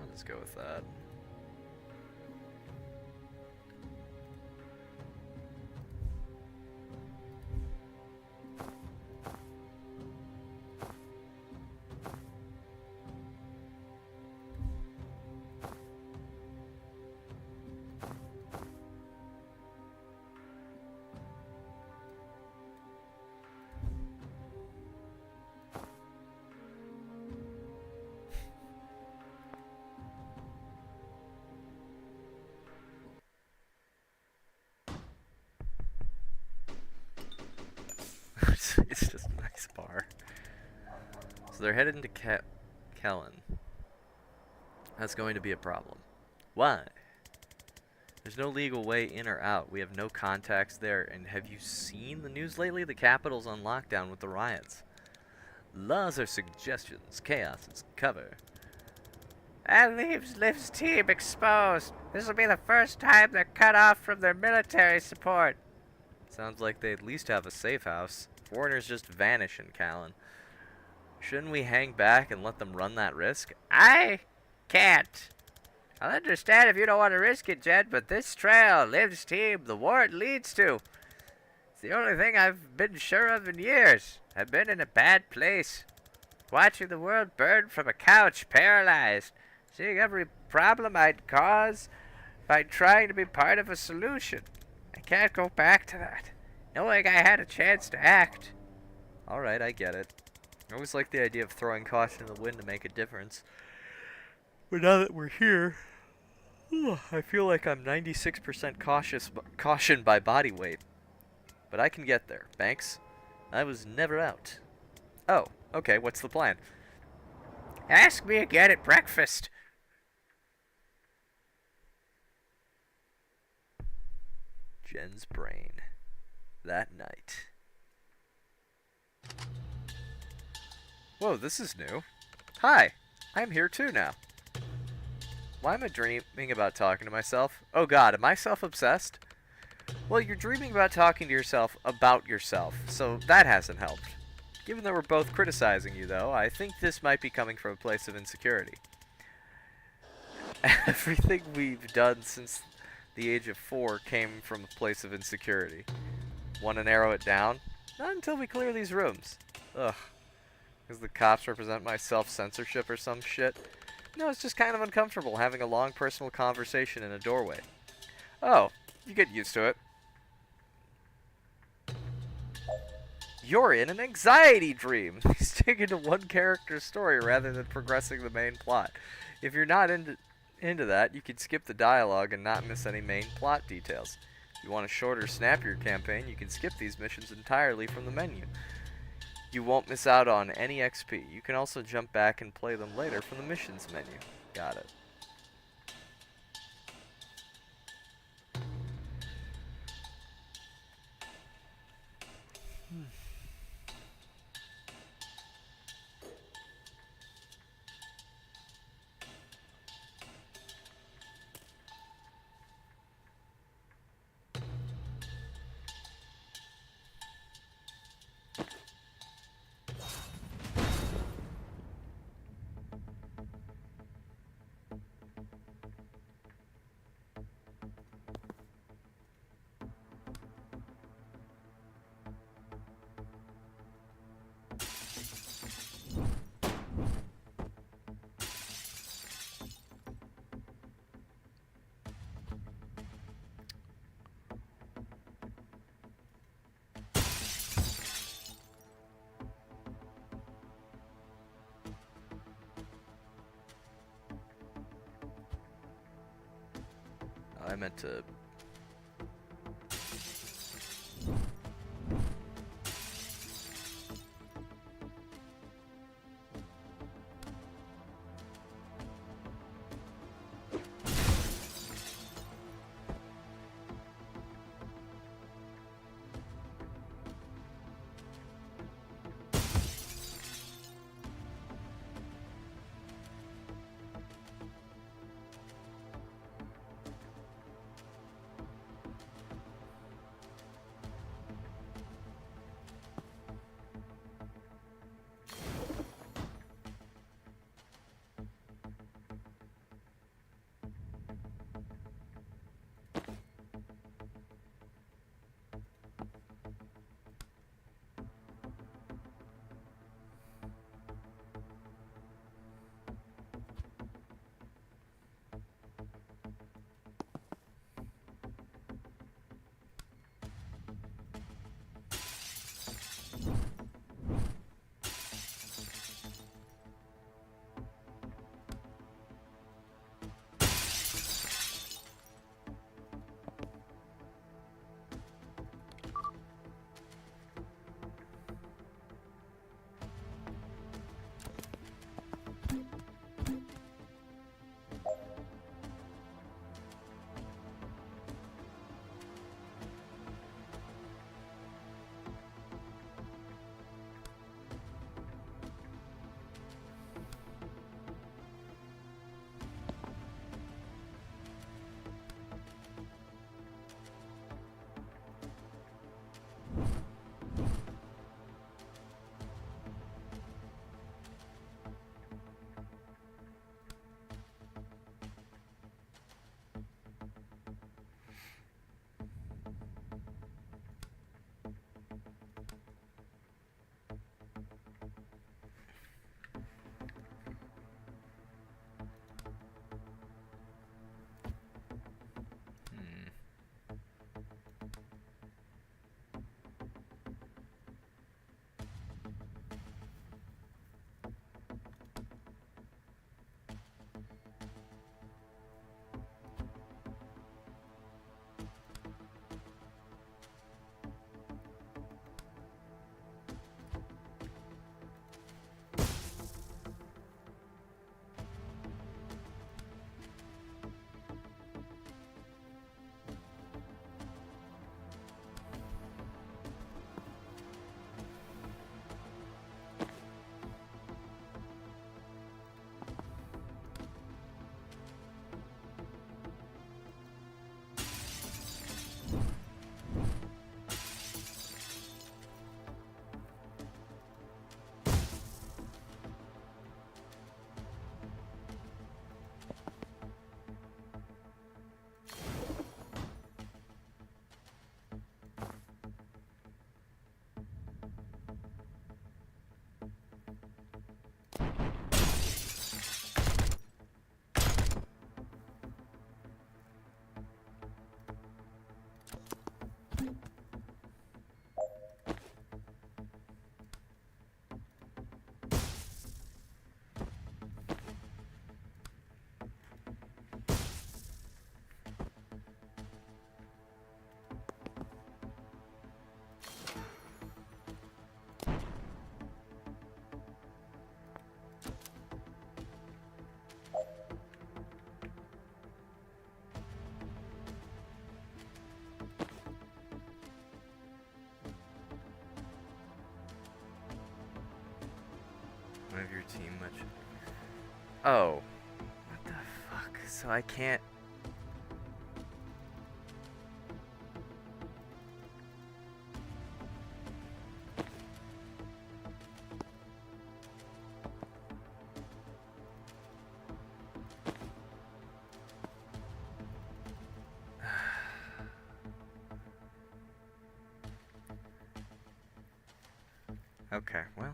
Let's go with that. It's just a nice bar. So they're headed into Kellen. That's going to be a problem. Why? There's no legal way in or out. We have no contacts there. And have you seen the news lately? The capital's on lockdown with the riots. Laws are suggestions. Chaos is cover. That leaves Liv's team exposed. This will be the first time they're cut off from their military support. Sounds like they at least have a safe house. Foreigners just vanish in Callan. Shouldn't we hang back and let them run that risk? I can't. I'll understand if you don't want to risk it, Jed, but this trail, Liv's team, the war it leads to, it's the only thing I've been sure of in years. I've been in a bad place. Watching the world burn from a couch, paralyzed. Seeing every problem I'd cause by trying to be part of a solution. I can't go back to that. knowing I had a chance to act. Alright, I get it. I always like the idea of throwing caution to the wind to make a difference. But now that we're here, I feel like I'm 96% caution by body weight. But I can get there. Banks, I was never out. Oh, okay, what's the plan? Ask me again at breakfast. Jen's brain. That night. Whoa, this is new. Hi, I'm here too now. Why am I dreaming about talking to myself? Oh god, am I self-obsessed? Well, you're dreaming about talking to yourself about yourself, so that hasn't helped. Given that we're both criticizing you, though, I think this might be coming from a place of insecurity. Everything we've done since the age of 4 came from a place of insecurity. Want to narrow it down? Not until we clear these rooms. Ugh. Because the cops represent my self-censorship or some shit? No, it's just kind of uncomfortable having a long personal conversation in a doorway. Oh, you get used to it. You're in an anxiety dream. They stick into one character's story rather than progressing the main plot. If you're not into that, you can skip the dialogue and not miss any main plot details. If you want a shorter, snappier campaign, you can skip these missions entirely from the menu. You won't miss out on any XP. You can also jump back and play them later from the missions menu. Got it. I meant to... One of your team much. Oh. What the fuck? So I can't. Okay, well.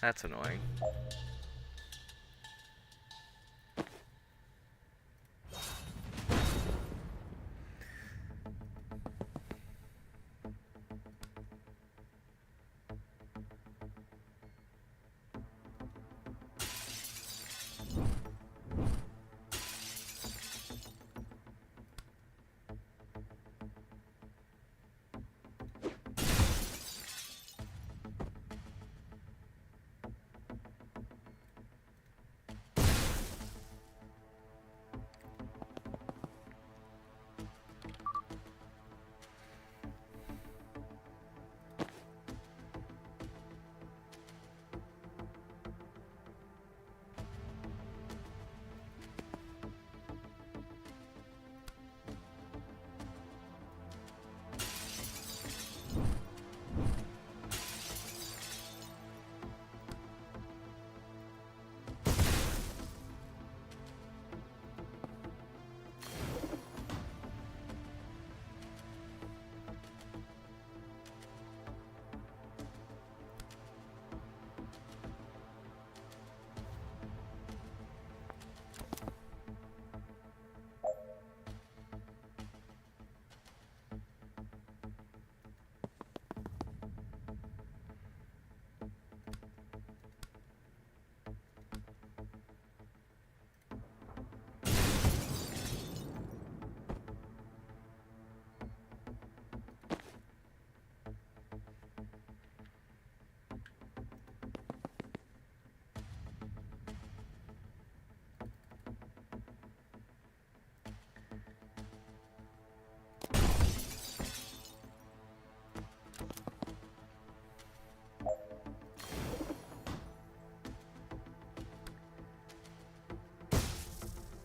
That's annoying.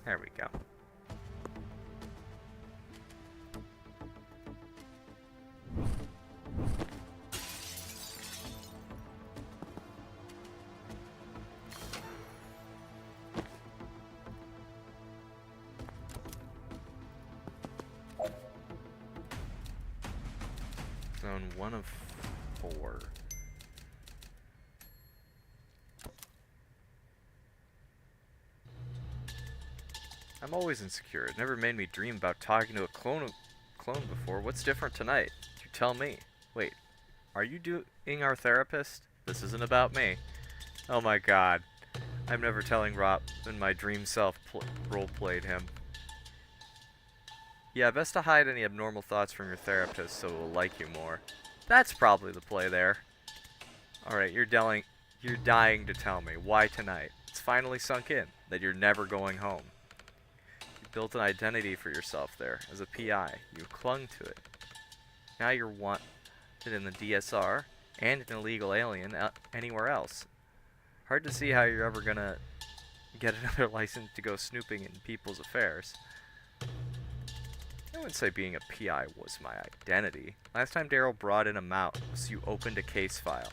There we go. Zone 1 of 4. I'm always insecure. It never made me dream about talking to a clone before. What's different tonight? You tell me. Wait, are you doing our therapist? This isn't about me. Oh my god. I'm never telling Rob when my dream self role-played him. Yeah, best to hide any abnormal thoughts from your therapist so it will like you more. That's probably the play there. Alright, you're dying to tell me. Why tonight? It's finally sunk in that you're never going home. You built an identity for yourself there. As a PI, you clung to it. Now you're wanted in the DSR and an illegal alien anywhere else. Hard to see how you're ever gonna get another license to go snooping in people's affairs. I wouldn't say being a PI was my identity. Last time Daryl brought in a mouse, you opened a case file.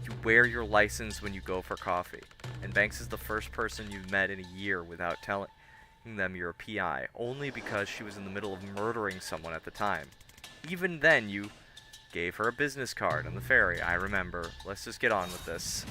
You wear your license when you go for coffee. And Banks is the first person you've met in a year without telling them you're a PI, only because she was in the middle of murdering someone at the time. Even then, you gave her a business card on the ferry, I remember. Let's just get on with this.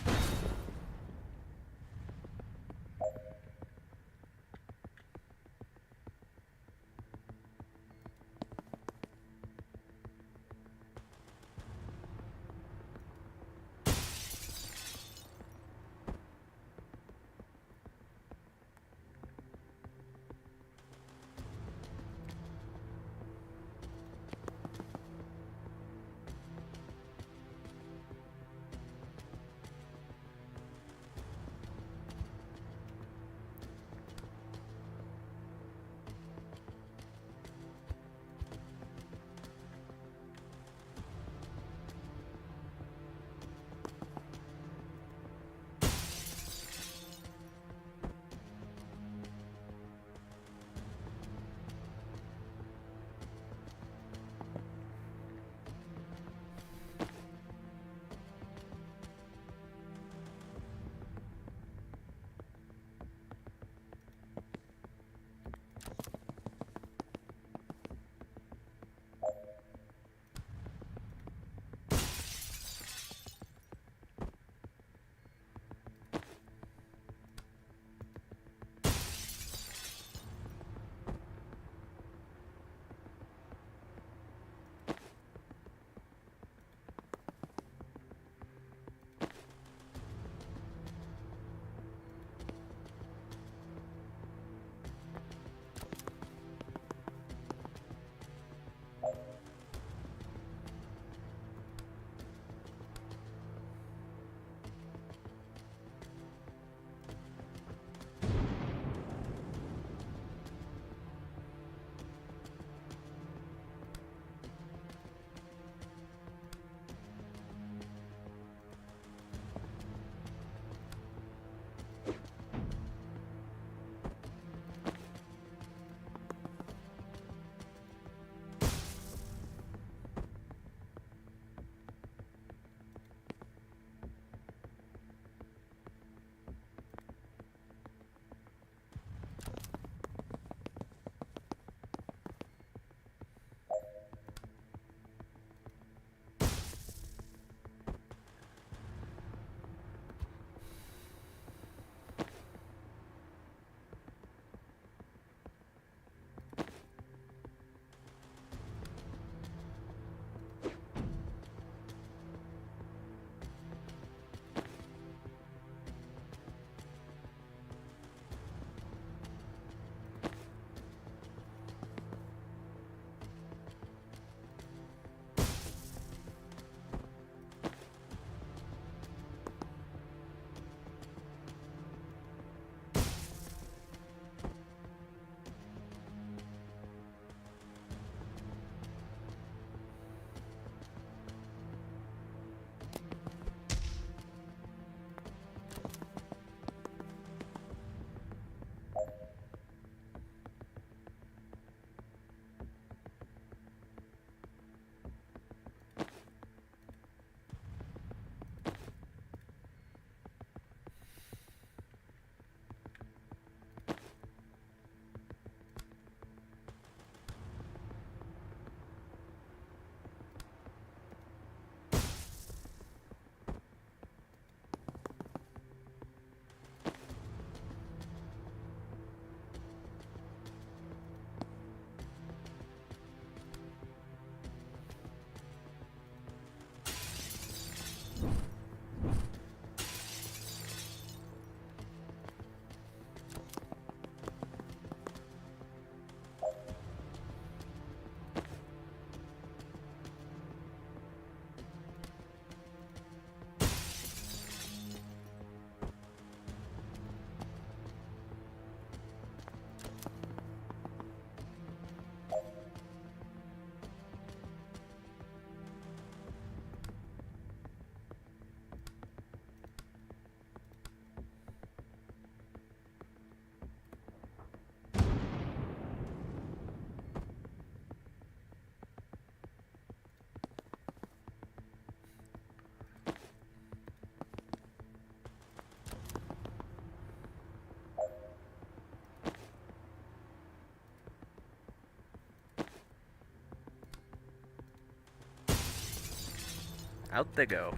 Out they go.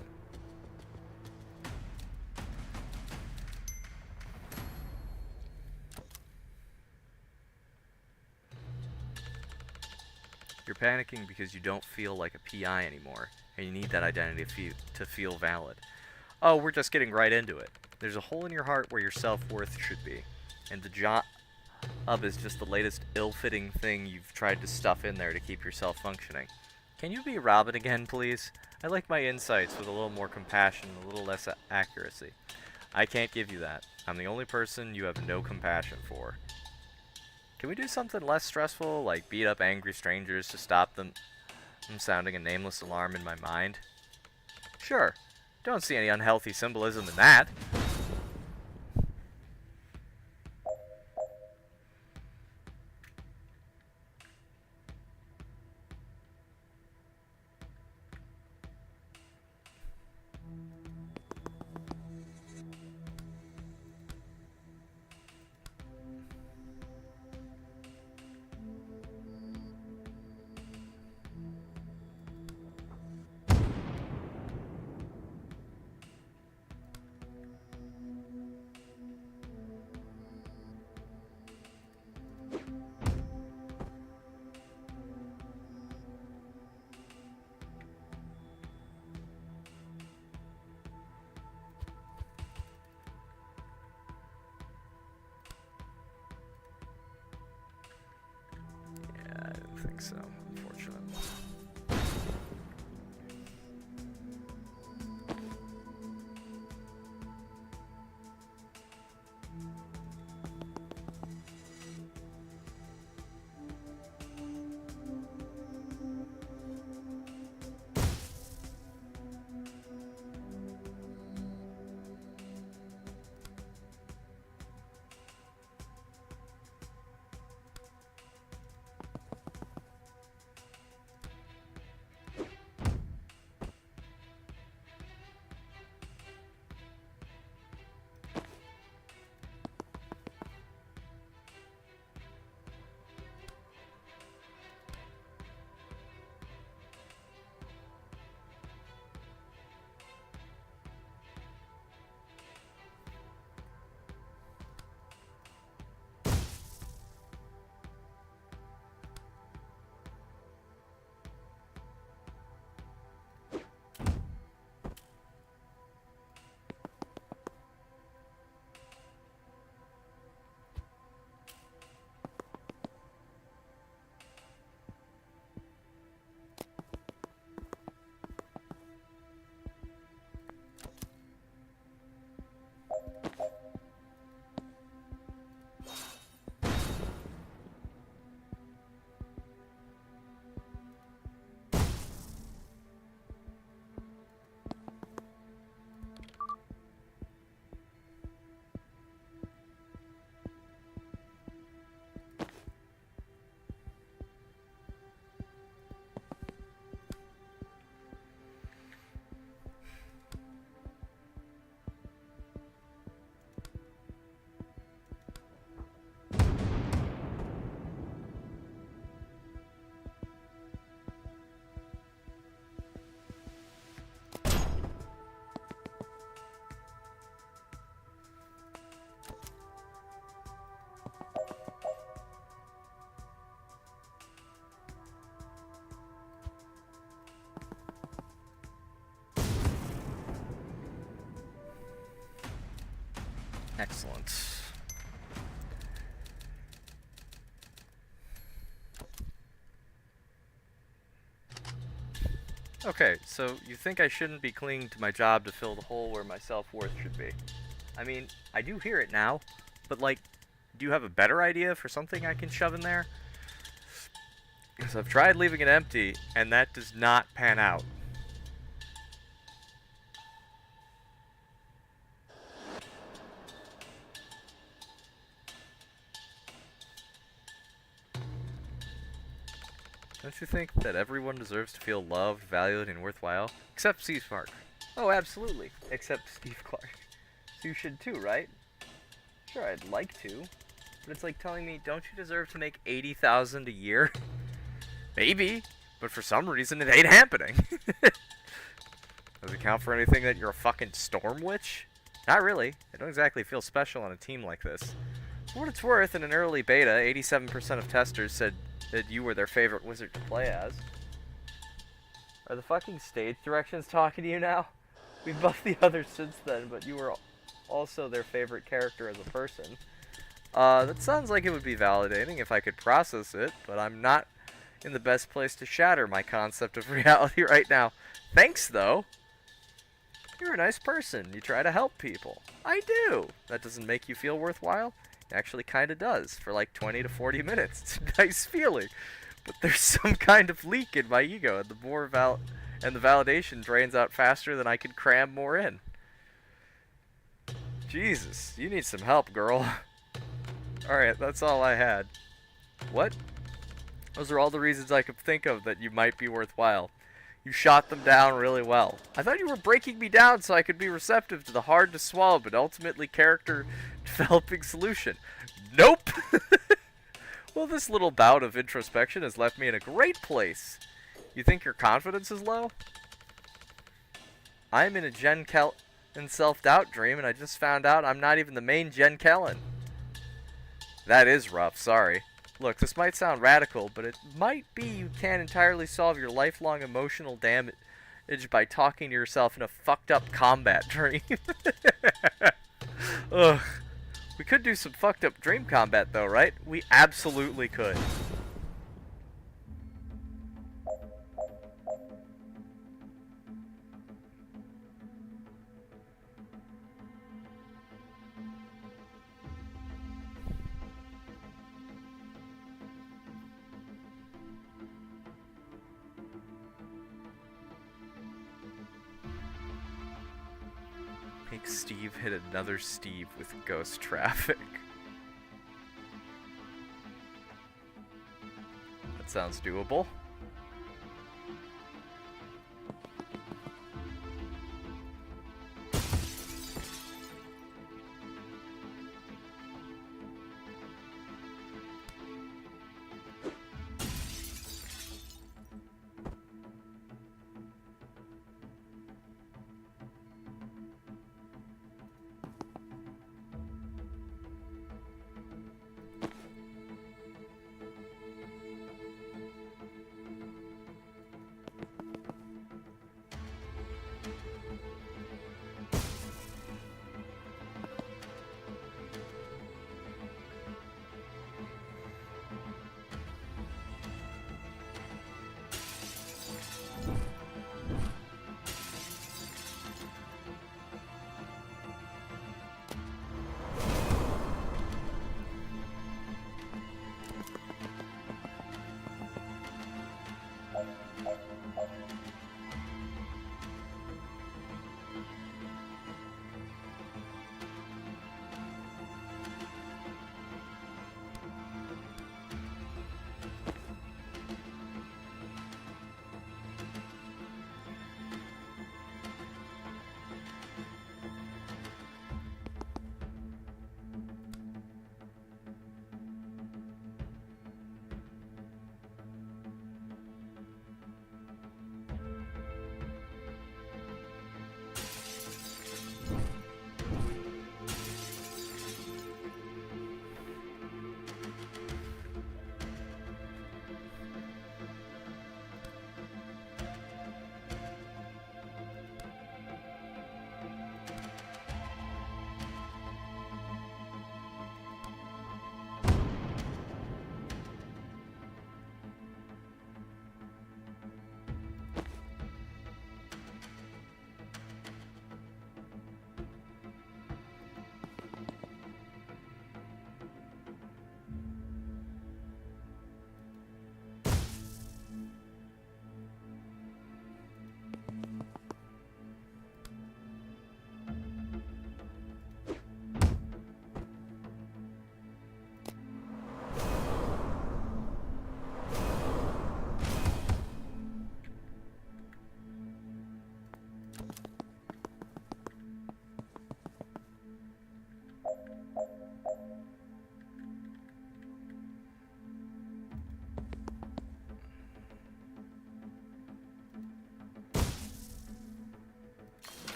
You're panicking because you don't feel like a PI anymore, and you need that identity to feel valid. Oh, we're just getting right into it. There's a hole in your heart where your self-worth should be, and the job is just the latest ill-fitting thing you've tried to stuff in there to keep yourself functioning. Can you be Robin again, please? I like my insights with a little more compassion and a little less accuracy. I can't give you that. I'm the only person you have no compassion for. Can we do something less stressful, like beat up angry strangers to stop them from sounding a nameless alarm in my mind? Sure. Don't see any unhealthy symbolism in that. I didn't think so, unfortunately. Excellent. Okay, so you think I shouldn't be clinging to my job to fill the hole where my self-worth should be. I mean, I do hear it now, but like, do you have a better idea for something I can shove in there? Because I've tried leaving it empty, and that does not pan out. Don't you think that everyone deserves to feel loved, valued, and worthwhile? Except Steve Clark. Oh, absolutely. Except Steve Clark. So you should too, right? Sure, I'd like to. But it's like telling me, don't you deserve to make $80,000 a year? Maybe. But for some reason, it ain't happening. it count for anything that you're a fucking storm witch? Not really. I don't exactly feel special on a team like this. For what it's worth, in an early beta, 87% of testers said that you were their favorite wizard to play as. Are the fucking stage directions talking to you now? We've buffed the others since then, but you were also their favorite character as a person. That sounds like it would be validating if I could process it, but I'm not in the best place to shatter my concept of reality right now. Thanks, though. You're a nice person. You try to help people. I do. That doesn't make you feel worthwhile? It actually kind of does, for like 20 to 40 minutes. It's a nice feeling. But there's some kind of leak in my ego, and the validation drains out faster than I can cram more in. Jesus, you need some help, girl. Alright, that's all I had. What? Those are all the reasons I could think of that you might be worthwhile. You shot them down really well. I thought you were breaking me down so I could be receptive to the hard-to-swallow but ultimately character-developing solution. Nope! Well, this little bout of introspection has left me in a great place. You think your confidence is low? I'm in a Jen Kellen self-doubt dream, and I just found out I'm not even the main Jen Kellen. That is rough, sorry. Look, this might sound radical, but it might be you can't entirely solve your lifelong emotional damage by talking to yourself in a fucked up combat dream. Ugh. We could do some fucked up dream combat though, right? We absolutely could. Make Steve hit another Steve with ghost traffic. That sounds doable.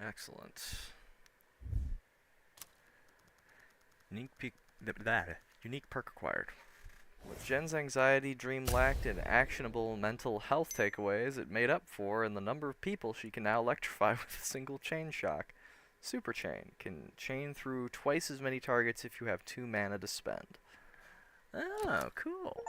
Excellent. Unique perk acquired. With Jen's anxiety, dream lacked, and actionable mental health takeaways, it made up for in the number of people she can now electrify with a single chain shock. Super Chain can chain through twice as many targets if you have 2 mana to spend. Oh, cool.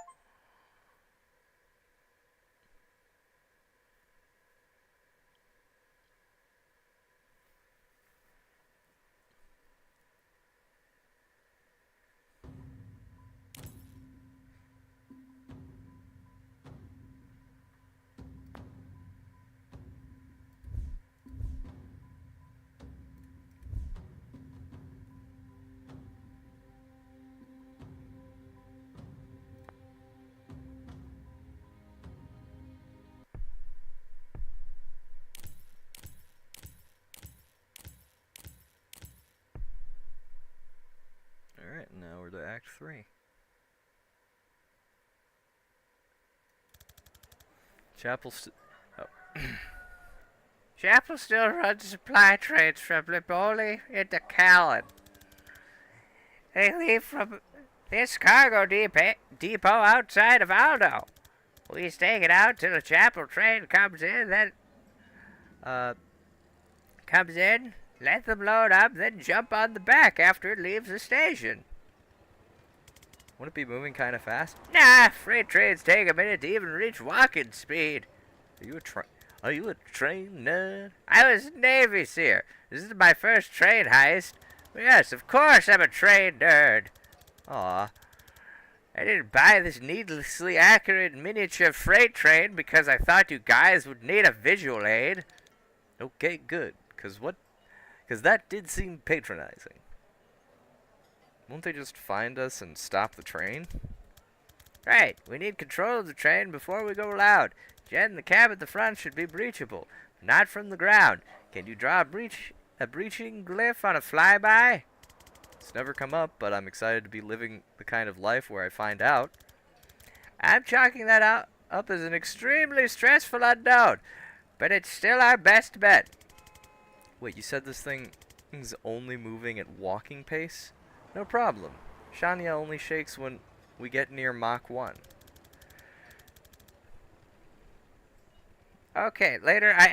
Alright, now we're to Act 3. Chapel Chapel still runs supply trains from Liboli into Callan. They leave from this cargo depot outside of Aldo. We stake it out till the Chapel train comes in, then let them load up, then jump on the back after it leaves the station. Wouldn't it be moving kind of fast? Nah, freight trains take a minute to even reach walking speed. Are you a train nerd? I was a Navy SEER. This is my first train heist. Yes, of course I'm a train nerd. Aw. I didn't buy this needlessly accurate miniature freight train because I thought you guys would need a visual aid. Okay, good. Because that did seem patronizing. Won't they just find us and stop the train? Right, we need control of the train before we go loud. Jen, the cab at the front should be breachable, but not from the ground. Can you draw a breaching glyph on a flyby? It's never come up, but I'm excited to be living the kind of life where I find out. I'm chalking that up as an extremely stressful unknown, but it's still our best bet. Wait, you said this thing's only moving at walking pace? No problem. Shania only shakes when we get near Mach 1. Okay, later I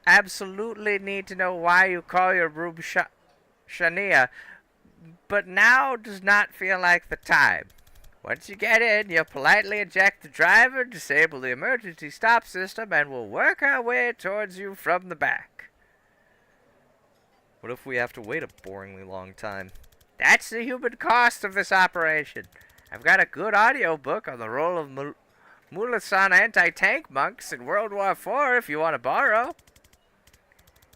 absolutely need to know why you call your room Shania, but now does not feel like the time. Once you get in, you'll politely eject the driver, disable the emergency stop system, and we'll work our way towards you from the back. What if we have to wait a boringly long time? That's the human cost of this operation. I've got a good audiobook on the role of Mulasan anti-tank monks in World War IV if you want to borrow.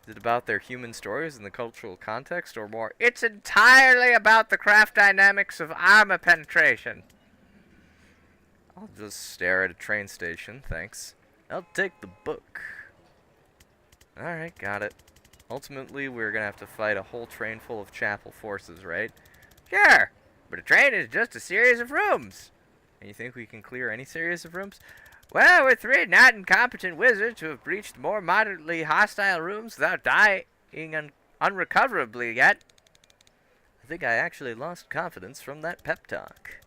Is it about their human stories in the cultural context or more? It's entirely about the craft dynamics of armor penetration. I'll just stare at a train station, thanks. I'll take the book. Alright, got it. Ultimately, we're gonna have to fight a whole train full of chapel forces, right? Sure, but a train is just a series of rooms. And you think we can clear any series of rooms? Well, we're 3 not incompetent wizards who have breached more moderately hostile rooms without dying unrecoverably yet. I think I actually lost confidence from that pep talk.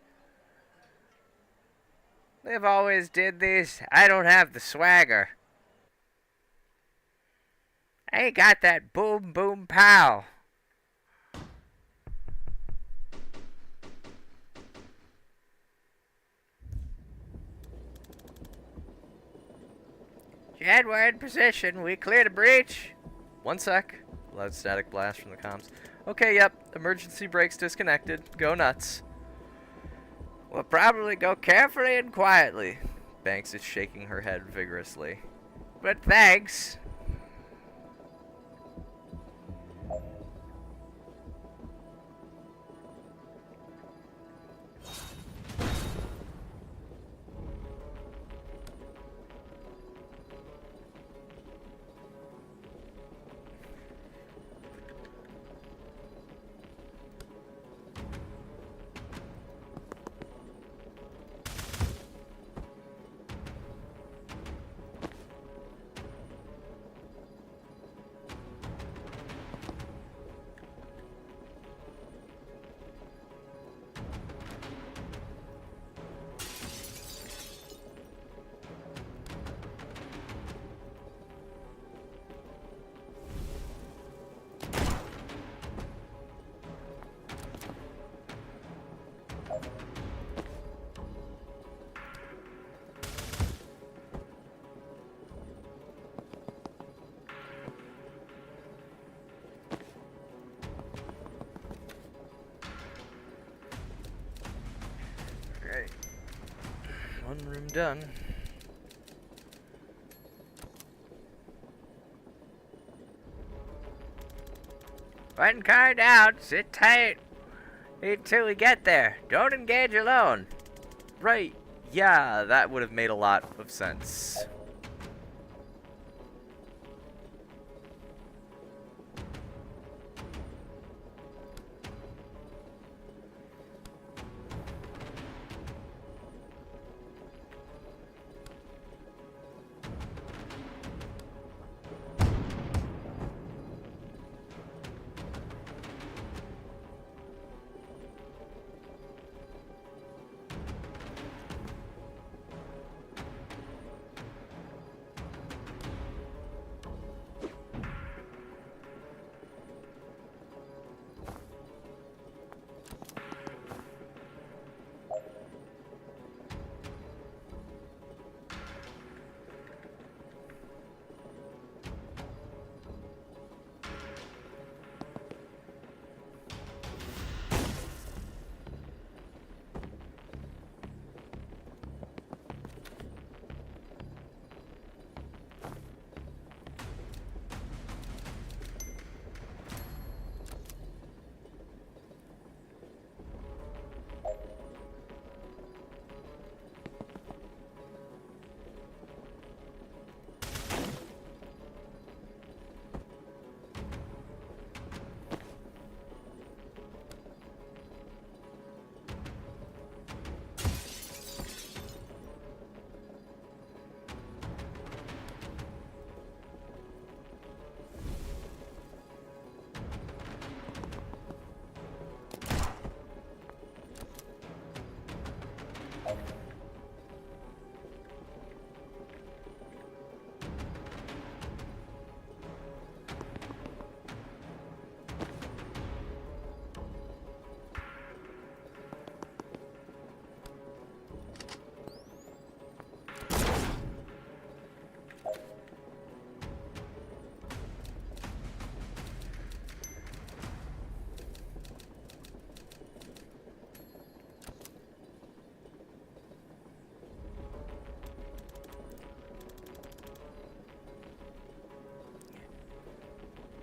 They've always did these. I don't have the swagger. I ain't got that boom boom pow. Jed, we're in position. We cleared a breach. One sec. Loud static blast from the comms. Okay, yep. Emergency brakes disconnected. Go nuts. We'll probably go carefully and quietly. Banks is shaking her head vigorously. But thanks. One room done. One car down. Sit tight until we get there. Don't engage alone. Right. Yeah, that would have made a lot of sense.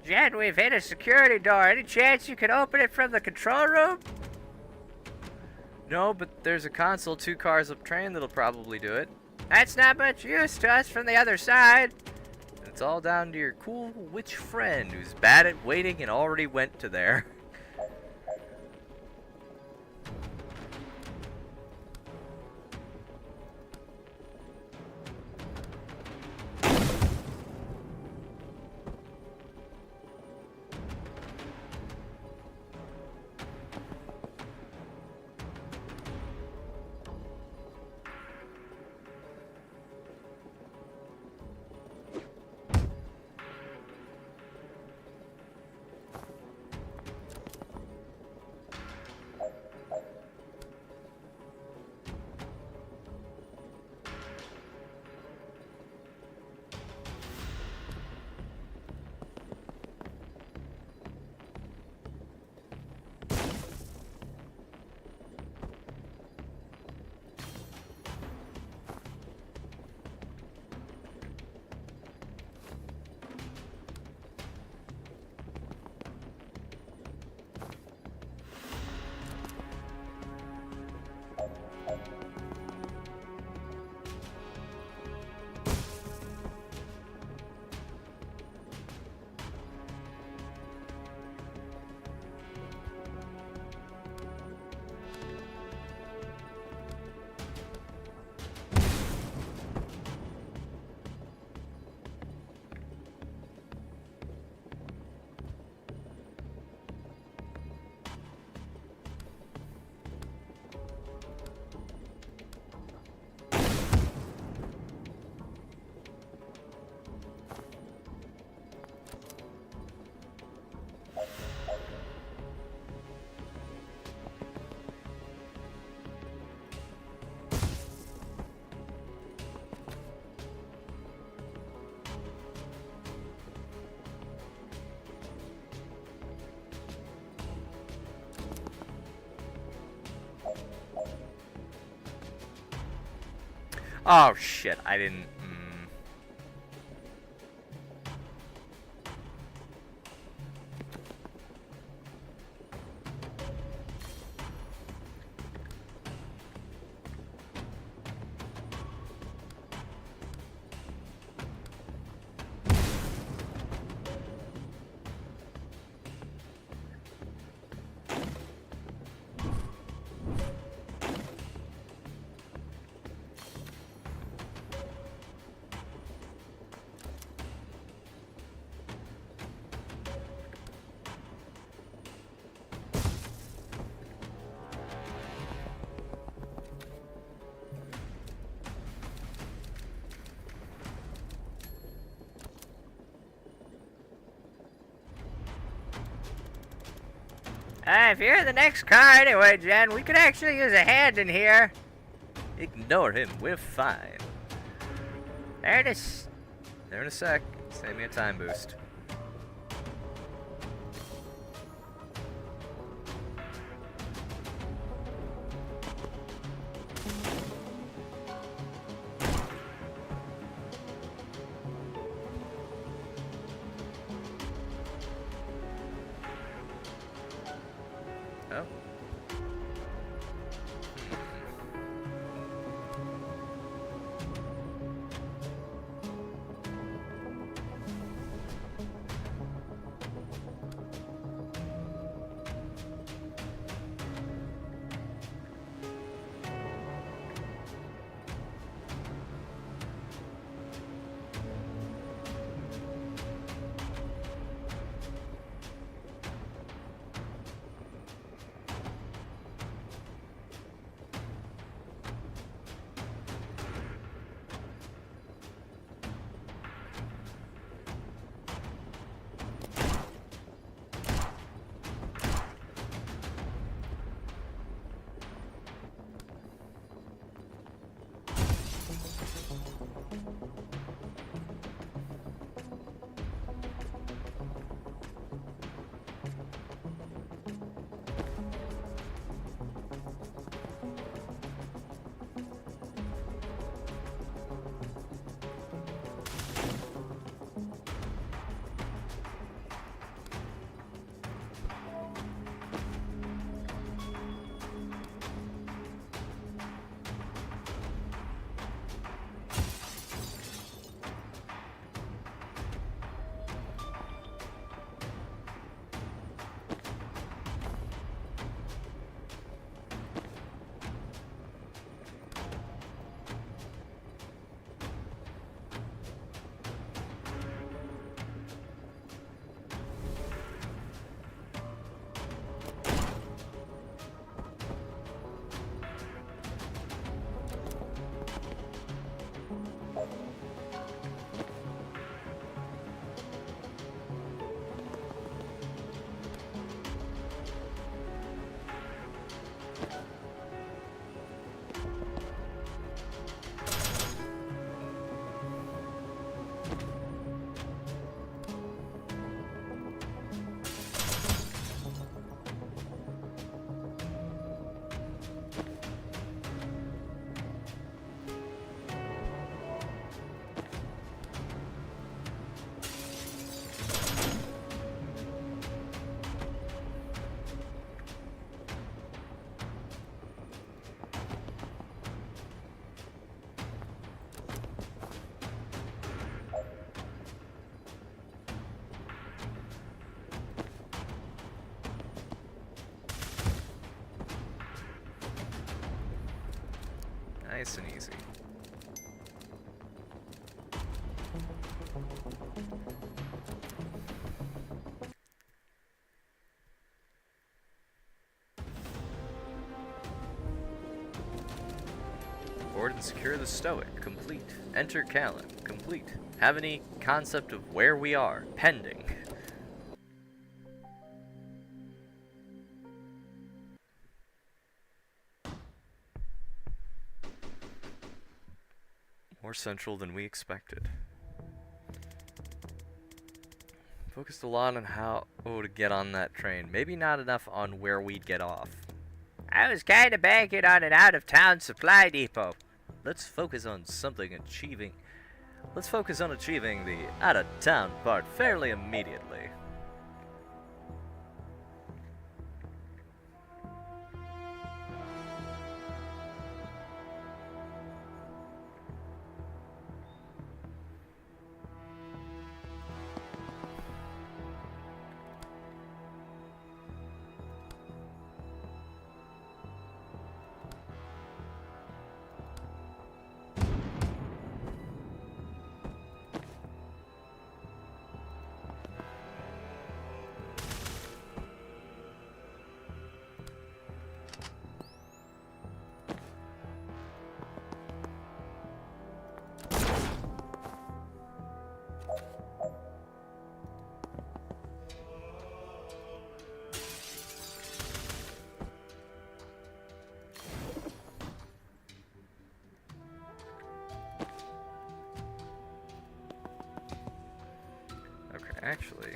Jen, we've hit a security door. Any chance you could open it from the control room? No, but there's a console 2 cars up train that'll probably do it. That's not much use to us from the other side. It's all down to your cool witch friend who's bad at waiting and already went to there. Oh shit! I didn't. If you're the next car anyway, Jen, we could actually use a hand in here. Ignore him. We're fine. There it is. There in a sec. Save me a time boost. Oh. Nice and easy. Board and secure the Stoic. Complete. Enter Callan. Complete. Have any concept of where we are? Pending. More central than we expected. Focused a lot on how to get on that train. Maybe not enough on where we'd get off. I was kind of banking on an out-of-town supply depot. Let's focus on achieving the out-of-town part fairly immediately. Okay, actually.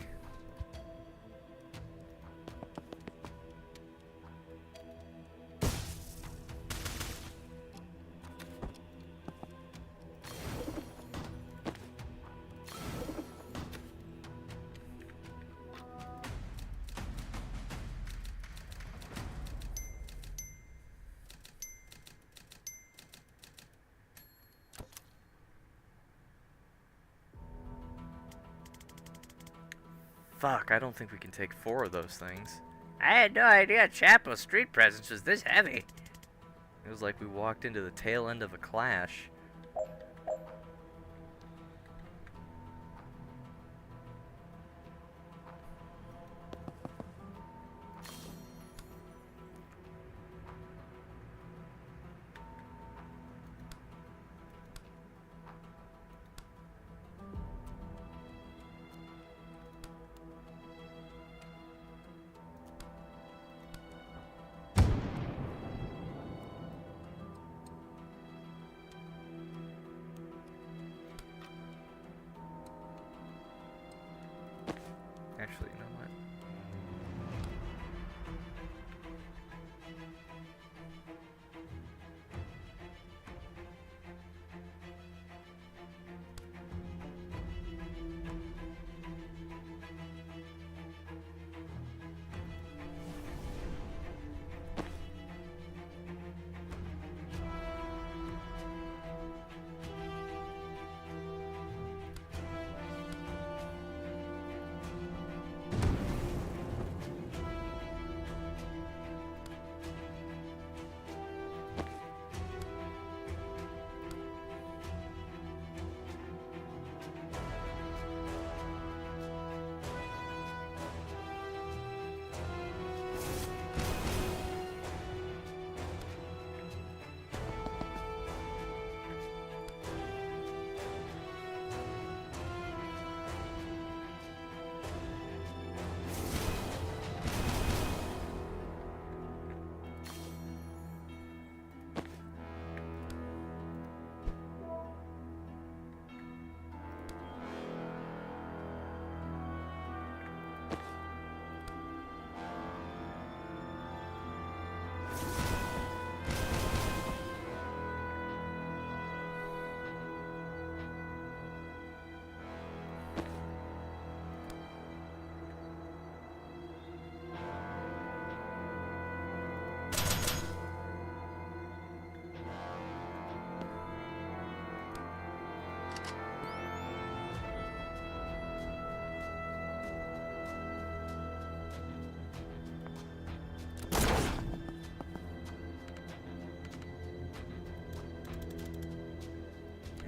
Fuck, I don't think we can take 4 of those things. I had no idea Chapel's street presence was this heavy. It was like we walked into the tail end of a clash. Actually, you know what?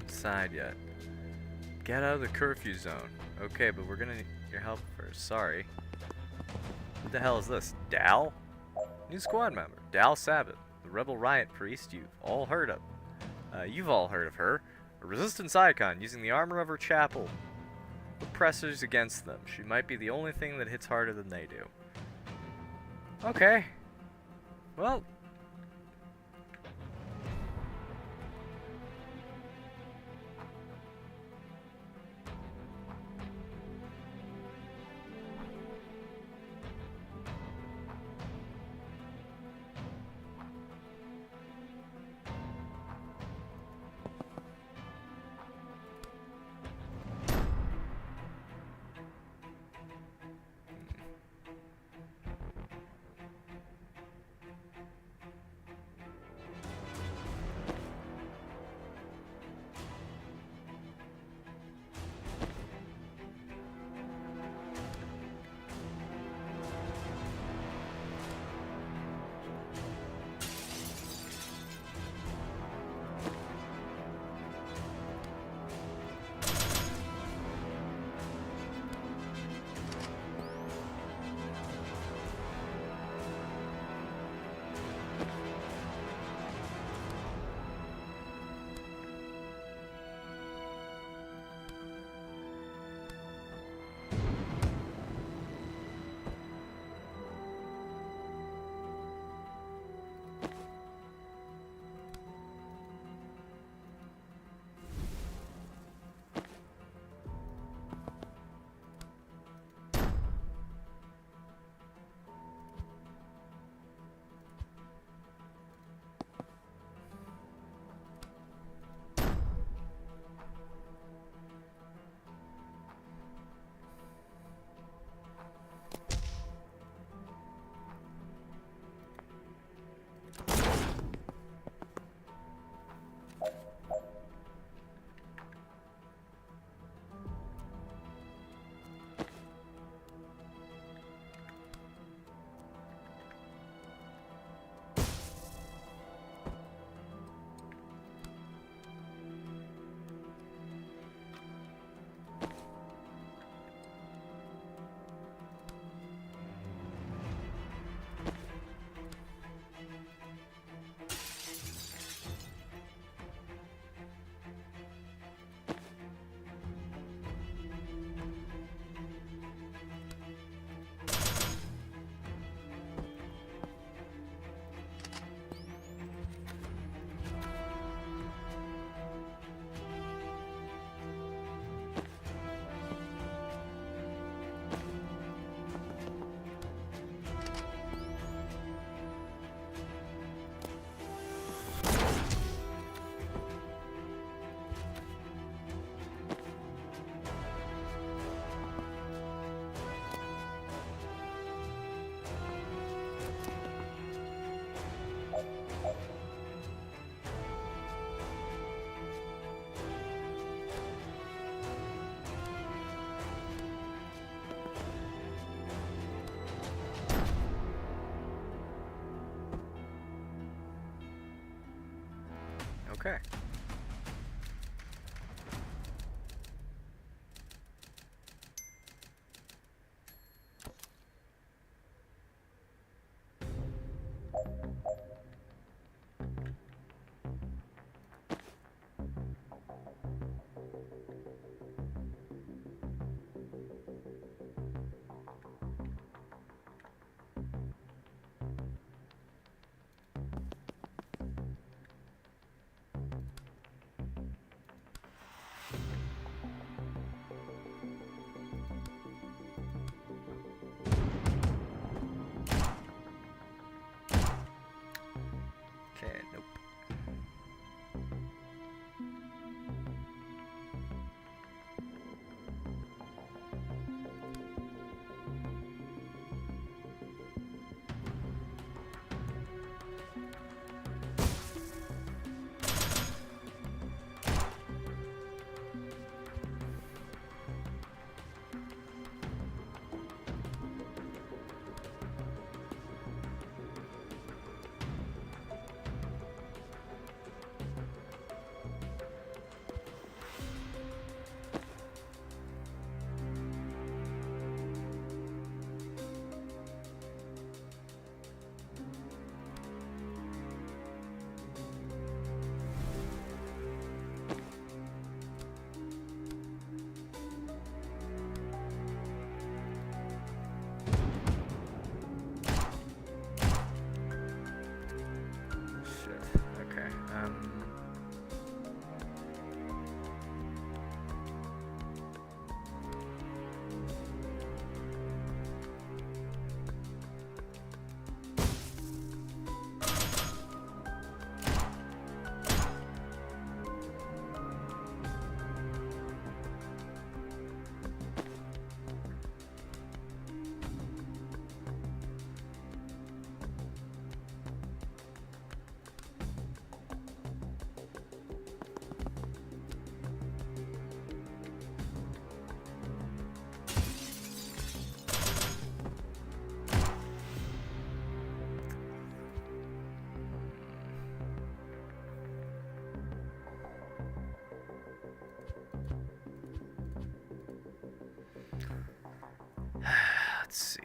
Inside yet. Get out of the curfew zone. Okay, but we're gonna need your help first. Sorry. What the hell is this? Dal? New squad member. Dal Sabbath. The rebel riot priest you've all heard of. You've all heard of her. A resistance icon using the armor of her chapel. Put pressers against them. She might be the only thing that hits harder than they do. Okay. Well. Okay. Okay, nope. Shit. Okay. Let's see.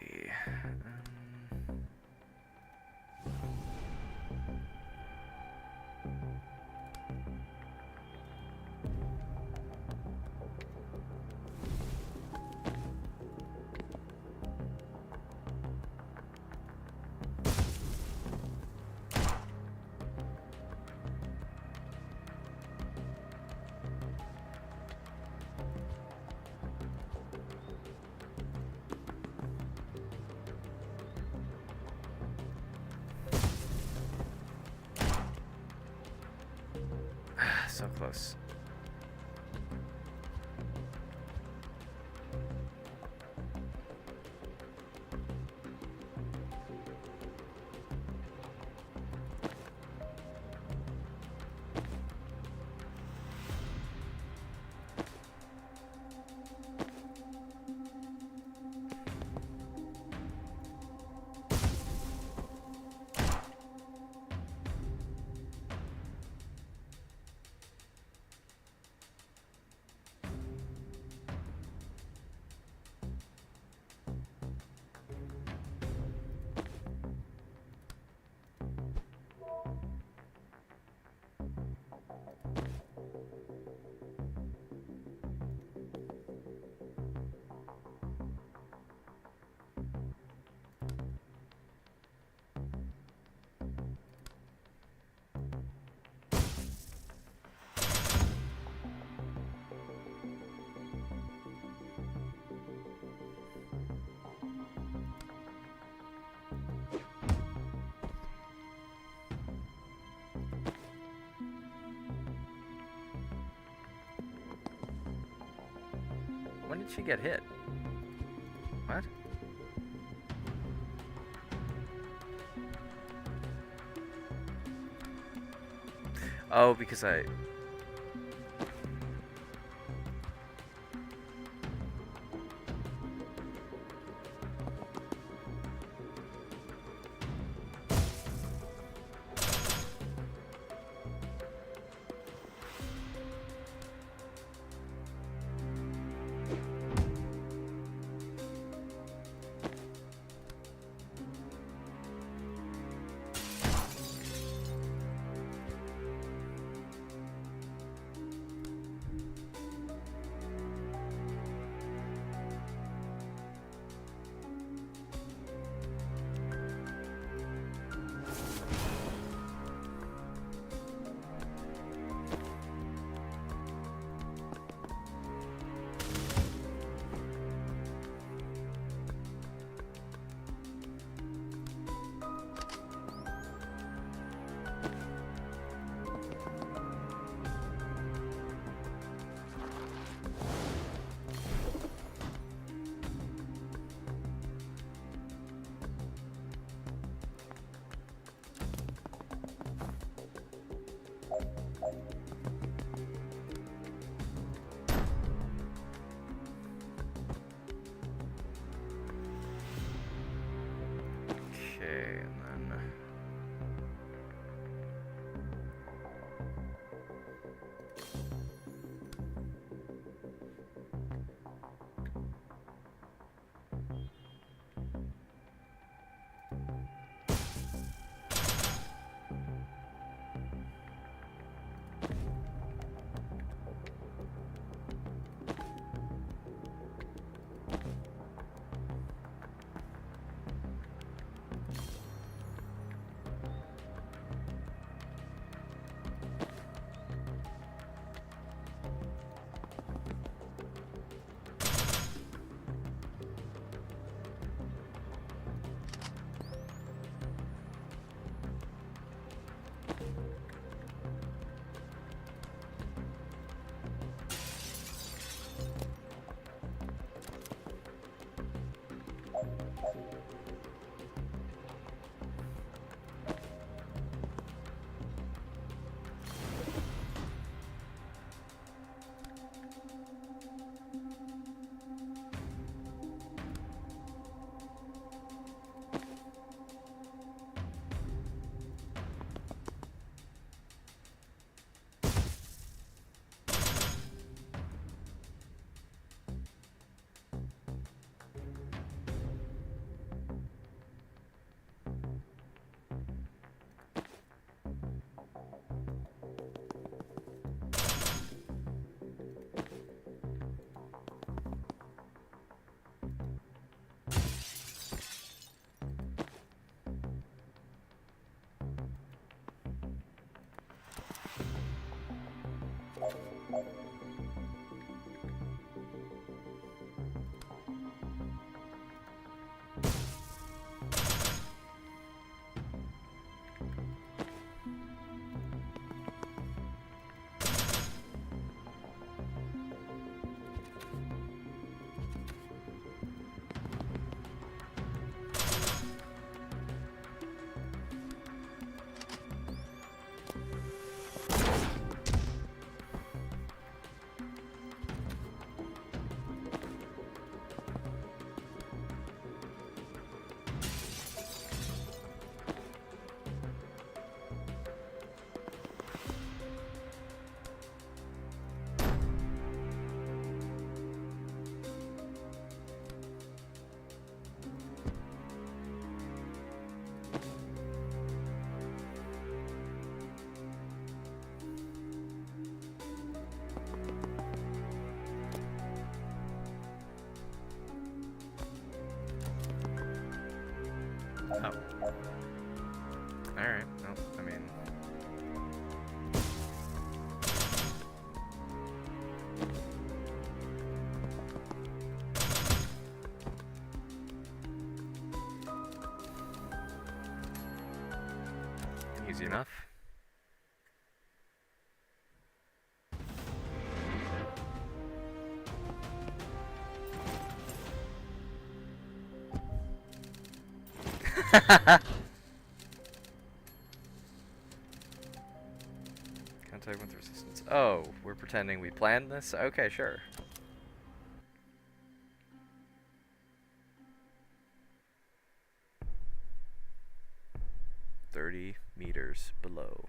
So close. When did she get hit? What? Oh, because I... Okay, and then... Oh. Alright, well, I mean... Easy enough. Contact with resistance. Oh, we're pretending we planned this? Okay, sure. $30 meters below.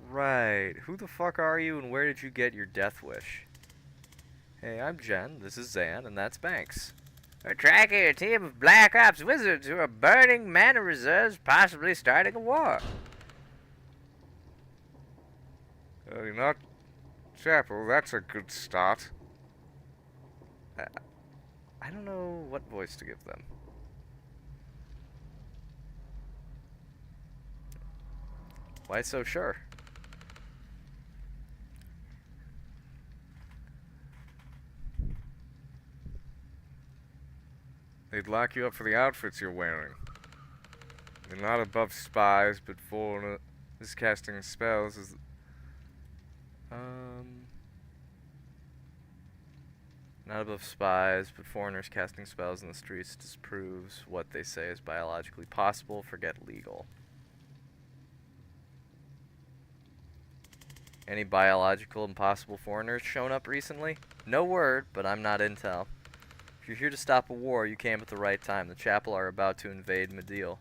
Right. Who the fuck are you and where did you get your death wish? Hey, I'm Jen, this is Zan, and that's Banks. We're tracking a team of Black Ops wizards who are burning mana reserves, possibly starting a war. You're not Chapel, that's a good start. I don't know what voice to give them. Why so sure? They'd lock you up for the outfits you're wearing. You're not above spies, but foreigners casting spells is... Not above spies, but foreigners casting spells in the streets disproves what they say is biologically possible. Forget legal. Any biological impossible foreigners shown up recently? No word, but I'm not intel. If you're here to stop a war, you came at the right time. The chapel are about to invade Medil.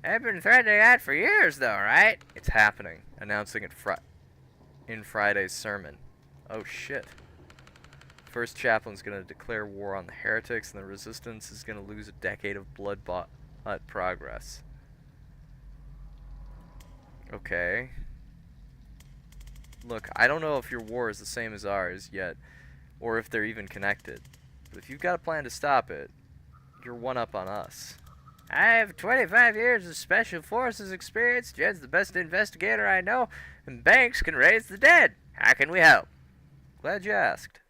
I've been threatening that for years, though, right? It's happening. Announcing it in Friday's sermon. Oh shit. First chaplain's gonna declare war on the heretics, and the resistance is gonna lose a decade of blood-bought progress. Okay. Look, I don't know if your war is the same as ours yet, or if they're even connected. But if you've got a plan to stop it, you're one up on us. I have 25 years of special forces experience. Jed's the best investigator I know, and Banks can raise the dead. How can we help? Glad you asked.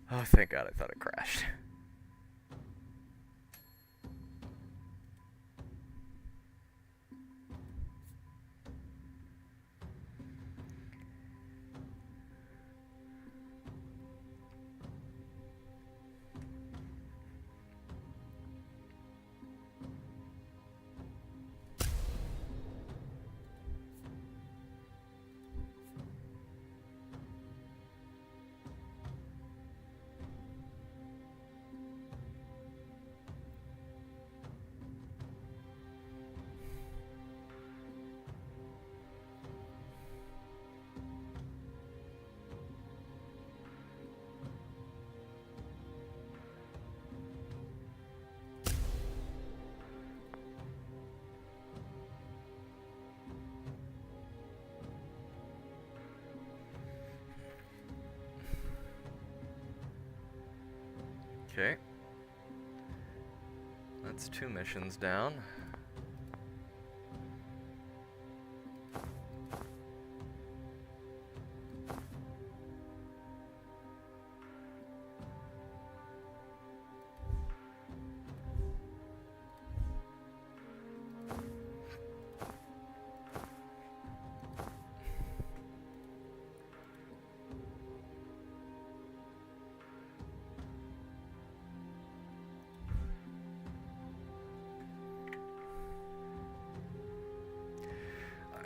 Oh, thank God, I thought it crashed. Okay. That's 2 missions down.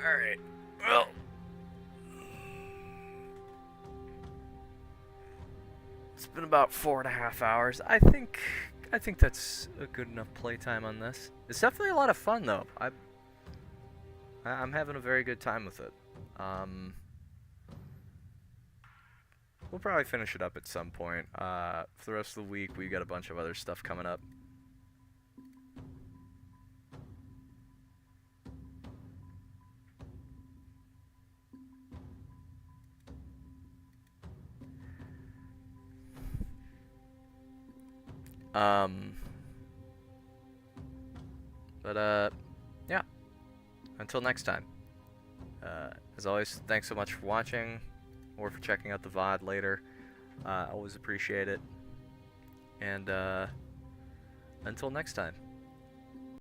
Alright, well. It's been about 4.5 hours. I think that's a good enough playtime on this. It's definitely a lot of fun though. I'm having a very good time with it. We'll probably finish it up at some point. For the rest of the week, we got a bunch of other stuff coming up. Yeah. Until next time. As always, thanks so much for watching, or for checking out the VOD later. Always appreciate it. And, until next time.